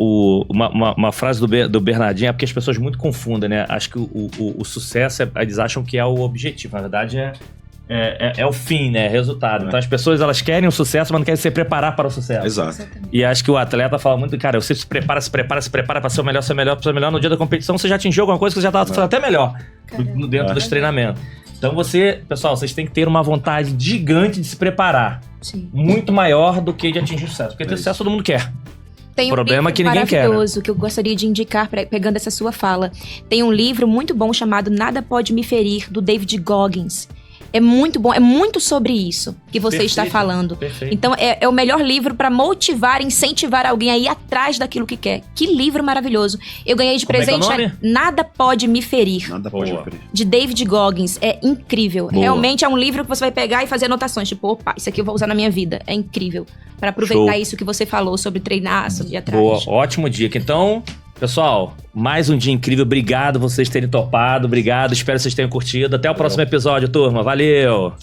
Uma frase do Bernardinho é porque as pessoas muito confundem, né? Acho que o sucesso, eles acham que é o objetivo. Na verdade, é o fim, né? Resultado. Então as pessoas, elas querem o sucesso, mas não querem se preparar para o sucesso. Exato. E acho que o atleta fala muito, cara, você se prepara para ser o melhor, no dia da competição você já atingiu alguma coisa que você já estava fazendo até melhor dentro dos treinamentos. Então pessoal, vocês têm que ter uma vontade gigante de se preparar. Sim. Muito maior do que de atingir sucesso. Porque ter sucesso todo mundo quer. Tem O problema é que livro ninguém quer, né? maravilhoso que eu gostaria de indicar, pegando essa sua fala. Tem um livro muito bom chamado Nada Pode Me Ferir, do David Goggins. É muito bom, é muito sobre isso que você está falando. Perfeito. Então, é o melhor livro para motivar, incentivar alguém a ir atrás daquilo que quer. Que livro maravilhoso. Eu ganhei de Como é que é o presente nome? Nada Pode Me Ferir, Nada pode Boa. ferir. de David Goggins. É incrível. Boa. Realmente é um livro que você vai pegar e fazer anotações. Tipo, opa, isso aqui eu vou usar na minha vida. É incrível. Para aproveitar Show. isso que você falou sobre treinar, sobre ir atrás. Boa, ótimo dica. Então, pessoal, mais um dia incrível. Obrigado vocês terem topado. Obrigado, espero que vocês tenham curtido. Até o próximo episódio, turma. Valeu!